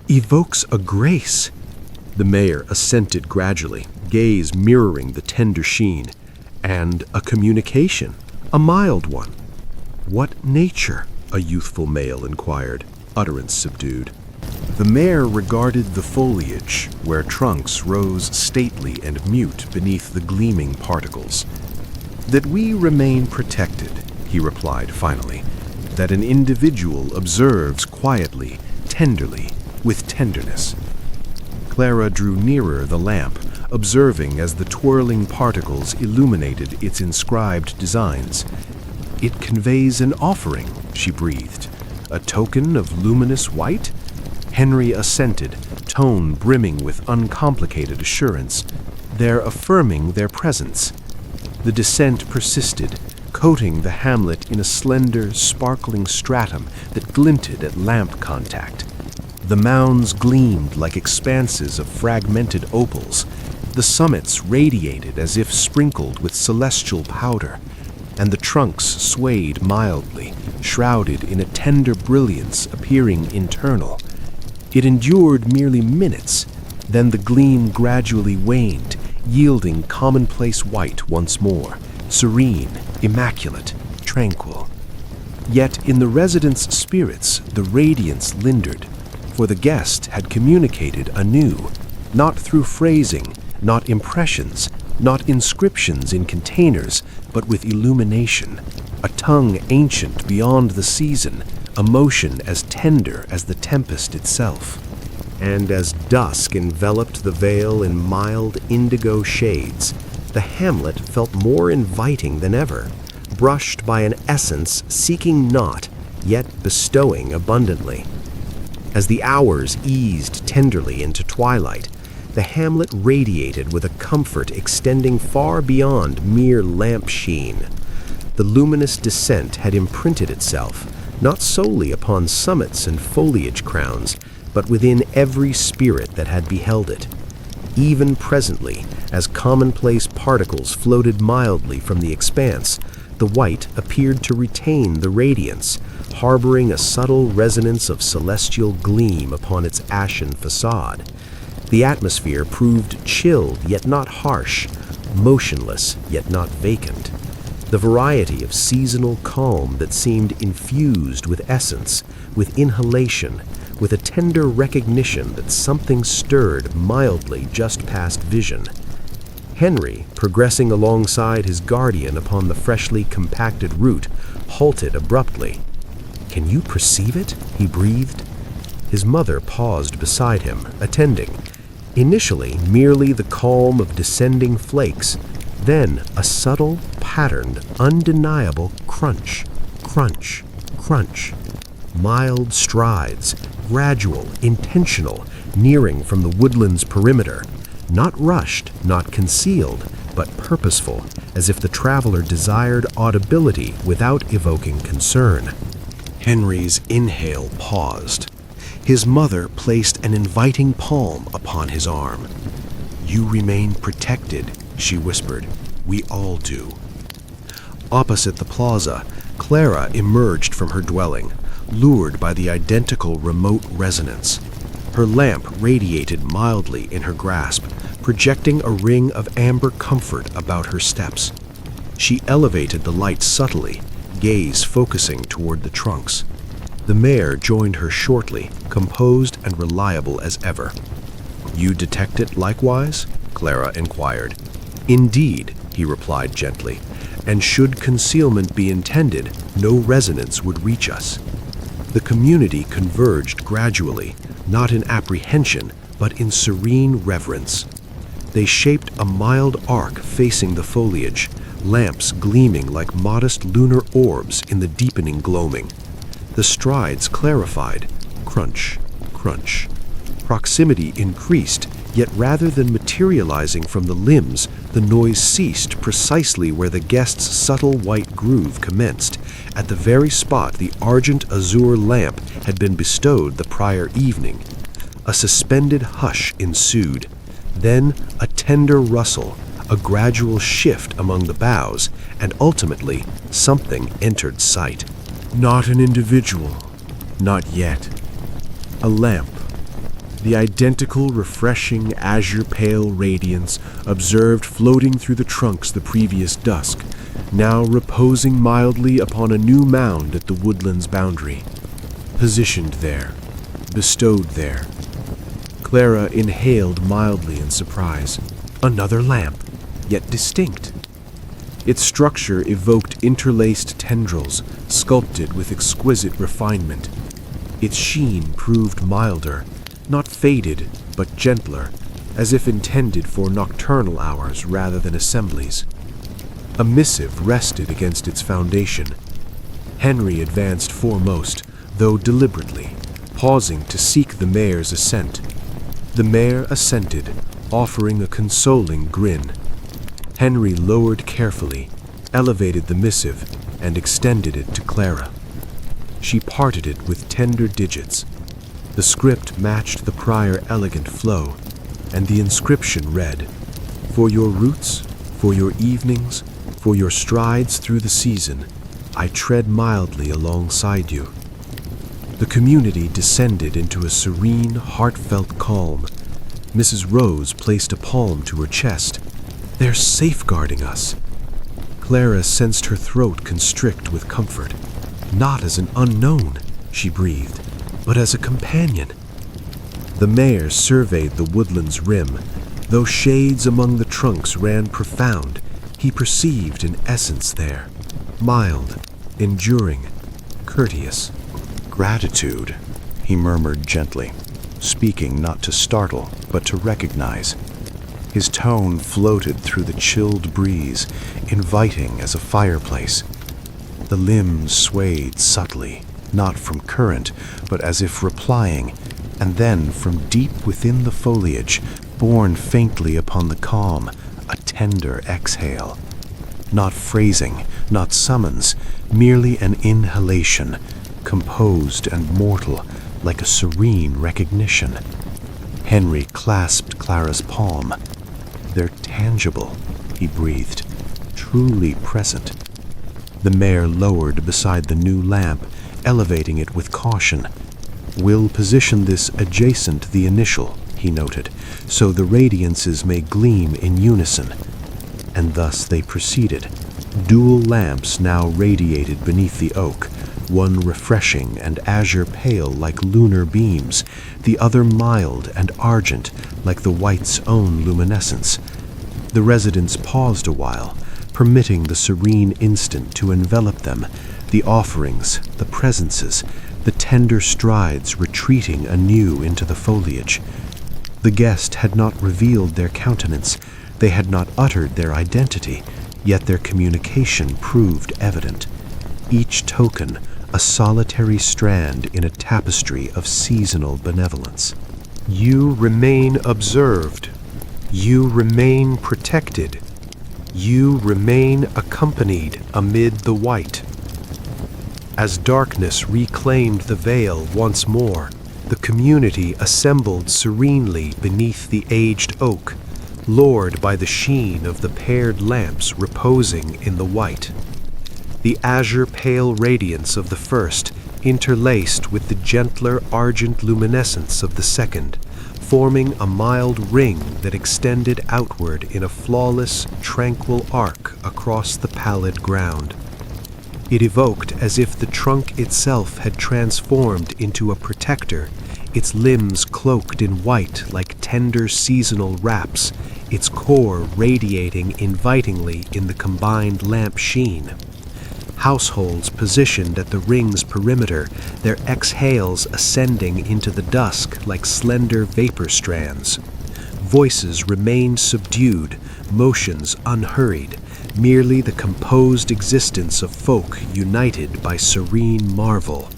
[SPEAKER 1] evokes a grace." The mayor assented gradually, gaze mirroring the tender sheen. "And a communication, a mild one." "What nature?" a youthful male inquired, utterance subdued. The mayor regarded the foliage, where trunks rose stately and mute beneath the gleaming particles. "That we remain protected," he replied finally, "that an individual observes quietly, tenderly, with tenderness." Clara drew nearer the lamp, observing as the twirling particles illuminated its inscribed designs. "It conveys an offering," she breathed. "A token of luminous white?" Henry assented, tone brimming with uncomplicated assurance. "They're affirming their presence." The descent persisted, coating the hamlet in a slender, sparkling stratum that glinted at lamp contact. The mounds gleamed like expanses of fragmented opals. The summits radiated as if sprinkled with celestial powder, and the trunks swayed mildly, shrouded in a tender brilliance appearing internal. It endured merely minutes, then the gleam gradually waned, yielding commonplace white once more, serene, immaculate, tranquil. Yet in the residents' spirits the radiance lingered, for the guest had communicated anew, not through phrasing, not impressions, not inscriptions in containers, but with illumination, a tongue ancient beyond the season, a motion as tender as the tempest itself. And as dusk enveloped the vale in mild indigo shades, the hamlet felt more inviting than ever, brushed by an essence seeking not, yet bestowing abundantly. As the hours eased tenderly into twilight, the hamlet radiated with a comfort extending far beyond mere lamp sheen. The luminous descent had imprinted itself, not solely upon summits and foliage crowns, but within every spirit that had beheld it. Even presently, as commonplace particles floated mildly from the expanse, the white appeared to retain the radiance, harboring a subtle resonance of celestial gleam upon its ashen facade. The atmosphere proved chilled yet not harsh, motionless yet not vacant. The variety of seasonal calm that seemed infused with essence, with inhalation, with a tender recognition that something stirred mildly just past vision. Henry, progressing alongside his guardian upon the freshly compacted route, halted abruptly. "Can you perceive it?" he breathed. His mother paused beside him, attending. Initially, merely the calm of descending flakes, then a subtle, patterned, undeniable crunch, crunch, crunch. Mild strides, gradual, intentional, nearing from the woodland's perimeter. Not rushed, not concealed, but purposeful, as if the traveler desired audibility without evoking concern. Henry's inhale paused. His mother placed an inviting palm upon his arm. "You remain protected," she whispered. "We all do." Opposite the plaza, Clara emerged from her dwelling, lured by the identical remote resonance. Her lamp radiated mildly in her grasp, projecting a ring of amber comfort about her steps. She elevated the light subtly, gaze focusing toward the trunks. The mayor joined her shortly, composed and reliable as ever. "You detect it likewise?" Clara inquired. "Indeed," he replied gently, "and should concealment be intended, no resonance would reach us." The community converged gradually, not in apprehension, but in serene reverence. They shaped a mild arc facing the foliage, lamps gleaming like modest lunar orbs in the deepening gloaming. The strides clarified, crunch, crunch. Proximity increased, yet rather than materializing from the limbs, the noise ceased precisely where the guest's subtle white groove commenced, at the very spot the argent azure lamp had been bestowed the prior evening. A suspended hush ensued, then a tender rustle, a gradual shift among the boughs, and ultimately something entered sight. Not an individual. Not yet. A lamp. The identical, refreshing, azure-pale radiance observed floating through the trunks the previous dusk, now reposing mildly upon a new mound at the woodland's boundary. Positioned there. Bestowed there. Clara inhaled mildly in surprise. Another lamp, yet distinct. Its structure evoked interlaced tendrils, sculpted with exquisite refinement. Its sheen proved milder, not faded, but gentler, as if intended for nocturnal hours rather than assemblies. A missive rested against its foundation. Henry advanced foremost, though deliberately, pausing to seek the mayor's assent. The mayor assented, offering a consoling grin. Henry lowered carefully, elevated the missive, and extended it to Clara. She parted it with tender digits. The script matched the prior elegant flow, and the inscription read, "For your roots, for your evenings, for your strides through the season, I tread mildly alongside you." The community descended into a serene, heartfelt calm. Mrs. Rose placed a palm to her chest. "They're safeguarding us." Clara sensed her throat constrict with comfort. Not as an unknown, she breathed, but as a companion. The mayor surveyed the woodland's rim. Though shades among the trunks ran profound, he perceived an essence there, mild, enduring, courteous.
[SPEAKER 4] "Gratitude," he murmured gently, speaking not to startle, but to recognize. His tone floated through the chilled breeze, inviting as a fireplace. The limbs swayed subtly, not from current, but as if replying, and then from deep within the foliage, borne faintly upon the calm, a tender exhale. Not phrasing, not summons, merely an inhalation, composed and mortal, like a serene recognition. Henry clasped Clara's palm. "They're tangible," he breathed, "truly present." The mayor lowered beside the new lamp, elevating it with caution. "We'll position this adjacent the initial," he noted, "so the radiances may gleam in unison." And thus they proceeded. Dual lamps now radiated beneath the oak, one refreshing and azure-pale like lunar beams, the other mild and argent like the white's own luminescence. The residents paused a while, permitting the serene instant to envelop them, the offerings, the presences, the tender strides retreating anew into the foliage. The guest had not revealed their countenance, they had not uttered their identity, yet their communication proved evident. Each token, a solitary strand in a tapestry of seasonal benevolence. You remain observed. You remain protected. You remain accompanied amid the white. As darkness reclaimed the veil once more, the community assembled serenely beneath the aged oak, lured by the sheen of the paired lamps reposing in the white. The azure-pale radiance of the first interlaced with the gentler argent luminescence of the second, forming a mild ring that extended outward in a flawless, tranquil arc across the pallid ground. It evoked as if the trunk itself had transformed into a protector, its limbs cloaked in white like tender seasonal wraps, its core radiating invitingly in the combined lamp sheen. Households positioned at the ring's perimeter, their exhales ascending into the dusk like slender vapor strands. Voices remained subdued, motions unhurried, merely the composed existence of folk united by serene marvel.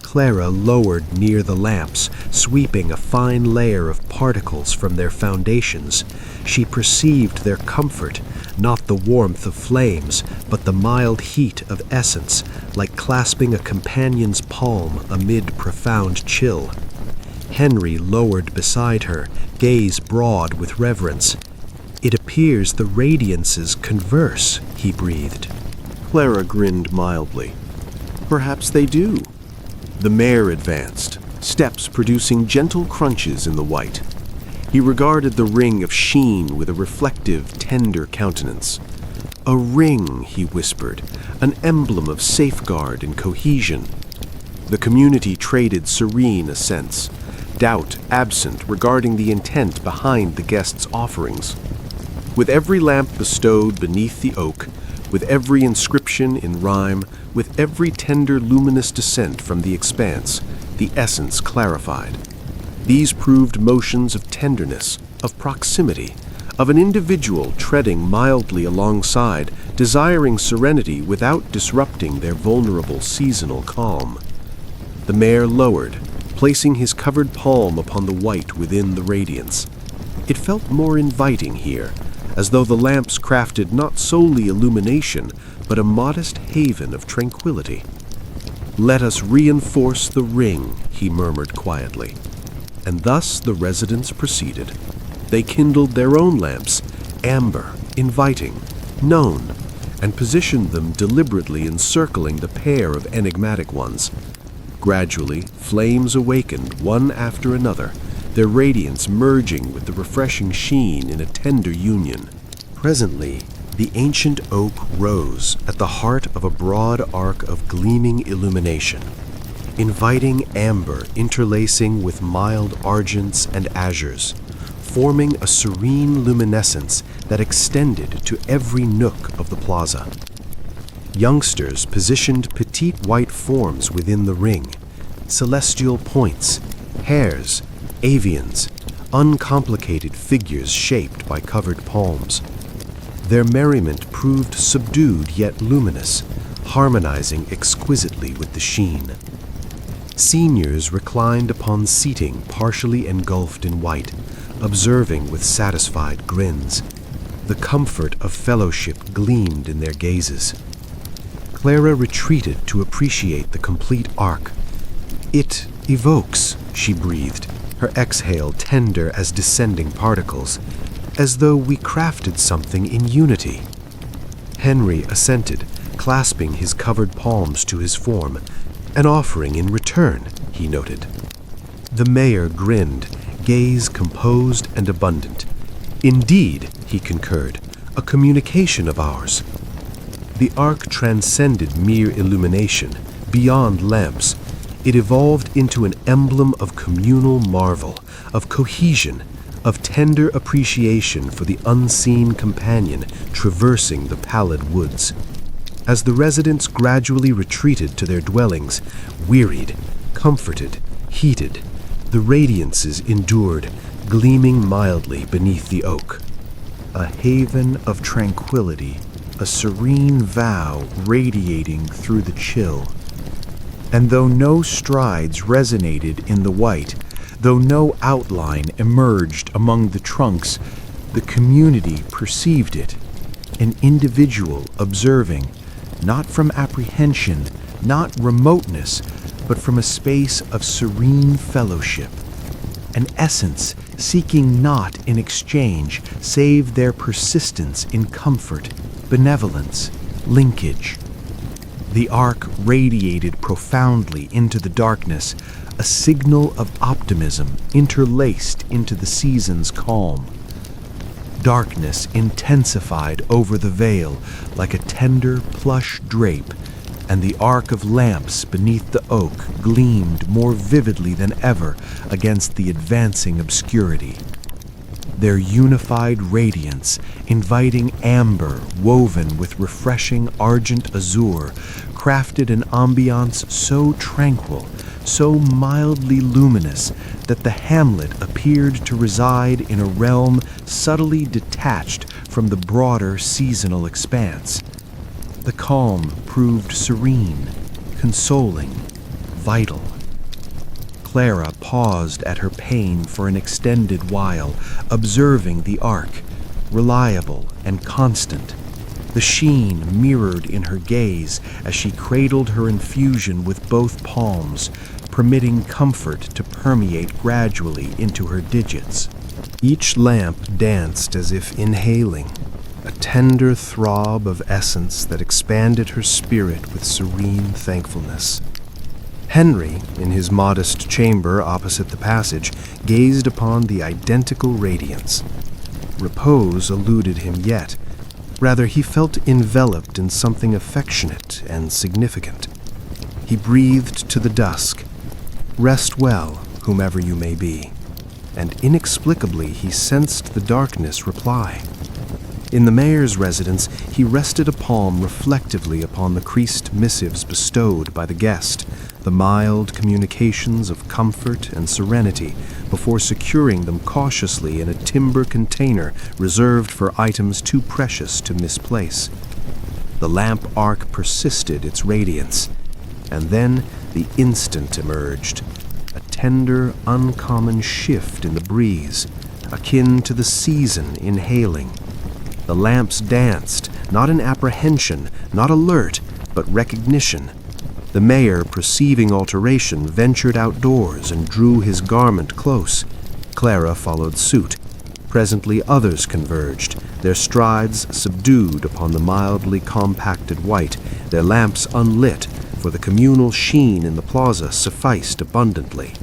[SPEAKER 4] Clara lowered near the lamps, sweeping a fine layer of particles from their foundations. She perceived their comfort, not the warmth of flames, but the mild heat of essence, like clasping a companion's palm amid profound chill. Henry lowered beside her, gaze broad with reverence. "It appears the radiances converse," he breathed. Clara grinned mildly.
[SPEAKER 3] Perhaps they do. The mare advanced, steps producing gentle crunches in the white. He regarded the ring of sheen with a reflective, tender countenance. A ring, he whispered, an emblem of safeguard and cohesion. The community traded serene assents, doubt absent regarding the intent behind the guests' offerings. With every lamp bestowed beneath the oak, with every inscription in rhyme, with every tender luminous descent from the expanse, the essence clarified. These proved motions of tenderness, of proximity, of an individual treading mildly alongside, desiring serenity without disrupting their vulnerable seasonal calm. The mare lowered, placing his covered palm upon the white within the radiance. It felt more inviting here, as though the lamps crafted not solely illumination, but a modest haven of tranquility. "Let us reinforce the ring," he murmured quietly. And thus the residents proceeded. They kindled their own lamps, amber, inviting, known, and positioned them deliberately encircling the pair of enigmatic ones. Gradually, flames awakened one after another, their radiance merging with the refreshing sheen in a tender union. Presently, the ancient oak rose at the heart of a broad arc of gleaming illumination, inviting amber interlacing with mild argents and azures, forming a serene luminescence that extended to every nook of the plaza. Youngsters positioned petite white forms within the ring, celestial points, hares, avians, uncomplicated figures shaped by covered palms. Their merriment proved subdued yet luminous, harmonizing exquisitely with the sheen. Seniors reclined upon seating partially engulfed in white, observing with satisfied grins. The comfort of fellowship gleamed in their gazes. Clara retreated to appreciate the complete arc. "It evokes," she breathed, her exhale tender as descending particles, "as though we crafted something in unity." Henry assented, clasping his covered palms to his form, an offering in return, he noted. The mayor grinned, gaze composed and abundant. "Indeed," he concurred, "a communication of ours." The arc transcended mere illumination, beyond lamps. It evolved into an emblem of communal marvel, of cohesion, of tender appreciation for the unseen companion traversing the pallid woods. As the residents gradually retreated to their dwellings, wearied, comforted, heated, the radiances endured, gleaming mildly beneath the oak. A haven of tranquility, a serene vow radiating through the chill. And though no strides resonated in the white, though no outline emerged among the trunks, the community perceived it, an individual observing, not from apprehension, not remoteness, but from a space of serene fellowship, an essence seeking not in exchange save their persistence in comfort, benevolence, linkage. The arc radiated profoundly into the darkness, a signal of optimism interlaced into the season's calm. Darkness intensified over the veil like a tender plush drape, and the arc of lamps beneath the oak gleamed more vividly than ever against the advancing obscurity. Their unified radiance, inviting amber woven with refreshing argent azure, crafted an ambiance so tranquil, so mildly luminous, that the hamlet appeared to reside in a realm subtly detached from the broader seasonal expanse. The calm proved serene, consoling, vital. Clara paused at her pane for an extended while, observing the arc, reliable and constant. The sheen mirrored in her gaze as she cradled her infusion with both palms, permitting comfort to permeate gradually into her digits. Each lamp danced as if inhaling,
[SPEAKER 1] a tender throb of essence that expanded her spirit with serene thankfulness. Henry, in his modest chamber opposite the passage, gazed upon the identical radiance. Repose eluded him yet. Rather, he felt enveloped in something affectionate and significant. He breathed to the dusk, "Rest well, whomever you may be," and inexplicably he sensed the darkness reply. In the mayor's residence, he rested a palm reflectively upon the creased missives bestowed by the guest, the mild communications of comfort and serenity, before securing them cautiously in a timber container reserved for items too precious to misplace. The lamp arc persisted its radiance, and then the instant emerged, a tender, uncommon shift in the breeze, akin to the season inhaling. The lamps danced, not in apprehension, not alert, but recognition. The mayor, perceiving alteration, ventured outdoors and drew his garment close. Clara followed suit. Presently others converged, their strides subdued upon the mildly compacted white, their lamps unlit, for the communal sheen in the plaza sufficed abundantly.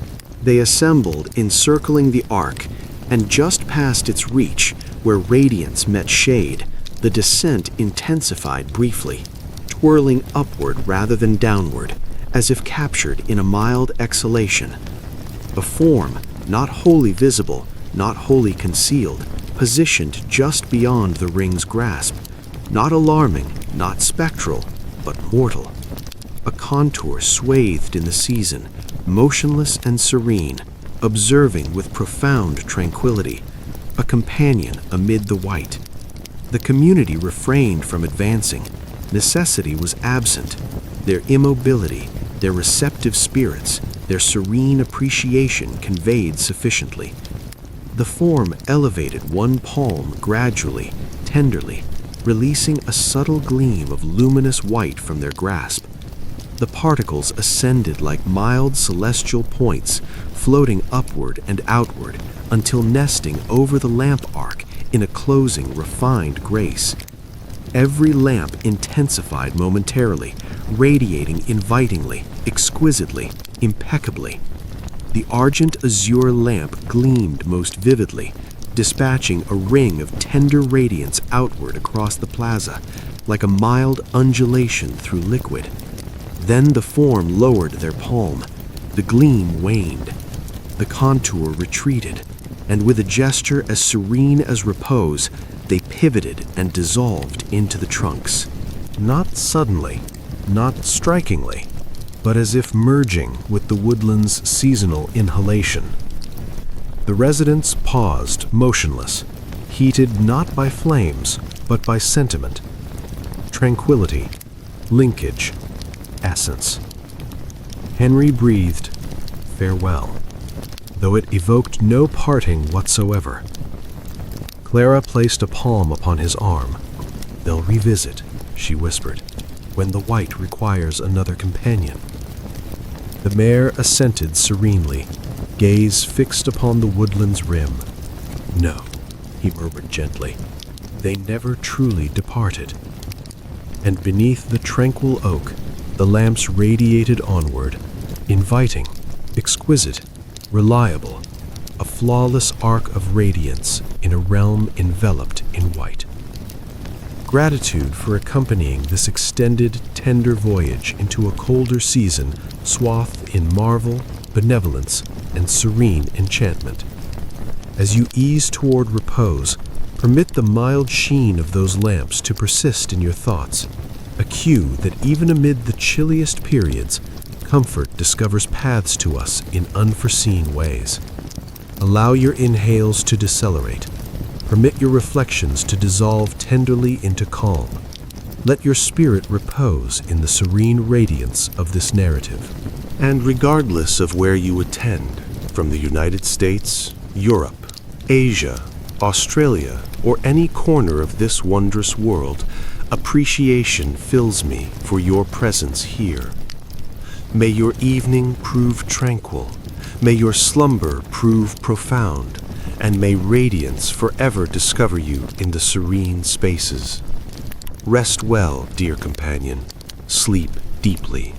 [SPEAKER 1] They assembled, encircling the arc, and just past its reach, where radiance met shade, the descent intensified briefly, twirling upward rather than downward, as if captured in a mild exhalation. A form, not wholly visible, not wholly concealed, positioned just beyond the ring's grasp, not alarming, not spectral, but mortal. A contour swathed in the season, motionless and serene, observing with profound tranquility, a companion amid the white. The community refrained from advancing. Necessity was absent. Their immobility, their receptive spirits, their serene appreciation conveyed sufficiently. The form elevated one palm gradually, tenderly, releasing a subtle gleam of luminous white from their grasp. The particles ascended like mild celestial points, floating upward and outward until nesting over the lamp arc in a closing, refined grace. Every lamp intensified momentarily, radiating invitingly, exquisitely, impeccably. The argent azure lamp gleamed most vividly, dispatching a ring of tender radiance outward across the plaza, like a mild undulation through liquid. Then the form lowered their palm. The gleam waned. The contour retreated, and with a gesture as serene as repose, they pivoted and dissolved into the trunks. Not suddenly, not strikingly, but as if merging with the woodland's seasonal inhalation. The residents paused, motionless, heated not by flames, but by sentiment. Tranquility, linkage, essence. Henry breathed farewell, though it evoked no parting whatsoever. Clara placed a palm upon his arm. "They'll revisit," she whispered, "when the white requires another companion." The mayor assented serenely, gaze fixed upon the woodland's rim. "No," he murmured gently, "they never truly departed." And beneath the tranquil oak, the lamps radiated onward, inviting, exquisite, reliable, a flawless arc of radiance in a realm enveloped in white. Gratitude for accompanying this extended, tender voyage into a colder season, swathed in marvel, benevolence, and serene enchantment. As you ease toward repose, permit the mild sheen of those lamps to persist in your thoughts, a cue that even amid the chilliest periods, comfort discovers paths to us in unforeseen ways. Allow your inhales to decelerate. Permit your reflections to dissolve tenderly into calm. Let your spirit repose in the serene radiance of this narrative. And regardless of where you attend, from the United States, Europe, Asia, Australia, or any corner of this wondrous world, appreciation fills me for your presence here. May your evening prove tranquil. May your slumber prove profound. and may radiance forever discover you in the serene spaces. Rest well, dear companion. Sleep deeply.